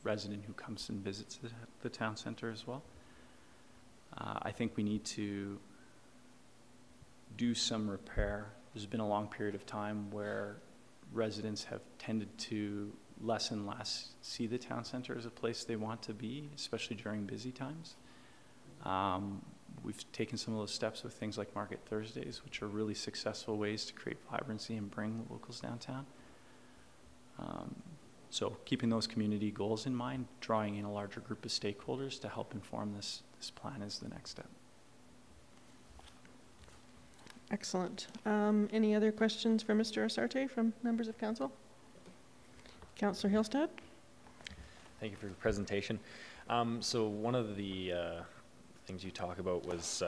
resident who comes and visits the town center as well. I think we need to do some repair. There's been a long period of time where residents have tended to less and less see the town center as a place they want to be, especially during busy times. We've taken some of those steps with things like Market Thursdays, which are really successful ways to create vibrancy and bring locals downtown. So keeping those community goals in mind, drawing in a larger group of stakeholders to help inform this plan is the next step. Excellent. Any other questions for Mr. Asarte from members of council? Councillor Hillstead? Thank you for your presentation. So one of the things you talk about was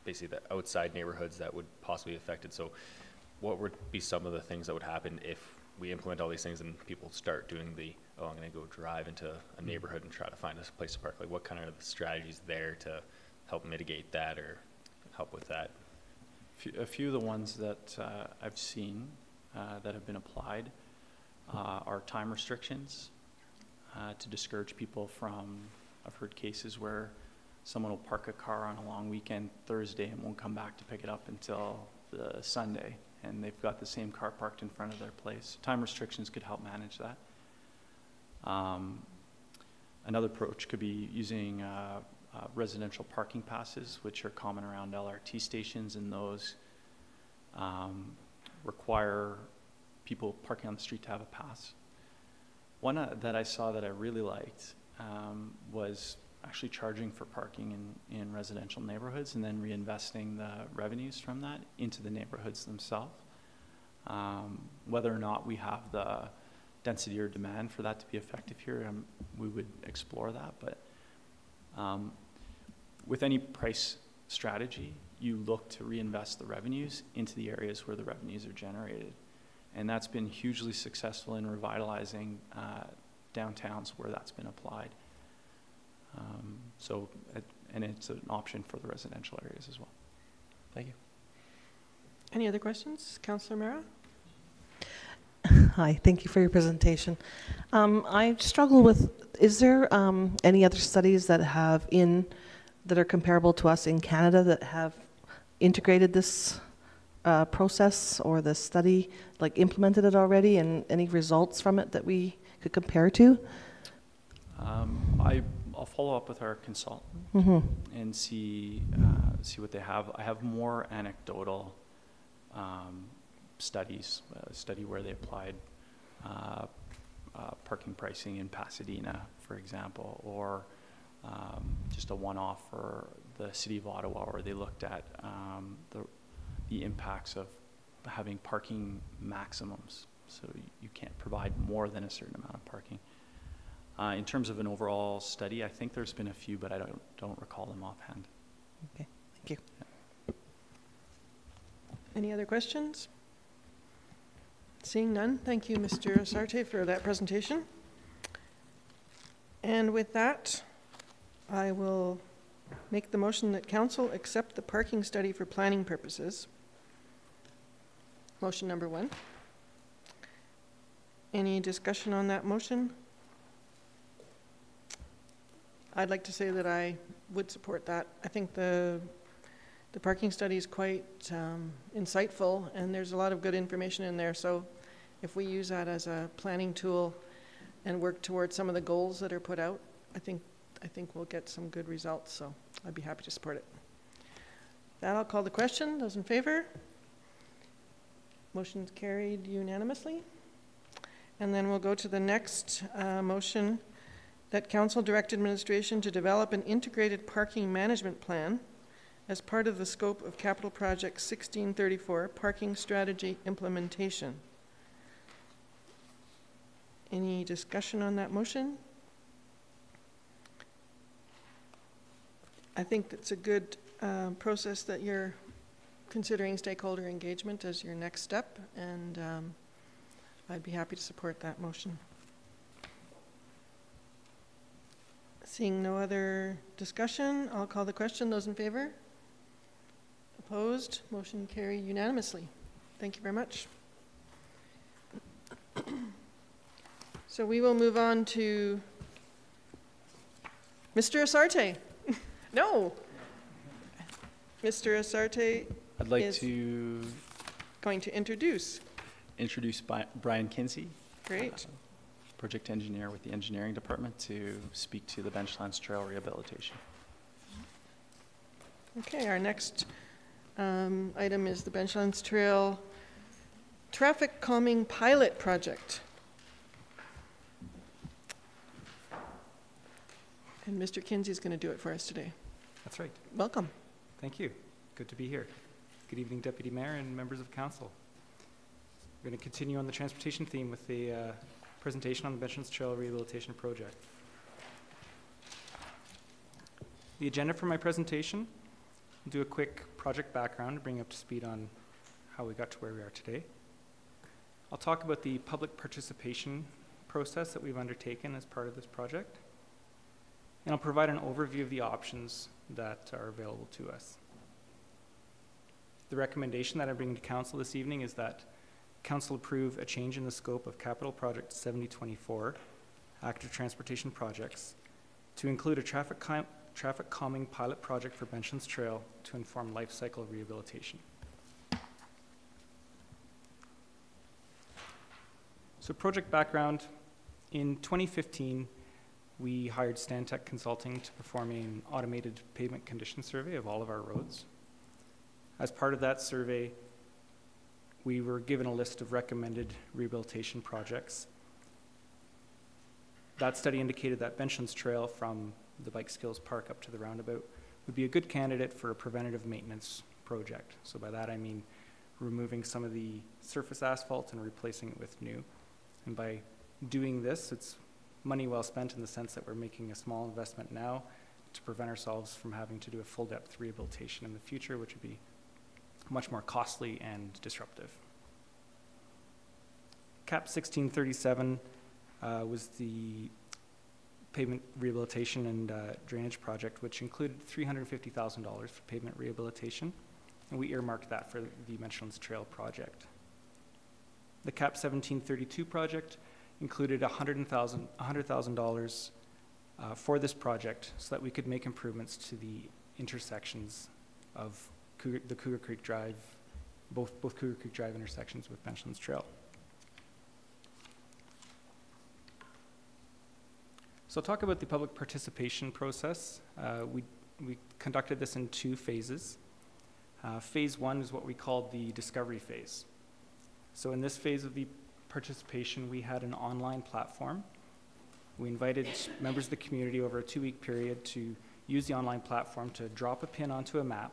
basically the outside neighborhoods that would possibly be affected. So what would be some of the things that would happen if we implement all these things and people start doing I'm going to go drive into a neighborhood and try to find a place to park? Like, what kind of strategies there to help mitigate that or help with that? A few of the ones that I've seen that have been applied are time restrictions to discourage people from, I've heard cases where someone will park a car on a long weekend Thursday and won't come back to pick it up until the Sunday, and they've got the same car parked in front of their place. Time restrictions could help manage that. Another approach could be using residential parking passes, which are common around LRT stations, and those require people parking on the street to have a pass. One that I saw that I really liked was actually charging for parking in residential neighborhoods and then reinvesting the revenues from that into the neighborhoods themselves. Whether or not we have the density or demand for that to be effective here, we would explore that. But with any price strategy, you look to reinvest the revenues into the areas where the revenues are generated. And that's been hugely successful in revitalizing downtowns where that's been applied. And it's an option for the residential areas as well. Thank you. Any other questions? Councillor Mara? Hi, thank you for your presentation. I struggle with, is there any other studies that are comparable to us in Canada that have integrated this process or this study, like implemented it already, and any results from it that we could compare to? I'll follow up with our consultant and see what they have. I have more anecdotal studies, a study where they applied parking pricing in Pasadena, for example, or just a one-off for the city of Ottawa, where they looked at the impacts of having parking maximums. So you can't provide more than a certain amount of parking. In terms of an overall study, I think there's been a few, but I don't recall them offhand. Okay, thank you. Yeah. Any other questions? Seeing none, thank you, Mr. Sarte, for that presentation. And with that, I will make the motion that council accept the parking study for planning purposes. Motion number 1. Any discussion on that motion? I'd like to say that I would support that. I think the parking study is quite insightful, and there's a lot of good information in there. So if we use that as a planning tool and work towards some of the goals that are put out, I think we'll get some good results. So I'd be happy to support it. That I'll call the question. Those in favor? Motion's carried unanimously. And then we'll go to the next motion, that council direct administration to develop an integrated parking management plan as part of the scope of Capital Project 1634, Parking Strategy Implementation. Any discussion on that motion? I think it's a good process that you're considering stakeholder engagement as your next step, and I'd be happy to support that motion. Seeing no other discussion, I'll call the question. Those in favor? Opposed? Motion carried unanimously. Thank you very much. So we will move on to Mr. Asarte. No. Mr. Asarte I'd like to going to introduce Brian Kinsey. Great. Project engineer with the engineering department, to speak to the Benchlands Trail rehabilitation. Okay, our next item is the Benchlands Trail traffic calming pilot project. And Mr. Kinsey is going to do it for us today. That's right. Welcome. Thank you. Good to be here. Good evening, Deputy Mayor and members of Council. We're going to continue on the transportation theme with the presentation on the Benchlands Trail Rehabilitation Project. The agenda for my presentation, I'll do a quick project background to bring you up to speed on how we got to where we are today. I'll talk about the public participation process that we've undertaken as part of this project. And I'll provide an overview of the options that are available to us. The recommendation that I bring to Council this evening is that Council approve a change in the scope of Capital Project 7024, Active Transportation Projects, to include a traffic calming pilot project for Benchlands Trail to inform life cycle rehabilitation. So project background, in 2015, we hired Stantec Consulting to perform an automated pavement condition survey of all of our roads. As part of that survey, we were given a list of recommended rehabilitation projects. That study indicated that Benchlands Trail from the Bike Skills Park up to the roundabout would be a good candidate for a preventative maintenance project. So by that I mean removing some of the surface asphalt and replacing it with new. And by doing this, it's money well spent in the sense that we're making a small investment now to prevent ourselves from having to do a full depth rehabilitation in the future, which would be much more costly and disruptive. CAP 1637 was the pavement rehabilitation and drainage project, which included $350,000 for pavement rehabilitation, and we earmarked that for the Benchlands Trail project. The CAP 1732 project included $100,000 for this project so that we could make improvements to the intersections of the Cougar Creek Drive, both Cougar Creek Drive intersections with Benchlands Trail. So I'll talk about the public participation process. We conducted this in 2 phases. Phase 1 is what we called the discovery phase. So in this phase of the participation, we had an online platform. We invited members of the community over a 2-week period to use the online platform to drop a pin onto a map,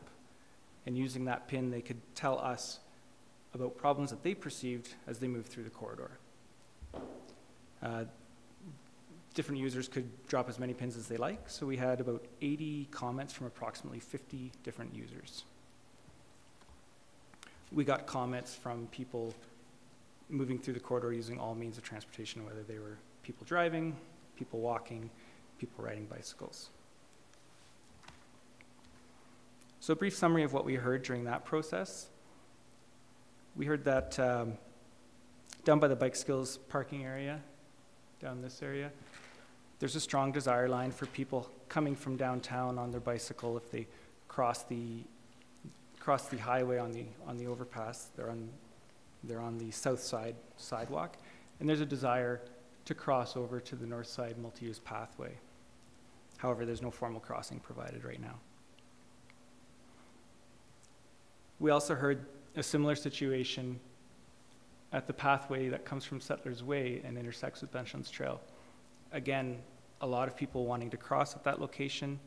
and using that pin, they could tell us about problems that they perceived as they moved through the corridor. Different users could drop as many pins as they like, so we had about 80 comments from approximately 50 different users. We got comments from people moving through the corridor using all means of transportation, whether they were people driving, people walking, people riding bicycles. So a brief summary of what we heard during that process. We heard that down by the Bike Skills parking area, down this area, there's a strong desire line for people coming from downtown on their bicycle. If they cross the highway on the overpass, they're on the south side sidewalk, and there's a desire to cross over to the north side multi-use pathway. However, there's no formal crossing provided right now. We also heard a similar situation at the pathway that comes from Settlers Way and intersects with Benchlands Trail. Again, a lot of people wanting to cross at that location.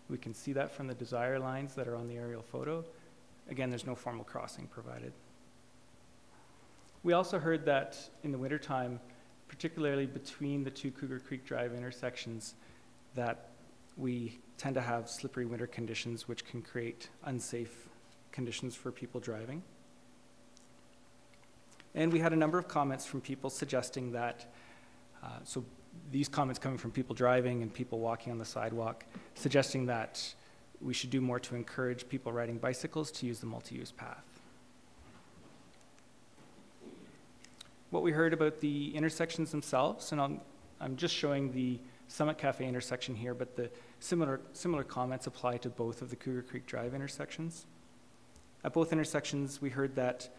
We can see that from the desire lines that are on the aerial photo. Again, there's no formal crossing provided. We also heard that in the wintertime, particularly between the 2 Cougar Creek Drive intersections, that we tend to have slippery winter conditions which can create unsafe conditions for people driving. And we had a number of comments from people suggesting that, so these comments coming from people driving and people walking on the sidewalk, suggesting that we should do more to encourage people riding bicycles to use the multi-use path. What we heard about the intersections themselves, and I'm just showing the Summit Cafe intersection here, but the similar comments apply to both of the Cougar Creek Drive intersections. At both intersections, we heard that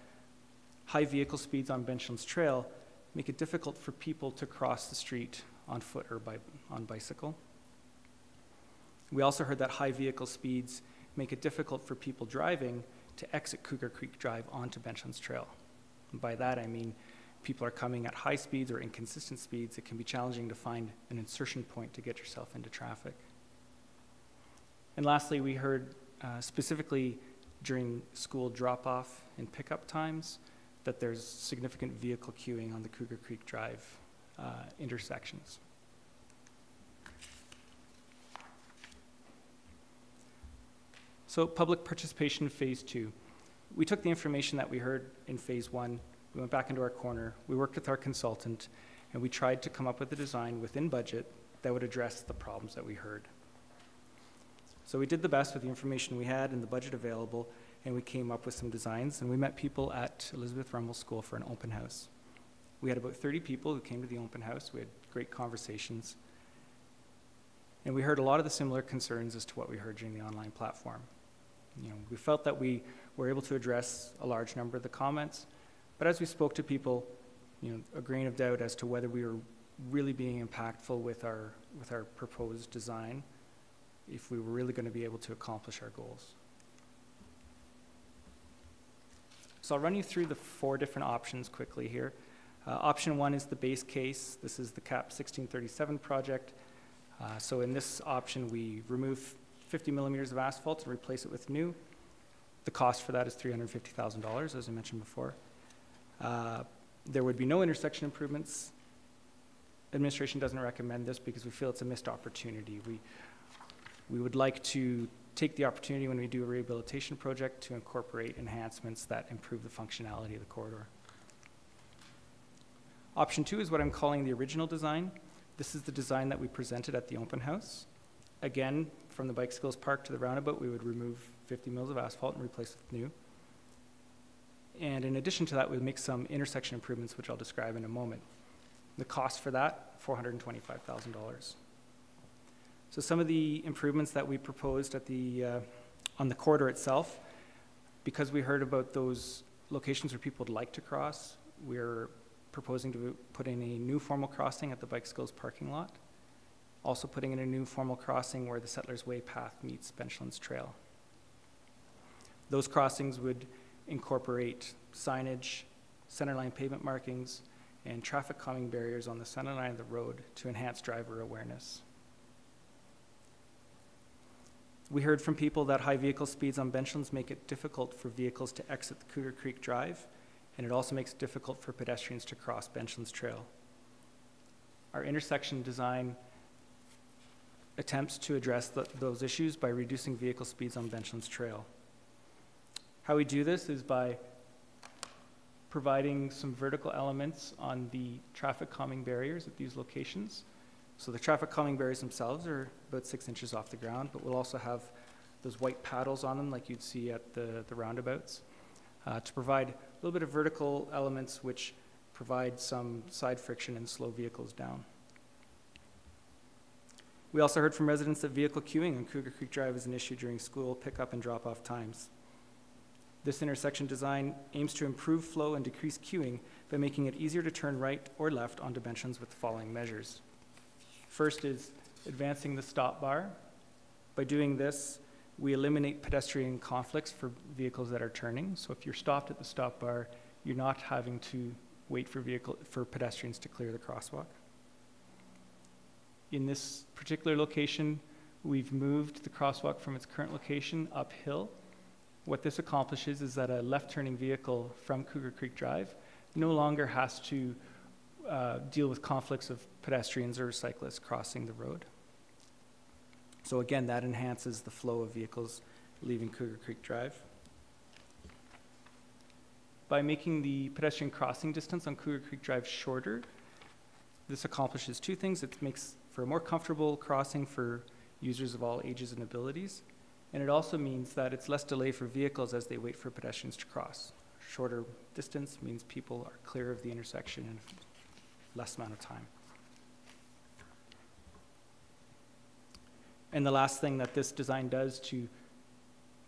high vehicle speeds on Benchlands Trail make it difficult for people to cross the street on foot or on bicycle. We also heard that high vehicle speeds make it difficult for people driving to exit Cougar Creek Drive onto Benchlands Trail. And by that I mean people are coming at high speeds or inconsistent speeds. It can be challenging to find an insertion point to get yourself into traffic. And lastly, we heard specifically during school drop-off and pickup times that there's significant vehicle queuing on the Cougar Creek Drive intersections. So public participation phase 2. We took the information that we heard in phase 1, we went back into our corner, we worked with our consultant, and we tried to come up with a design within budget that would address the problems that we heard. So we did the best with the information we had and the budget available, and we came up with some designs, and we met people at Elizabeth Rummel School for an open house. We had about 30 people who came to the open house. We had great conversations. And we heard a lot of the similar concerns as to what we heard during the online platform. We felt that we were able to address a large number of the comments, but as we spoke to people, a grain of doubt as to whether we were really being impactful with our proposed design if we were really going to be able to accomplish our goals. So I'll run you through the 4 different options quickly here. Option 1 is the base case. This is the CAP 1637 project. So in this option, we remove 50 millimeters of asphalt and replace it with new. The cost for that is $350,000, as I mentioned before. There would be no intersection improvements. Administration doesn't recommend this because we feel it's a missed opportunity. We would like to take the opportunity when we do a rehabilitation project to incorporate enhancements that improve the functionality of the corridor. Option 2 is what I'm calling the original design. This is the design that we presented at the open house. Again, from the bicycles park to the roundabout, we would remove 50 mils of asphalt and replace it with new. And in addition to that, we'd make some intersection improvements, which I'll describe in a moment. The cost for that, $425,000. So some of the improvements that we proposed at on the corridor itself, because we heard about those locations where people would like to cross, we're proposing to put in a new formal crossing at the bicycles parking lot. Also putting in a new formal crossing where the Settlers Way path meets Benchlands Trail. Those crossings would incorporate signage, centerline pavement markings, and traffic calming barriers on the centerline of the road to enhance driver awareness. We heard from people that high vehicle speeds on Benchlands make it difficult for vehicles to exit the Cougar Creek Drive, and it also makes it difficult for pedestrians to cross Benchlands Trail. Our intersection design attempts to address those issues by reducing vehicle speeds on Benchlands Trail. How we do this is by providing some vertical elements on the traffic calming barriers at these locations. So the traffic calming barriers themselves are about 6 inches off the ground, but we'll also have those white paddles on them like you'd see at the roundabouts to provide a little bit of vertical elements which provide some side friction and slow vehicles down. We also heard from residents that vehicle queuing on Cougar Creek Drive is an issue during school pickup and drop-off times. This intersection design aims to improve flow and decrease queuing by making it easier to turn right or left onto Benchlands with the following measures. First is advancing the stop bar. By doing this, we eliminate pedestrian conflicts for vehicles that are turning. So if you're stopped at the stop bar, you're not having to wait for pedestrians to clear the crosswalk. In this particular location, we've moved the crosswalk from its current location uphill. What this accomplishes is that a left-turning vehicle from Cougar Creek Drive no longer has to deal with conflicts of pedestrians or cyclists crossing the road. So again, that enhances the flow of vehicles leaving Cougar Creek Drive. By making the pedestrian crossing distance on Cougar Creek Drive shorter, this accomplishes 2 things. It makes for a more comfortable crossing for users of all ages and abilities, and it also means that it's less delay for vehicles as they wait for pedestrians to cross. Shorter distance means people are clear of the intersection in less amount of time. And the last thing that this design does to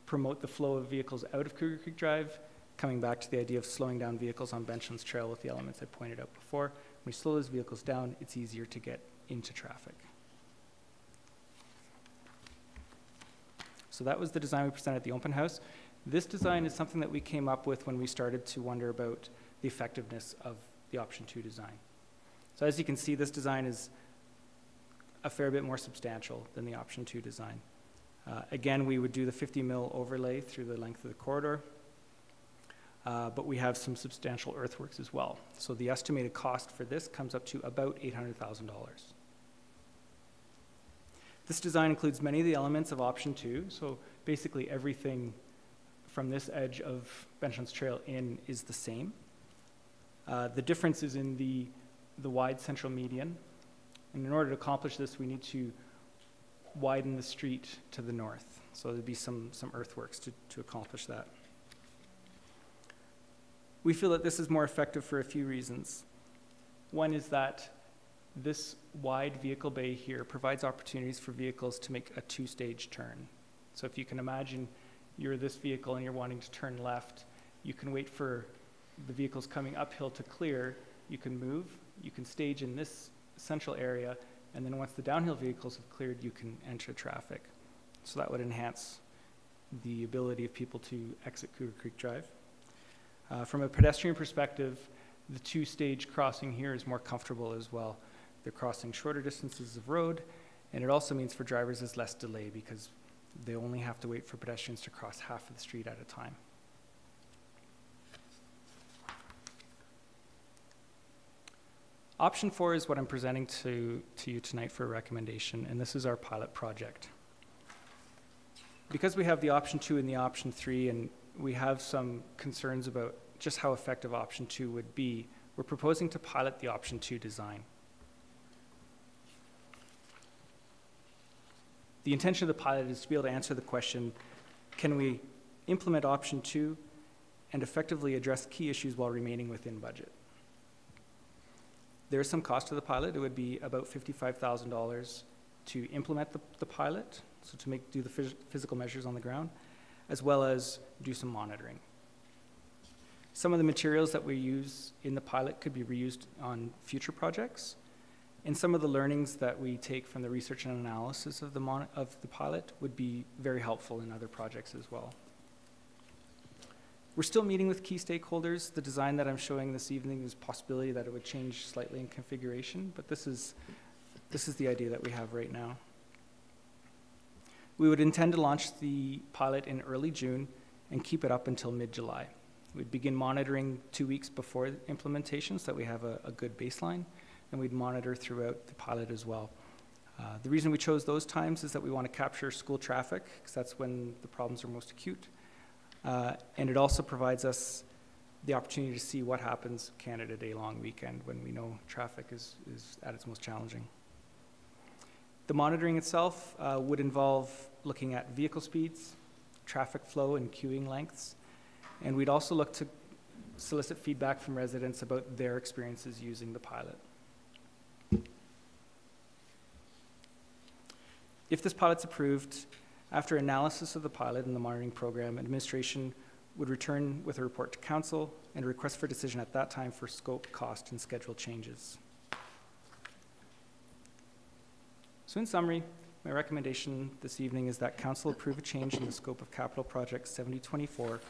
promote the flow of vehicles out of Cougar Creek Drive, coming back to the idea of slowing down vehicles on Benchlands Trail with the elements I pointed out before, when we slow those vehicles down, it's easier to get into traffic. So that was the design we presented at the open house. This design is something that we came up with when we started to wonder about the effectiveness of the option 2 design. So as you can see, this design is a fair bit more substantial than the option 2 design. Again, we would do the 50 mil overlay through the length of the corridor, but we have some substantial earthworks as well. So the estimated cost for this comes up to about $800,000. This design includes many of the elements of option 2, so basically everything from this edge of Benchlands Trail in is the same. The difference is in the wide central median, and in order to accomplish this, we need to widen the street to the north. So there'd be some earthworks to accomplish that. We feel that this is more effective for a few reasons. One is that this wide vehicle bay here provides opportunities for vehicles to make a 2-stage turn. So if you can imagine you're this vehicle and you're wanting to turn left, you can wait for the vehicles coming uphill to clear, you can move, you can stage in this central area, and then once the downhill vehicles have cleared, you can enter traffic. So that would enhance the ability of people to exit Cougar Creek Drive. From a pedestrian perspective, the two-stage crossing here is more comfortable as well. They're crossing shorter distances of road, and it also means for drivers there's less delay because they only have to wait for pedestrians to cross half of the street at a time. Option 4 is what I'm presenting to you tonight for a recommendation, and this is our pilot project. Because we have the option 2 and the option 3, and we have some concerns about just how effective option 2 would be, we're proposing to pilot the option 2 design. The intention of the pilot is to be able to answer the question, can we implement option 2 and effectively address key issues while remaining within budget? There is some cost to the pilot. It would be about $55,000 to implement the pilot, so to do the physical measures on the ground, as well as do some monitoring. Some of the materials that we use in the pilot could be reused on future projects, and some of the learnings that we take from the research and analysis of the pilot would be very helpful in other projects as well. We're still meeting with key stakeholders. The design that I'm showing this evening is a possibility that it would change slightly in configuration, but this is the idea that we have right now. We would intend to launch the pilot in early June and keep it up until mid-July. We'd begin monitoring 2 weeks before implementation so that we have a good baseline, and we'd monitor throughout the pilot as well. The reason we chose those times is that we want to capture school traffic, because that's when the problems are most acute. And it also provides us the opportunity to see what happens Canada Day long weekend when we know traffic is at its most challenging. The monitoring itself would involve looking at vehicle speeds, traffic flow, and queuing lengths. And we'd also look to solicit feedback from residents about their experiences using the pilot. If this pilot's approved, after analysis of the pilot and the monitoring program, administration would return with a report to council and a request for decision at that time for scope, cost, and schedule changes. So in summary, my recommendation this evening is that council approve a change in the scope of capital project 7024,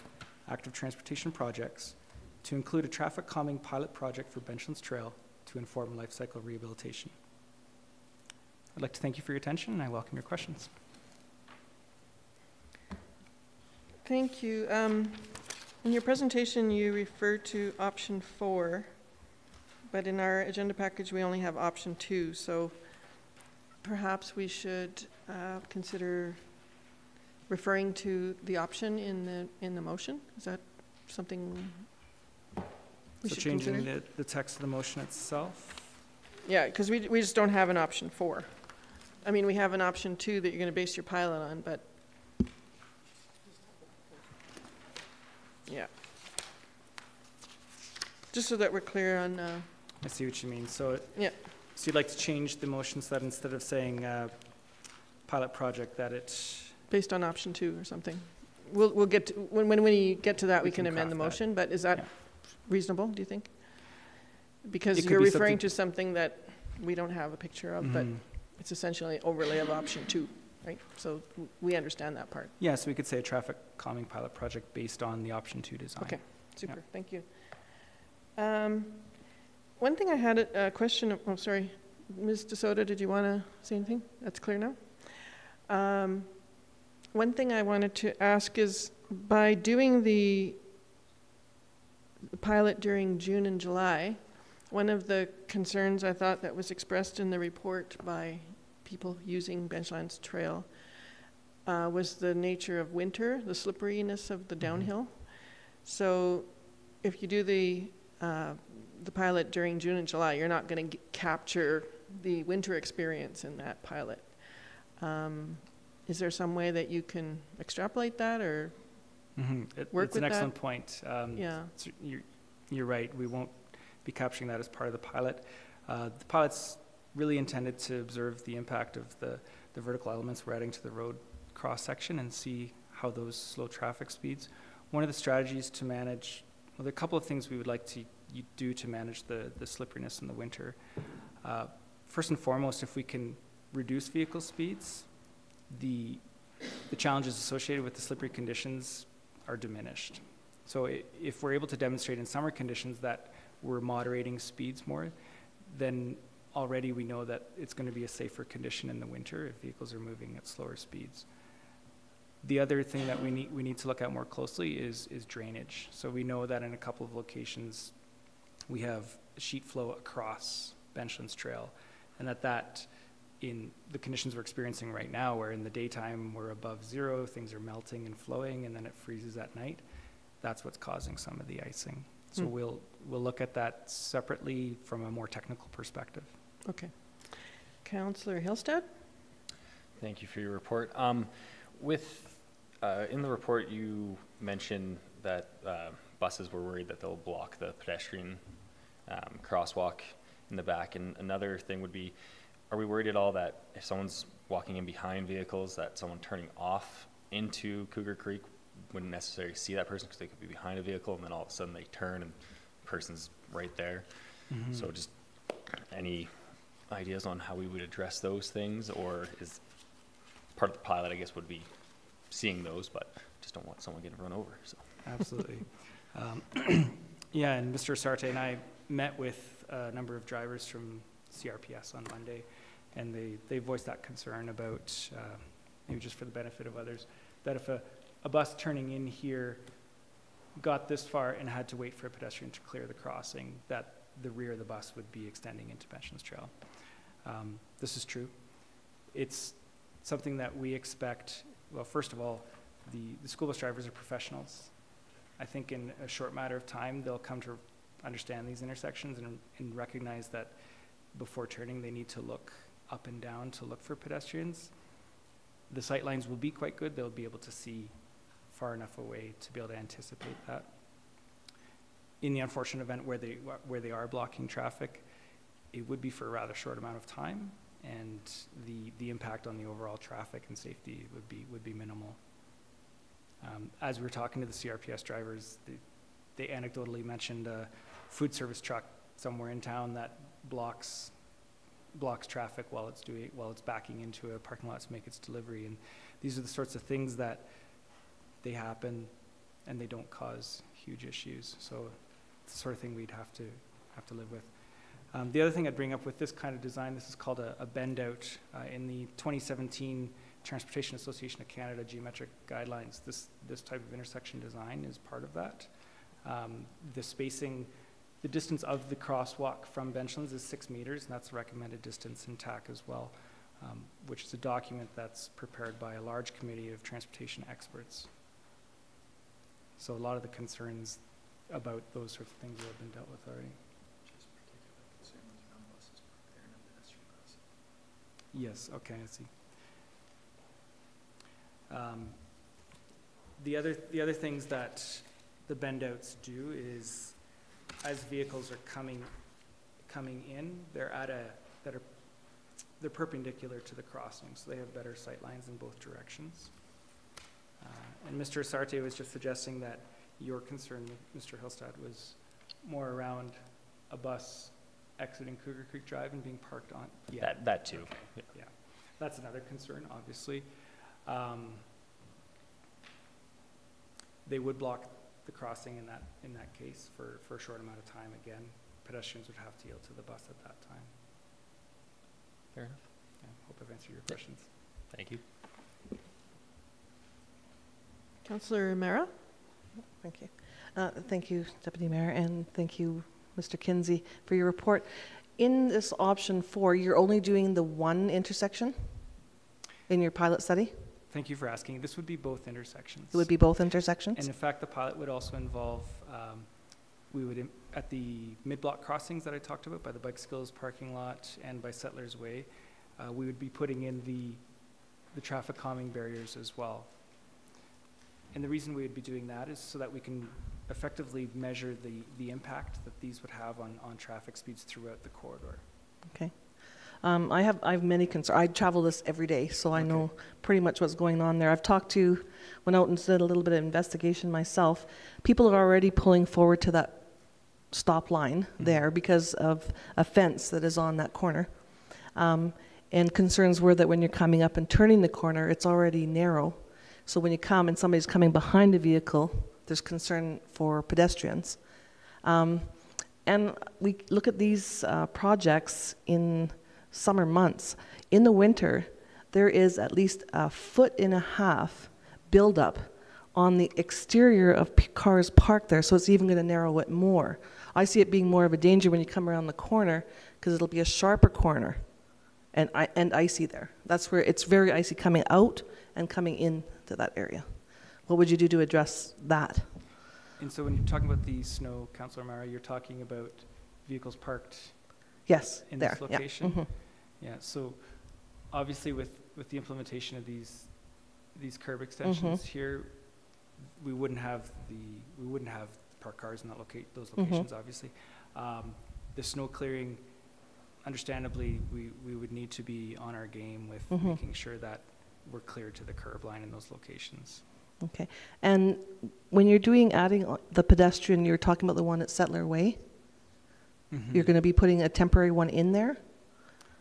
active transportation projects, to include a traffic calming pilot project for Benchlands Trail to inform life cycle rehabilitation. I'd like to thank you for your attention, and I welcome your questions. Thank you. In your presentation, you refer to option 4, but in our agenda package, we only have option 2. So perhaps we should consider referring to the option in the motion. Is that something we should changing consider? the text of the motion itself? Yeah, because we just don't have an option 4. I mean, we have an option 2 that you're going to base your pilot on, but yeah. Just so that we're clear on. I see what you mean. So yeah. So you'd like to change the motion so that instead of saying pilot project, that it's based on option 2 or something. We'll get to, when we get to that, we can amend the motion. But is that reasonable? Do you think? Because you're referring to something that we don't have a picture of, but it's essentially an overlay of option 2, right? So we understand that part. Yeah, so we could say a traffic calming pilot project based on the option 2 design. Okay, super, thank you. One thing I had a question, oh, sorry, Ms. DeSoto, did you want to say anything? That's clear now. One thing I wanted to ask is, by doing the pilot during June and July, one of the concerns I thought that was expressed in the report by people using Benchlands Trail was the nature of winter, the slipperiness of the downhill. So if you do the pilot during June and July, you're not going to capture the winter experience in that pilot. Is there some way that you can extrapolate that or work with that? It's an excellent point. Yeah. You're right. We won't be capturing that as part of the pilot. The pilot's really intended to observe the impact of the vertical elements we're adding to the road cross-section and see how those slow traffic speeds. One of the strategies to manage, well, there are a couple of things we would like to do to manage the slipperiness in the winter. first and foremost, if we can reduce vehicle speeds, the challenges associated with the slippery conditions are diminished. So if we're able to demonstrate in summer conditions that we're moderating speeds more, then already we know that it's going to be a safer condition in the winter if vehicles are moving at slower speeds. The other thing that we need to look at more closely is drainage. So we know that in a couple of locations we have sheet flow across Benchlands Trail, and that in the conditions we're experiencing right now, where in the daytime we're above zero, things are melting and flowing, and then it freezes at night, that's what's causing some of the icing. So we'll look at that separately from a more technical perspective. Okay. Councillor Hillstead? Thank you for your report. In the report, you mentioned that buses were worried that they'll block the pedestrian crosswalk in the back. And another thing would be, are we worried at all that if someone's walking in behind vehicles, that someone turning off into Cougar Creek wouldn't necessarily see that person because they could be behind a vehicle, and then all of a sudden they turn and the person's right there? So just any ideas on how we would address those things, or is part of the pilot, I guess, would be seeing those, but just don't want someone getting run over. So absolutely. Yeah, and Mr. Sarte and I met with a number of drivers from CRPS on Monday, and they voiced that concern about, maybe just for the benefit of others, that if a bus turning in here got this far and had to wait for a pedestrian to clear the crossing, that the rear of the bus would be extending into Benchlands Trail. This is true. It's something that we expect. Well, first of all, the school bus drivers are professionals. I think in a short matter of time, they'll come to understand these intersections and recognize that before turning, they need to look up and down to look for pedestrians. The sight lines will be quite good. They'll be able to see far enough away to be able to anticipate that. In the unfortunate event where they are blocking traffic, it would be for a rather short amount of time, and the impact on the overall traffic and safety would be minimal. As we were talking to the CRPS drivers, they anecdotally mentioned a food service truck somewhere in town that blocks traffic while it's backing into a parking lot to make its delivery. And these are the sorts of things that they happen and they don't cause huge issues. So it's the sort of thing we'd have to live with. The other thing I'd bring up with this kind of design, this is called a bend out. In the 2017 Transportation Association of Canada geometric guidelines, this type of intersection design is part of that. The spacing, the distance of the crosswalk from Benchlands is 6 meters, and that's the recommended distance in TAC as well, which is a document that's prepared by a large committee of transportation experts. So a lot of the concerns about those sorts of things have been dealt with already. Yes, okay, I see. The other things that the bend outs do is, as vehicles are coming in, they're perpendicular to the crossing, so they have better sight lines in both directions. And Mr. Sarte was just suggesting that your concern, Mr. Hillstead, was more around a bus exiting Cougar Creek Drive and being parked on. Yeah, that too. Okay. Yeah, that's another concern, obviously. They would block the crossing in that case for a short amount of time. Again, pedestrians would have to yield to the bus at that time. Fair enough. Yeah, hope I've answered your questions. Thank you. Councillor Mara? Thank you. Thank you, Deputy Mayor, and thank you, Mr. Kinsey, for your report. In this option 4, you're only doing the one intersection in your pilot study? Thank you for asking. This would be both intersections. It would be both intersections? And in fact, the pilot would also involve, at the mid-block crossings that I talked about, by the Bike Skills parking lot and by Settlers Way, we would be putting in the traffic calming barriers as well. And the reason we would be doing that is so that we can effectively measure the impact that these would have on traffic speeds throughout the corridor. Okay. I have many concerns. I travel this every day, so I know pretty much what's going on there. Went out and did a little bit of investigation myself. People are already pulling forward to that stop line there because of a fence that is on that corner. And concerns were that when you're coming up and turning the corner, it's already narrow. So when you come and somebody's coming behind a vehicle, there's concern for pedestrians. And we look at these projects in summer months. In the winter, there is at least 1.5 foot buildup on the exterior of cars parked there, so it's even going to narrow it more. I see it being more of a danger when you come around the corner, because it'll be a sharper corner and icy there. That's where it's very icy coming out and coming into that area. What would you do to address that? And so when you're talking about the snow, Councillor Mara, you're talking about vehicles parked Yes, in there. this location? Yeah. Yeah, so obviously with the implementation of these curb extensions here, we wouldn't have parked cars in those locations, obviously. The snow clearing, understandably, we would need to be on our game with making sure that we're clear to the curb line in those locations. Okay. And when you're adding the pedestrian, you're talking about the one at Settler Way? You're going to be putting a temporary one in there?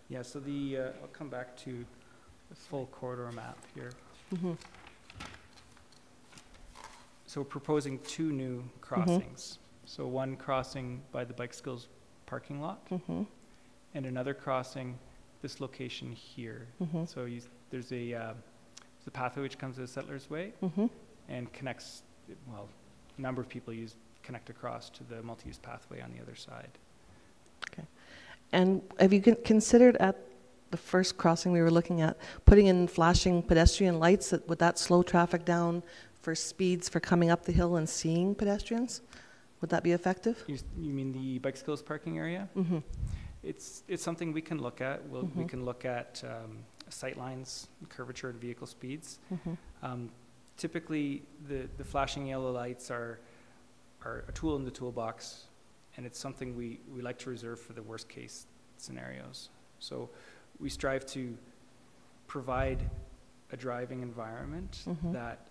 Yeah, so I'll come back to the full corridor map here. So we're proposing 2 new crossings. So one crossing by the Bike Skills parking lot, and another crossing this location here. So there's a pathway which comes to Settlers Way and connects, well, a number of people connect across to the multi-use pathway on the other side. Okay. And have you considered at the first crossing we were looking at, putting in flashing pedestrian lights? Would that slow traffic down for speeds for coming up the hill and seeing pedestrians? Would that be effective? You mean the Bike Skills parking area? It's something we can look at. We can look at sight lines, curvature, and vehicle speeds. Typically, the flashing yellow lights are a tool in the toolbox, and it's something we like to reserve for the worst case scenarios. So we strive to provide a driving environment that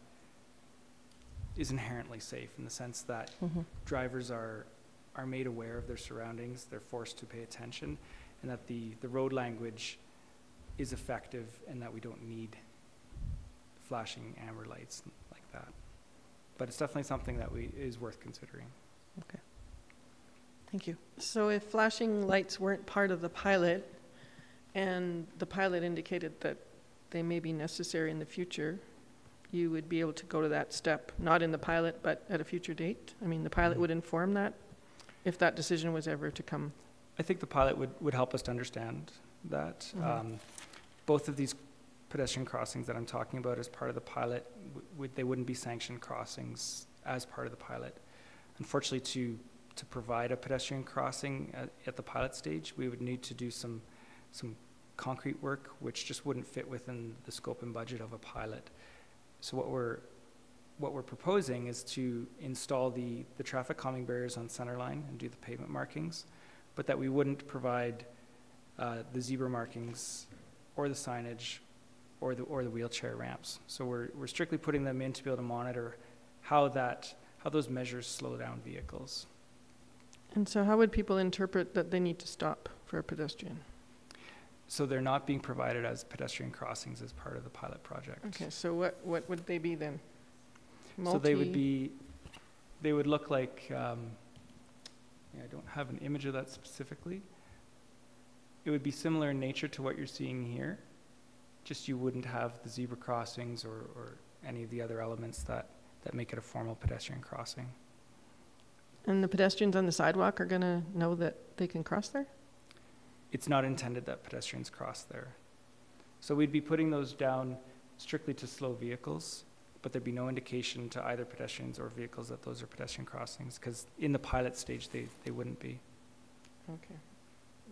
is inherently safe, in the sense that drivers are made aware of their surroundings, they're forced to pay attention, and that the road language is effective, and that we don't need flashing amber lights like that. But it's definitely something that is worth considering. Okay. Thank you. So if flashing lights weren't part of the pilot, and the pilot indicated that they may be necessary in the future, you would be able to go to that step, not in the pilot, but at a future date? I mean, the pilot would inform that if that decision was ever to come? I think the pilot would help us to understand that. Both of these pedestrian crossings that I'm talking about as part of the pilot, they wouldn't be sanctioned crossings as part of the pilot. Unfortunately, to provide a pedestrian crossing at the pilot stage, we would need to do some concrete work, which just wouldn't fit within the scope and budget of a pilot. So what we're proposing is to install the traffic calming barriers on center line and do the pavement markings, but that we wouldn't provide the zebra markings or the signage or the wheelchair ramps. So we're strictly putting them in to be able to monitor how those measures slow down vehicles. And so how would people interpret that they need to stop for a pedestrian? So they're not being provided as pedestrian crossings as part of the pilot project. Okay, so what would they be then? So they would look like, I don't have an image of that specifically. It would be similar in nature to what you're seeing here, just you wouldn't have the zebra crossings or any of the other elements that make it a formal pedestrian crossing. And the pedestrians on the sidewalk are gonna know that they can cross there? It's not intended that pedestrians cross there. So we'd be putting those down strictly to slow vehicles, but there'd be no indication to either pedestrians or vehicles that those are pedestrian crossings, because in the pilot stage, they wouldn't be. Okay.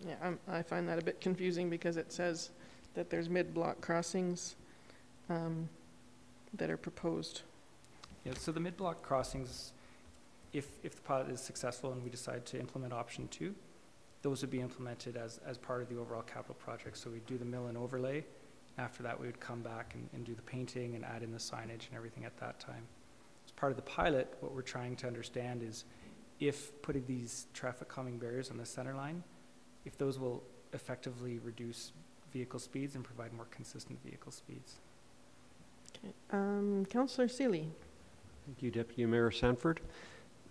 Yeah, I find that a bit confusing, because it says that there's mid-block crossings that are proposed. Yeah, so the mid-block crossings, if the pilot is successful and we decide to implement option 2, those would be implemented as part of the overall capital project. So we'd do the mill and overlay. After that, we would come back and do the painting and add in the signage and everything at that time. As part of the pilot, what we're trying to understand is if putting these traffic calming barriers on the center line, if those will effectively reduce vehicle speeds and provide more consistent vehicle speeds. Okay. Councillor Seeley. Thank you, Deputy Mayor Sanford.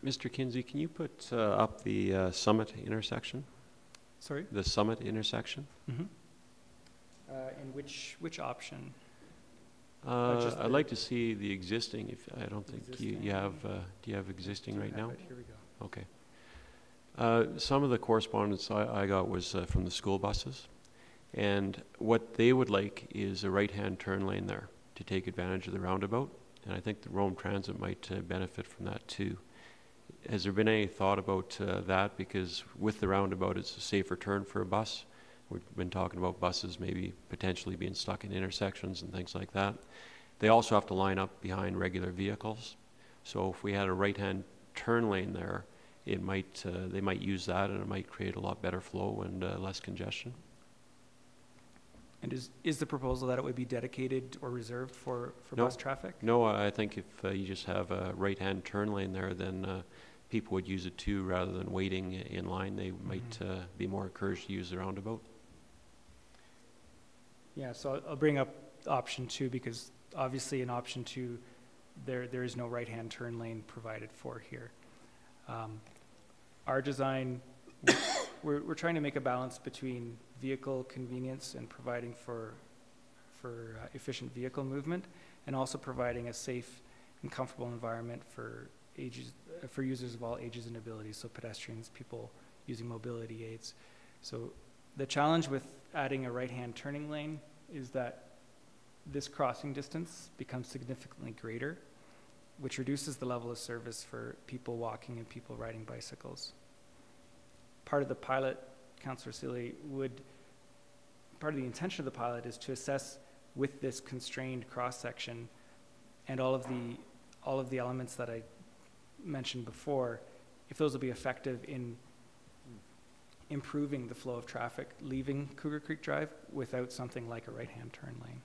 Mr. Kinsey, can you put up the Summit intersection? Sorry? The Summit intersection? Mm-hmm. And which option? I'd like to see the existing. If I don't think you have. Do you have existing right now? Here we go. Okay. Some of the correspondence I got was from the school buses, and what they would like is a right-hand turn lane there to take advantage of the roundabout, and I think the Rome Transit might benefit from that too. Has there been any thought about that? Because with the roundabout, it's a safer turn for a bus. We've been talking about buses maybe potentially being stuck in intersections and things like that. They also have to line up behind regular vehicles. So if we had a right-hand turn lane there, it might they might use that, and it might create a lot better flow and less congestion. And is the proposal that it would be dedicated or reserved for bus traffic? No, I think if you just have a right-hand turn lane there, then people would use it too, rather than waiting in line. They might be more encouraged to use the roundabout. Yeah, so I'll bring up option 2, because obviously in option 2, there is no right-hand turn lane provided for here. Our design, we're trying to make a balance between vehicle convenience and providing for efficient vehicle movement, and also providing a safe and comfortable environment for users of all ages and abilities, so pedestrians, people using mobility aids. So the challenge with adding a right-hand turning lane is that this crossing distance becomes significantly greater, which reduces the level of service for people walking and people riding bicycles. Part of the pilot, Councillor Seeley, part of the intention of the pilot is to assess with this constrained cross-section and all of the elements that I mentioned before, if those will be effective in improving the flow of traffic leaving Cougar Creek Drive without something like a right-hand turn lane.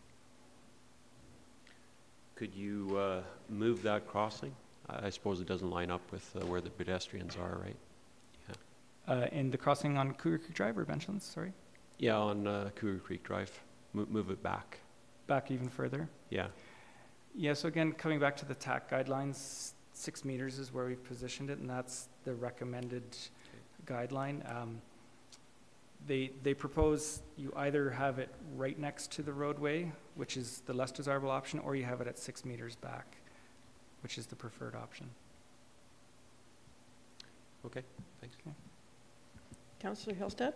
Could you move that crossing? I suppose it doesn't line up with where the pedestrians are, right? Yeah. In the crossing on Cougar Creek Drive or Benchlands, sorry? Yeah, on Cougar Creek Drive. Move it back. Back even further? Yeah. Yeah, so again, coming back to the TAC guidelines, 6 meters is where we've positioned it, and that's the recommended guideline. They propose you either have it right next to the roadway, which is the less desirable option, or you have it at 6 meters back, which is the preferred option. Okay, thanks. Okay. Councillor Hillstead?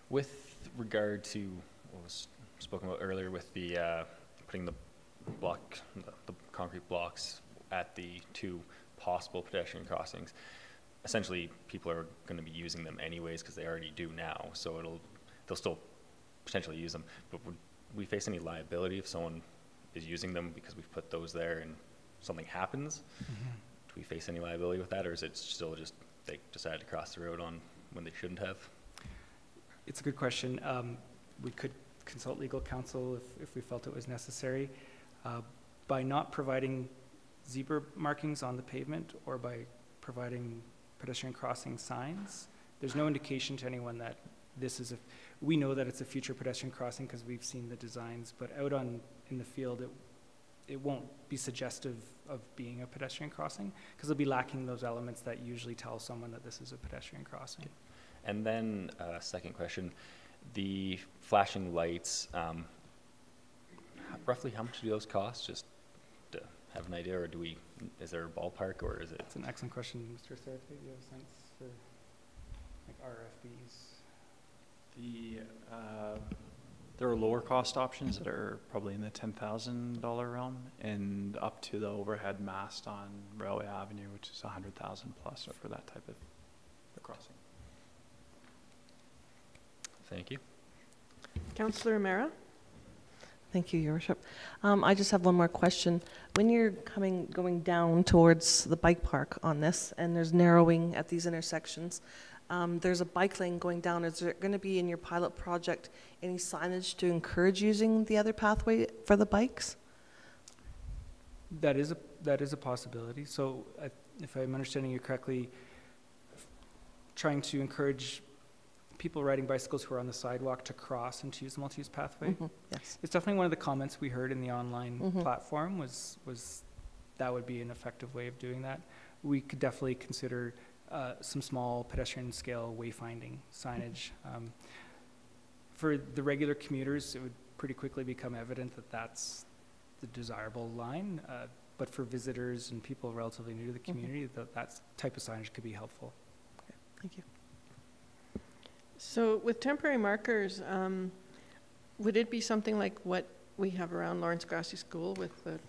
With regard to what was spoken about earlier with the putting the concrete blocks at the 2 possible pedestrian crossings, essentially people are going to be using them anyways because they already do now, so they'll still potentially use them. But would we face any liability if someone is using them because we've put those there and something happens? Mm-hmm. Do we face any liability with that, or is it still just they decided to cross the road on when they shouldn't have? It's a good question. We could consult legal counsel if we felt it was necessary. By not providing zebra markings on the pavement or by providing pedestrian crossing signs, there's no indication to anyone that this is we know that it's a future pedestrian crossing because we've seen the designs, but out in the field it won't be suggestive of being a pedestrian crossing because it'll be lacking those elements that usually tell someone that this is a pedestrian crossing. And then second question, the flashing lights, roughly how much do those cost? Just to have an idea, or is there a ballpark, or is it? It's an excellent question, Mr. Serafy. Do you have a sense for like RFBs? There are lower cost options that are probably in the $10,000 realm, and up to the overhead mast on Railway Avenue, which is $100,000 plus for that type of crossing. Thank you. Councillor O'Meara? Thank you, Your Worship. I just have one more question. When you're going down towards the bike park on this, and there's narrowing at these intersections, there's a bike lane going down. Is there going to be in your pilot project any signage to encourage using the other pathway for the bikes? That is a possibility. So if I'm understanding you correctly, trying to encourage people riding bicycles who are on the sidewalk to cross and to use the multi-use pathway. Yes. It's definitely one of the comments we heard in the online platform was that would be an effective way of doing that. We could definitely consider some small pedestrian scale wayfinding signage. For the regular commuters, it would pretty quickly become evident that that's the desirable line. But for visitors and people relatively new to the community, that type of signage could be helpful. Okay, thank you. So with temporary markers, would it be something like what we have around Lawrence Grassy School with the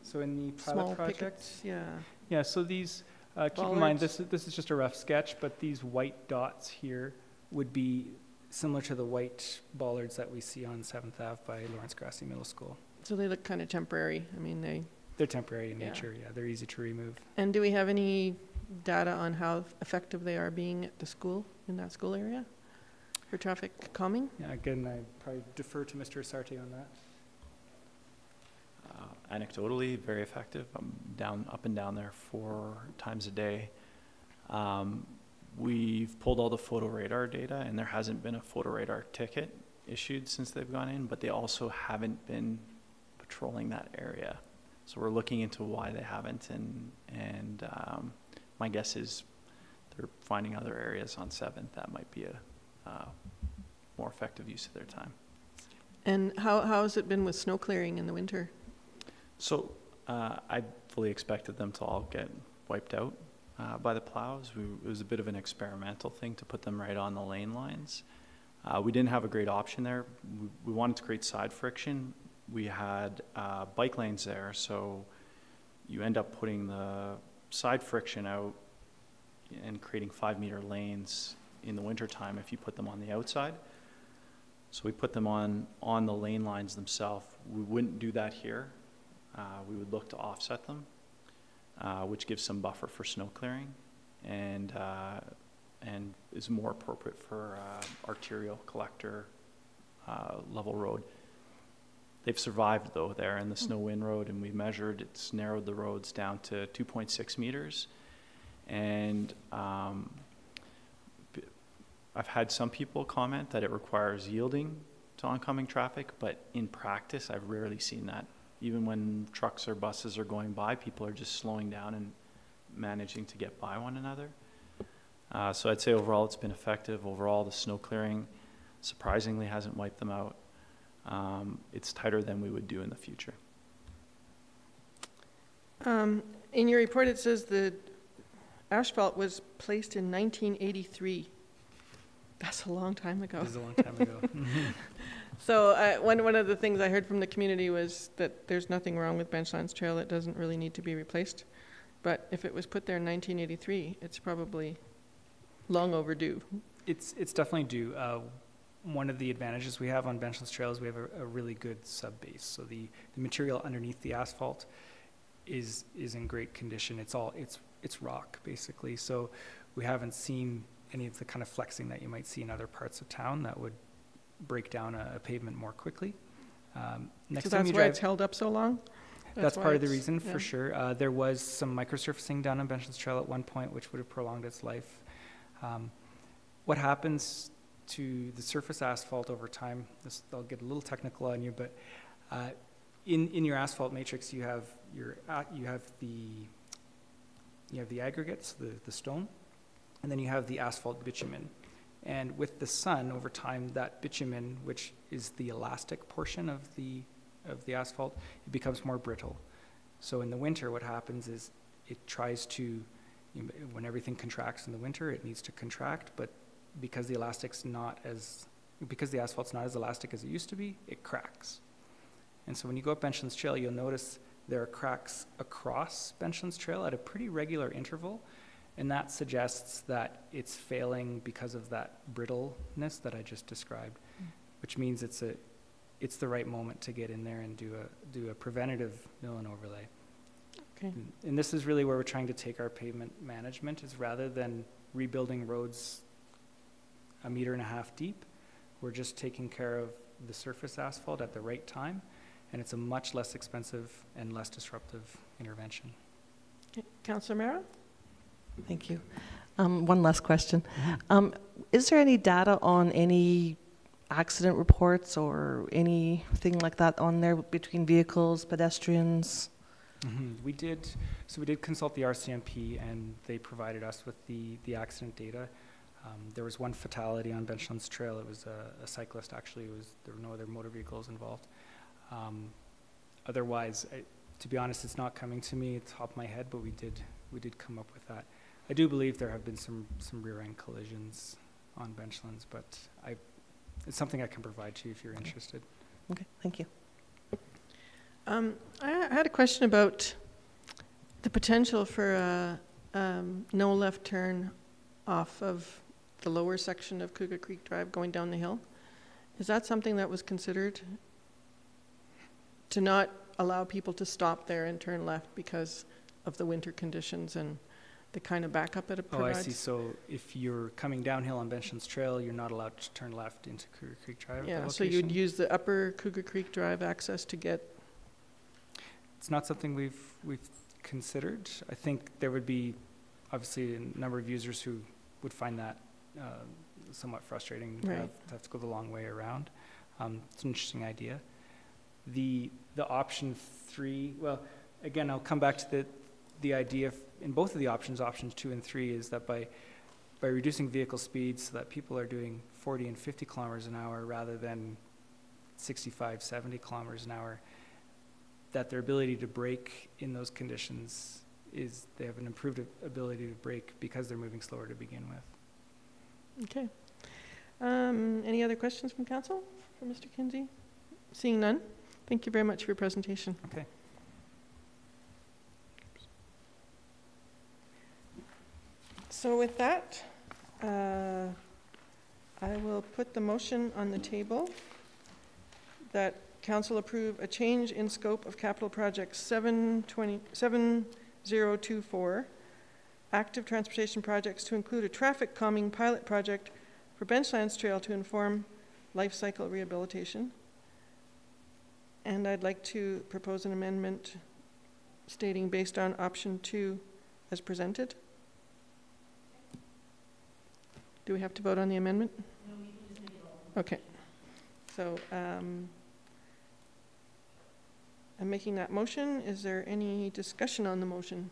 So in the small pilot project, pickets? Yeah. yeah. So these, keep in mind, this is just a rough sketch, but these white dots here would be similar to the white bollards that we see on 7th Ave by Lawrence Grassy Middle School. So they look kind of temporary. I mean, they're temporary in nature. Yeah, they're easy to remove. And do we have any data on how effective they are being at the school, in that school area, for traffic calming? Yeah, again, I probably defer to Mr. Asarte on that. Anecdotally, very effective. I'm up and down there 4 times a day. We've pulled all the photo radar data, and there hasn't been a photo radar ticket issued since they've gone in, but they also haven't been patrolling that area. So we're looking into why they haven't, and my guess is they're finding other areas on 7th that might be a more effective use of their time. And how has it been with snow clearing in the winter? So I fully expected them to all get wiped out by the plows. It was a bit of an experimental thing to put them right on the lane lines. We didn't have a great option there. We wanted to create side friction. We had bike lanes there, so you end up putting the side friction out and creating 5-meter lanes in the wintertime if you put them on the outside. So we put them on the lane lines themselves. We wouldn't do that here. We would look to offset them, which gives some buffer for snow clearing and is more appropriate for arterial collector level road. They've survived though there in the snow wind road, and we measured, it's narrowed the roads down to 2.6 meters. And I've had some people comment that it requires yielding to oncoming traffic, but in practice, I've rarely seen that. Even when trucks or buses are going by, people are just slowing down and managing to get by one another. So I'd say overall it's been effective. Overall, the snow clearing surprisingly hasn't wiped them out. It's tighter than we would do in the future. In your report, it says the asphalt was placed in 1983. That's a long time ago. It is a long time ago. So one of the things I heard from the community was that there's nothing wrong with Benchlands Trail. It doesn't really need to be replaced. But if it was put there in 1983, it's probably long overdue. It's definitely due. One of the advantages we have on Benchlands Trail is we have a really good sub-base. So the material underneath the asphalt is in great condition. It's rock, basically. So we haven't seen any of the kind of flexing that you might see in other parts of town that would break down a pavement more quickly. So that's why it's held up so long? That's part of the reason, for sure. There was some microsurfacing done on Benchlands Trail at one point, which would have prolonged its life. What happens to the surface asphalt over time, I'll get a little technical on you, but in your asphalt matrix, you have the aggregates, the stone, and then you have the asphalt bitumen. And with the sun, over time, that bitumen, which is the elastic portion of the asphalt, it becomes more brittle. So in the winter, what happens is it tries to, when everything contracts in the winter, it needs to contract, but because the asphalt's not as elastic as it used to be, it cracks. And so when you go up Benchlands Trail, you'll notice there are cracks across Benchlands Trail at a pretty regular interval. And that suggests that it's failing because of that brittleness that I just described, which means it's the right moment to get in there and do a preventative mill and overlay. Okay. And this is really where we're trying to take our pavement management, is rather than rebuilding roads 1.5 meters deep, we're just taking care of the surface asphalt at the right time, and it's a much less expensive and less disruptive intervention. Okay. Councillor Mara? Thank you. One last question. Is there any data on any accident reports or anything like that on there between vehicles, pedestrians? We did consult the RCMP, and they provided us with the accident data. There was one fatality on Benchlands Trail. It was a cyclist, actually. There were no other motor vehicles involved. Otherwise, to be honest, it's not coming to me at the top of my head, but we did come up with that. I do believe there have been some rear-end collisions on Benchlands, but it's something I can provide to you if you're interested. Okay, thank you. I had a question about the potential for a no left turn off of the lower section of Cougar Creek Drive going down the hill. Is that something that was considered, to not allow people to stop there and turn left because of the winter conditions and the kind of backup it provides? Oh, I see. So if you're coming downhill on Benchlands Trail, you're not allowed to turn left into Cougar Creek Drive? Yeah, so you'd use the upper Cougar Creek Drive access to get... It's not something we've considered. I think there would be obviously a number of users who would find that somewhat frustrating, right, to have to go the long way around. It's an interesting idea. The option 3, well, again, I'll come back to the idea in both of the options 2 and 3, is that by reducing vehicle speeds so that people are doing 40 and 50 kilometers an hour rather than 65, 70 kilometers an hour, that their ability to brake in those conditions is, they have an improved ability to brake because they're moving slower to begin with. Okay. Any other questions from council for Mr. Kinsey? Seeing none, thank you very much for your presentation. Okay. So with that, I will put the motion on the table that council approve a change in scope of capital project 7024, active transportation projects, to include a traffic calming pilot project for Benchlands Trail to inform life cycle rehabilitation. And I'd like to propose an amendment stating based on option 2 as presented. Do we have to vote on the amendment? No, we can just make it all. Okay. So I'm making that motion. Is there any discussion on the motion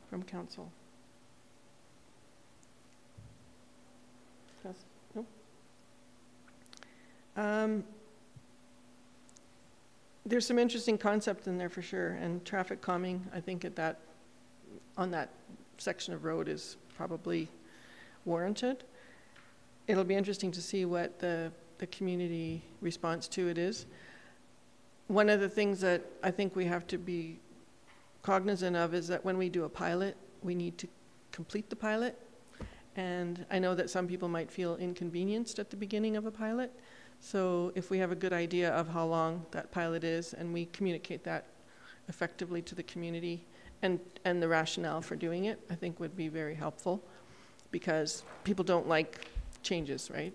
from council? No? There's some interesting concept in there for sure, and traffic calming, I think on that section of road is probably warranted. It'll be interesting to see what the community response to it is. One of the things that I think we have to be cognizant of is that when we do a pilot, we need to complete the pilot. And I know that some people might feel inconvenienced at the beginning of a pilot. So if we have a good idea of how long that pilot is and we communicate that effectively to the community and the rationale for doing it, I think would be very helpful, because people don't like changes, right?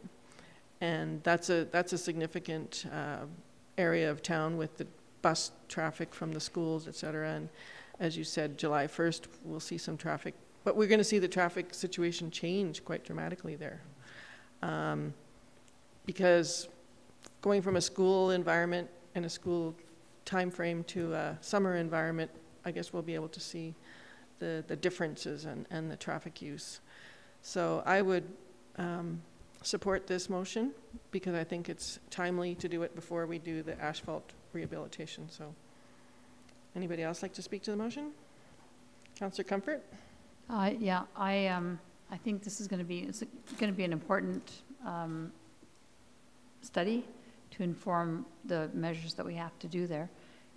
And that's a significant area of town with the bus traffic from the schools, et cetera. And as you said, July 1st, we'll see some traffic, but we're going to see the traffic situation change quite dramatically there. Because going from a school environment and a school time frame to a summer environment, I guess we'll be able to see the differences and the traffic use. So I would support this motion because I think it's timely to do it before we do the asphalt rehabilitation. So anybody else like to speak to the motion? Councillor Comfort? Yeah, I think this is going to be an important study to inform the measures that we have to do there.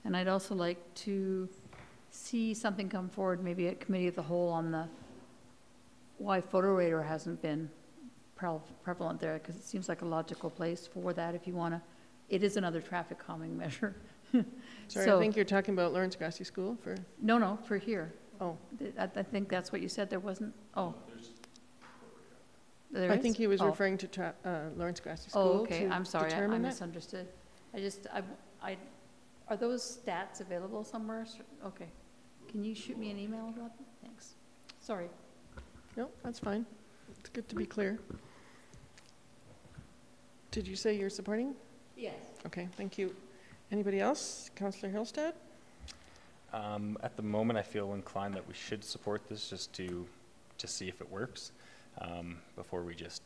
And I'd also like to see something come forward, maybe at committee of the whole, on why photo radar hasn't been prevalent there, because it seems like a logical place for that if you want to. It is another traffic calming measure. Sorry, so, I think you're talking about Lawrence Grassy School for... No, for here. Oh. I think that's what you said. There wasn't... Oh. I think he was referring to Lawrence Grassy School. Oh, okay. I'm sorry. I misunderstood. Are those stats available somewhere? Okay. Can you shoot me an email about them? Thanks. Sorry. No, that's fine. It's good to be clear. Did you say you're supporting? Yes. Okay, thank you. Anybody else? Councillor Hillstead? At the moment, I feel inclined that we should support this just to see if it works before we just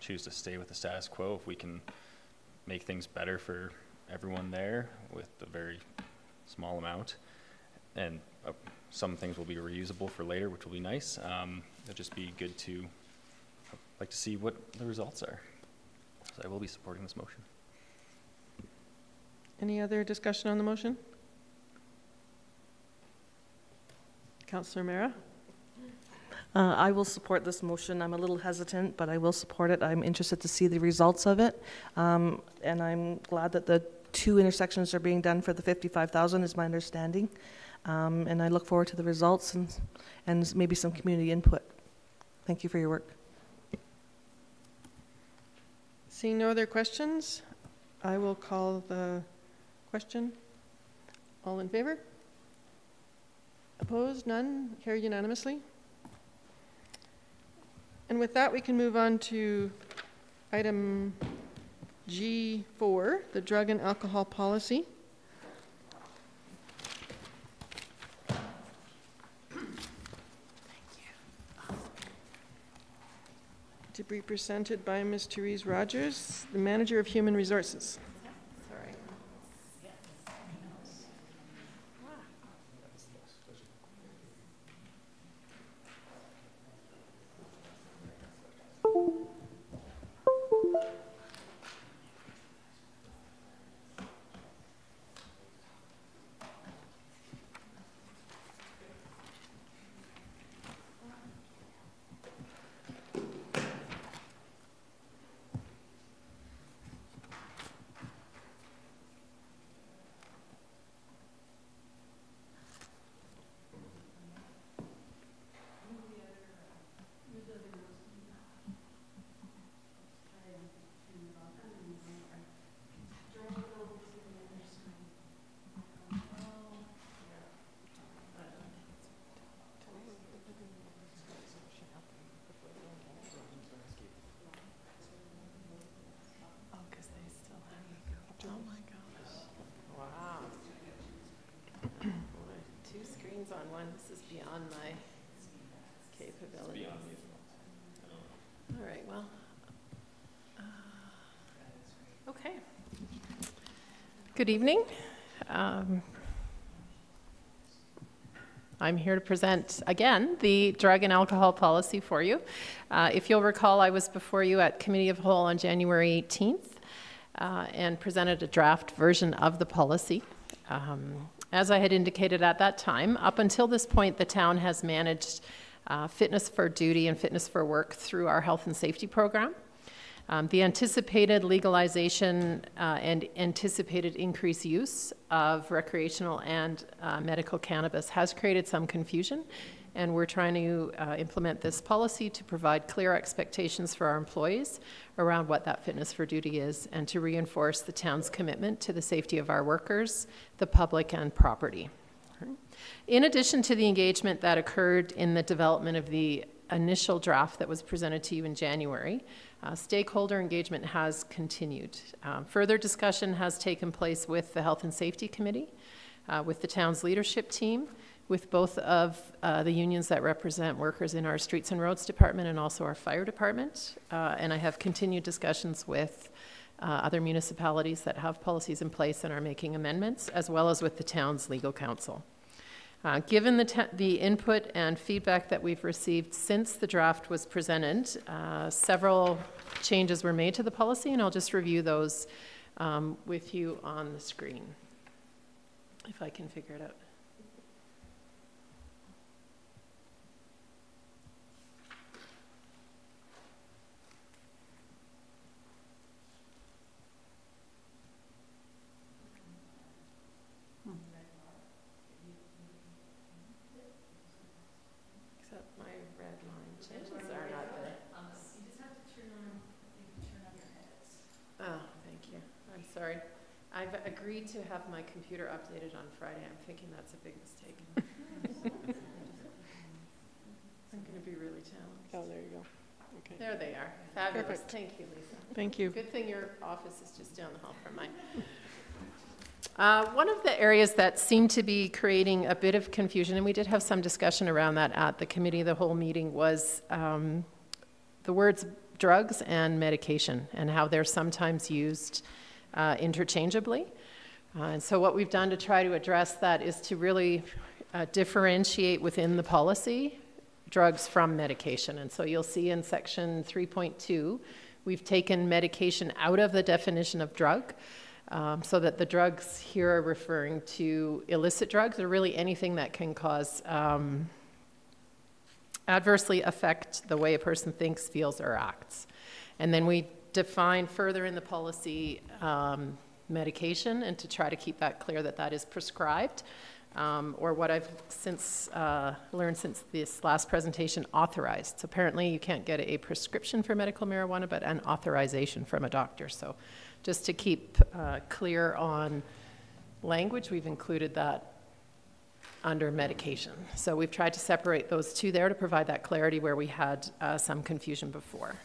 choose to stay with the status quo. If we can make things better for everyone there with a very small amount, and some things will be reusable for later, which will be nice. It'll just be good to like to see what the results are. So I will be supporting this motion. Any other discussion on the motion? Councillor Mera? I will support this motion. I'm a little hesitant, but I will support it. I'm interested to see the results of it. And I'm glad that the 2 intersections are being done for the 55,000 is my understanding. And I look forward to the results and maybe some community input. Thank you for your work. Seeing no other questions, I will call the question. All in favor? Opposed? None? Carried unanimously. And with that, we can move on to item G4, the drug and alcohol policy. To be presented by Ms. Therese Rogers, the Manager of Human Resources. Sorry. On one, this is beyond my capability. All right, well, okay. Good evening. I'm here to present, again, the drug and alcohol policy for you. If you'll recall, I was before you at Committee of Whole on January 18th and presented a draft version of the policy. As I had indicated at that time, up until this point, the town has managed fitness for duty and fitness for work through our health and safety program. The anticipated legalization and anticipated increased use of recreational and medical cannabis has created some confusion, and we're trying to implement this policy to provide clear expectations for our employees around what that fitness for duty is, and to reinforce the town's commitment to the safety of our workers, the public, and property. In addition to the engagement that occurred in the development of the initial draft that was presented to you in January, stakeholder engagement has continued. Further discussion has taken place with the Health and Safety Committee, with the town's leadership team, with both of the unions that represent workers in our Streets and Roads Department and also our Fire Department. And I have continued discussions with other municipalities that have policies in place and are making amendments, as well as with the town's legal counsel. Given the input and feedback that we've received since the draft was presented, several changes were made to the policy, and I'll just review those with you on the screen, if I can figure it out. Sorry. I've agreed to have my computer updated on Friday. I'm thinking that's a big mistake. I'm going to be really challenged. Oh, there you go. Okay. There they are. Fabulous. Perfect. Thank you, Lisa. Thank you. Good thing your office is just down the hall from mine. One of the areas that seemed to be creating a bit of confusion, and we did have some discussion around that at the committee of the whole meeting, was the words drugs and medication and how they're sometimes used interchangeably. And so what we've done to try to address that is to really differentiate within the policy drugs from medication. And so you'll see in section 3.2, we've taken medication out of the definition of drug, so that the drugs here are referring to illicit drugs, or really anything that can cause adversely affect the way a person thinks, feels, or acts. And then we define further in the policy medication, and to try to keep that clear that that is prescribed, or what I've since learned since this last presentation, authorized. So apparently you can't get a prescription for medical marijuana, but an authorization from a doctor. So just to keep clear on language, we've included that under medication. So we've tried to separate those two there to provide that clarity where we had some confusion before.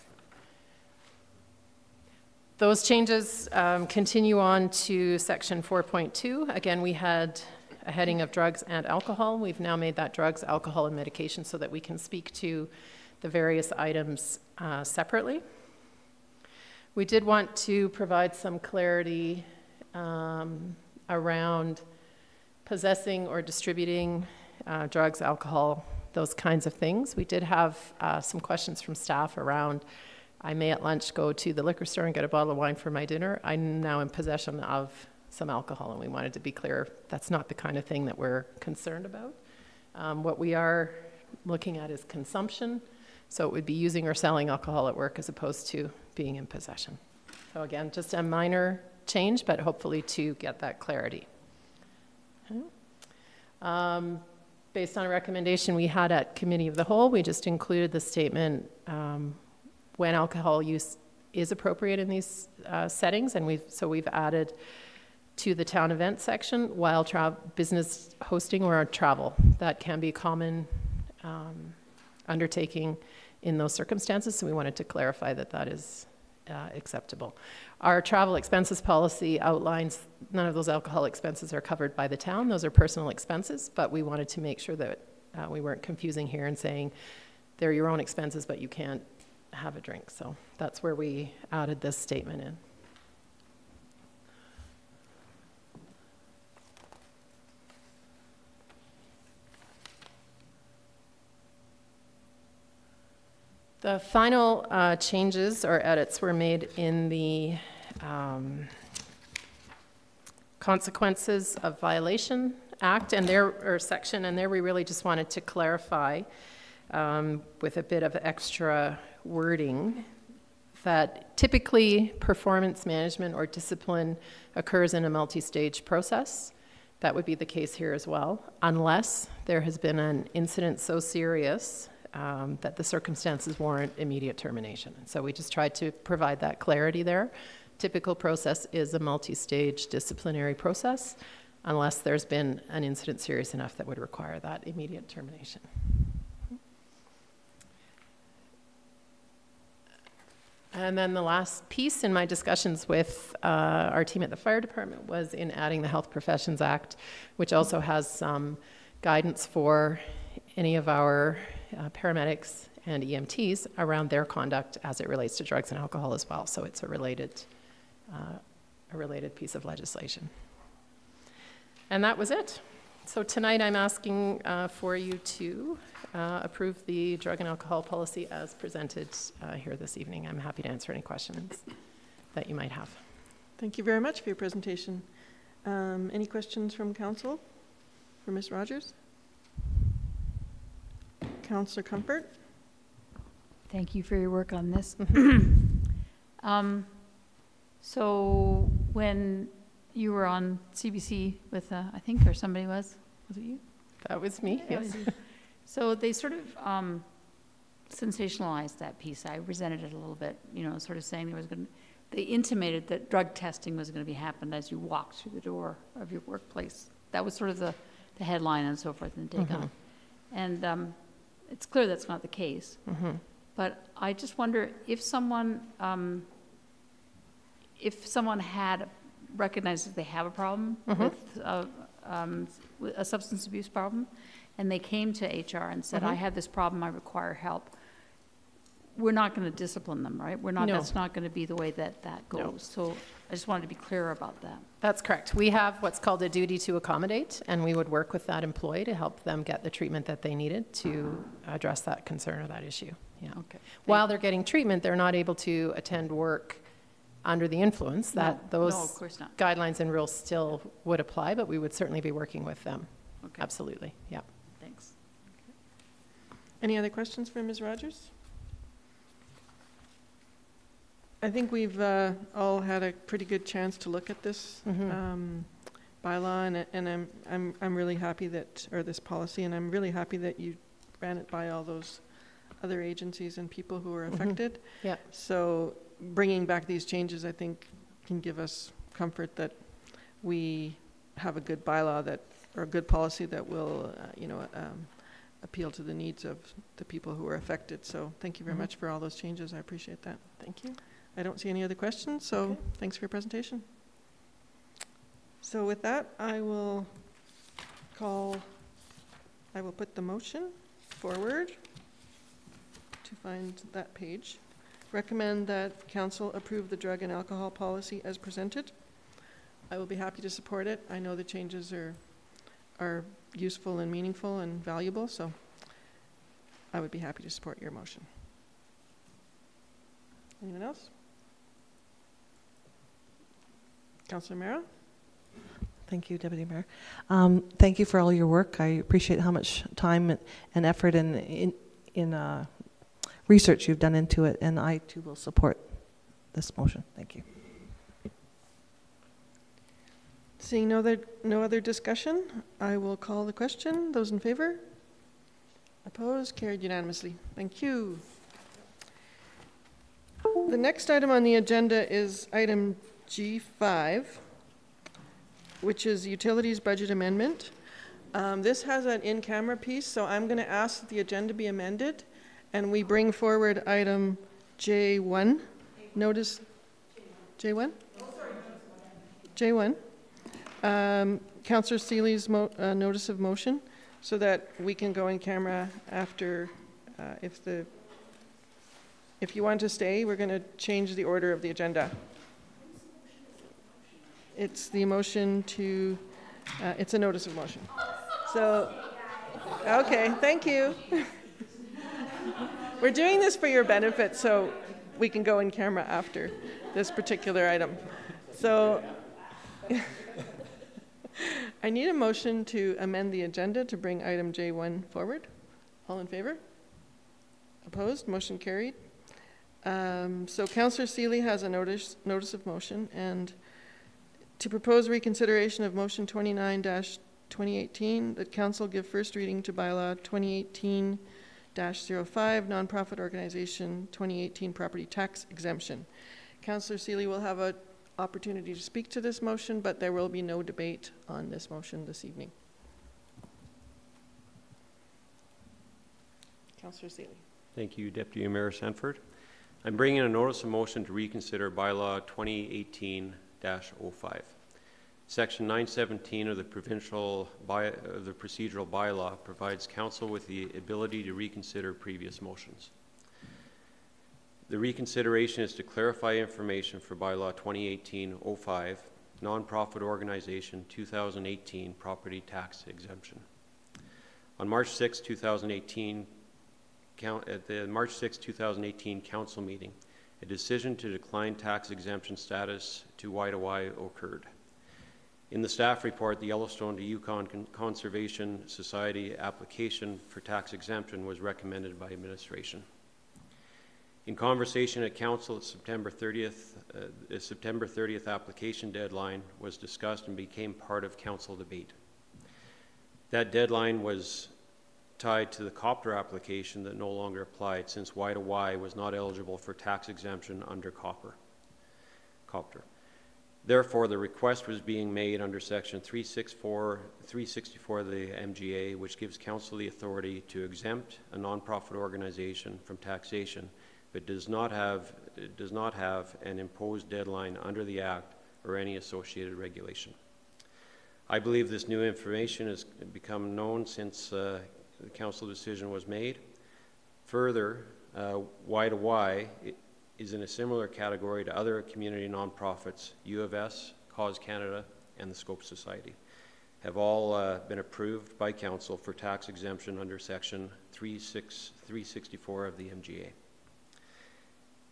Those changes continue on to section 4.2. Again, we had a heading of drugs and alcohol. We've now made that drugs, alcohol, and medication so that we can speak to the various items separately. We did want to provide some clarity around possessing or distributing drugs, alcohol, those kinds of things. We did have some questions from staff around, I may at lunch go to the liquor store and get a bottle of wine for my dinner. I'm now in possession of some alcohol, and we wanted to be clear that's not the kind of thing that we're concerned about. What we are looking at is consumption, so it would be using or selling alcohol at work as opposed to being in possession. So again, just a minor change, but hopefully to get that clarity. Okay. Based on a recommendation we had at Committee of the Whole, we just included the statement when alcohol use is appropriate in these settings, and we've added to the town event section, while business hosting or travel. That can be a common undertaking in those circumstances, so we wanted to clarify that that is acceptable. Our travel expenses policy outlines none of those alcohol expenses are covered by the town. Those are personal expenses, but we wanted to make sure that we weren't confusing here and saying they're your own expenses, but you can't have a drink. So that's where we added this statement in. The final changes or edits were made in the Consequences of Violation Act and section, and there we really just wanted to clarify with a bit of extra wording that typically performance management or discipline occurs in a multi-stage process. That would be the case here as well, unless there has been an incident so serious that the circumstances warrant immediate termination. So we just tried to provide that clarity there. Typical process is a multi-stage disciplinary process, unless there's been an incident serious enough that would require that immediate termination. And then the last piece in my discussions with our team at the fire department was in adding the Health Professions Act, which also has some guidance for any of our paramedics and EMTs around their conduct as it relates to drugs and alcohol as well. So it's a related piece of legislation. And that was it. So tonight I'm asking for you to approve the drug and alcohol policy as presented here this evening. I'm happy to answer any questions that you might have. Thank you very much for your presentation. Any questions from council for Ms. Rogers? Councillor Comfort? Thank you for your work on this. So when you were on CBC with, I think, or somebody was it you? That was me, yes. So they sort of sensationalized that piece. I resented it a little bit, sort of saying they intimated that drug testing was going to be happened as you walked through the door of your workplace. That was sort of the headline and so forth and take on. And it's clear that's not the case. But I just wonder if someone had recognizes they have a problem with a substance abuse problem, and they came to HR and said, I have this problem, I require help. We're not going to discipline them, right? We're not. No. That's not going to be the way that goes. No. So I just wanted to be clear about that. That's correct. We have what's called a duty to accommodate, and we would work with that employee to help them get the treatment that they needed to address that concern or that issue. Yeah. Okay. While they're getting treatment, they're not able to attend work under the influence. Those of course not. Guidelines and rules still would apply, but we would certainly be working with them. Okay. Absolutely. Yeah. Thanks. Okay. Any other questions for Ms. Rogers? I think we've all had a pretty good chance to look at this bylaw, and I'm really happy that, or this policy, and I'm really happy that you ran it by all those other agencies and people who are affected. Yeah. So bringing back these changes, I think, can give us comfort that we have a good bylaw that, or a good policy that will, appeal to the needs of the people who are affected. So thank you very much for all those changes. I appreciate that. Thank you. I don't see any other questions, so thanks for your presentation. So with that, I will put the motion forward to find that page. Recommend that council approve the drug and alcohol policy as presented. I will be happy to support it. I know the changes are useful and meaningful and valuable, so I would be happy to support your motion. Anyone else? Councillor Mara? Thank you, Deputy Mayor. Thank you for all your work. I appreciate how much time and effort and in research you've done into it, and I too will support this motion. Thank you. Seeing no other discussion, I will call the question. Those in favor? Opposed? Carried unanimously. Thank you. The next item on the agenda is item G5, which is Utilities Budget Amendment. This has an in-camera piece, so I'm going to ask that the agenda be amended, and we bring forward item J1. Notice J1? J1. Councillor Seeley's notice of motion, so that we can go in camera after, if you want to stay, we're going to change the order of the agenda. It's the motion to, it's a notice of motion. So, okay, thank you. We're doing this for your benefit, so we can go in camera after this particular item. So, I need a motion to amend the agenda to bring item J1 forward. All in favor? Opposed? Motion carried. So Councillor Seeley has a notice of motion, and to propose reconsideration of motion 29-2018, that council give first reading to bylaw 2018-05, nonprofit organization 2018 property tax exemption. Councillor Seeley will have an opportunity to speak to this motion, but there will be no debate on this motion this evening. Councillor Seeley. Thank you, Deputy Mayor Sanford. I'm bringing a notice of motion to reconsider bylaw 2018-05. Section 917 of the procedural bylaw provides council with the ability to reconsider previous motions. The reconsideration is to clarify information for bylaw 2018-05, nonprofit organization 2018 property tax exemption. On March 6, 2018, at the March 6, 2018 council meeting, a decision to decline tax exemption status to Y2Y occurred. In the staff report, the Yellowstone to Yukon Conservation Society application for tax exemption was recommended by administration. In conversation at council, September 30th application deadline was discussed and became part of council debate. That deadline was tied to the copter application that no longer applied, since Y2Y was not eligible for tax exemption under copter. Therefore, the request was being made under Section 364 of the MGA, which gives council the authority to exempt a nonprofit organization from taxation, but does not have an imposed deadline under the Act or any associated regulation. I believe this new information has become known since the council decision was made. Further, Y2Y is in a similar category to other community nonprofits. U of S, Cause Canada, and the Scope Society have all been approved by council for tax exemption under Section 364 of the MGA.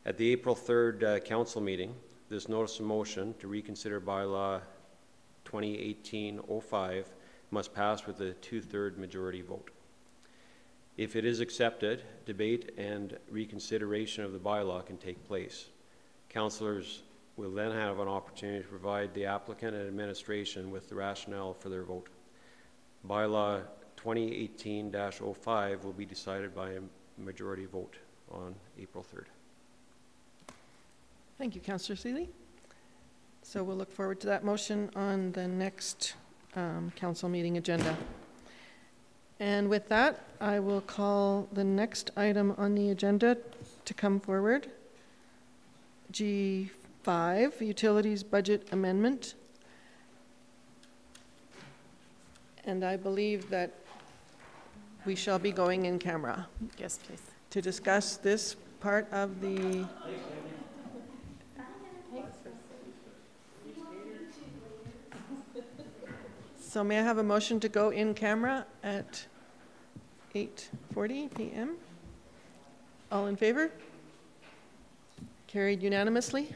At the April 3rd council meeting, this notice of motion to reconsider bylaw 2018-05 must pass with a 2/3 majority vote. If it is accepted, debate and reconsideration of the bylaw can take place. Councillors will then have an opportunity to provide the applicant and administration with the rationale for their vote. Bylaw 2018-05 will be decided by a majority vote on April 3rd. Thank you, Councillor Seeley. So we'll look forward to that motion on the next council meeting agenda. And with that, I will call the next item on the agenda to come forward. G5, Utilities Budget Amendment. And I believe that we shall be going in camera. Yes, please. To discuss this part of the... So may I have a motion to go in camera at 8:40 p.m.? All in favor? Carried unanimously.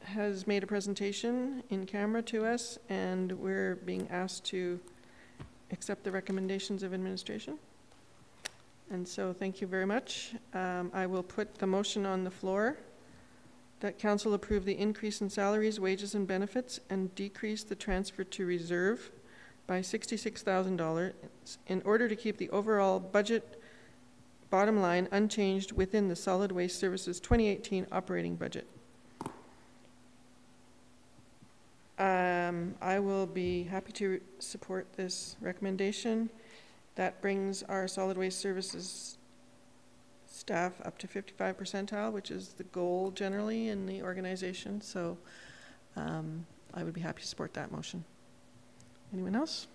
has made a presentation in camera to us, and we're being asked to accept the recommendations of administration. And so thank you very much. I will put the motion on the floor that council approve the increase in salaries, wages, and benefits and decrease the transfer to reserve by $66,000 in order to keep the overall budget bottom line unchanged within the Solid Waste Services 2018 operating budget. I will be happy to support this recommendation. That brings our Solid Waste Services staff up to 55 percentile, which is the goal generally in the organization. So I would be happy to support that motion. Anyone else?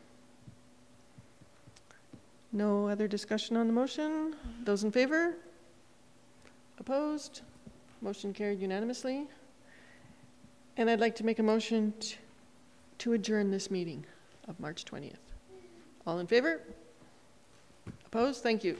No other discussion on the motion? Those in favor? Opposed? Motion carried unanimously. And I'd like to make a motion to adjourn this meeting of March 20th. All in favor? Opposed? Thank you.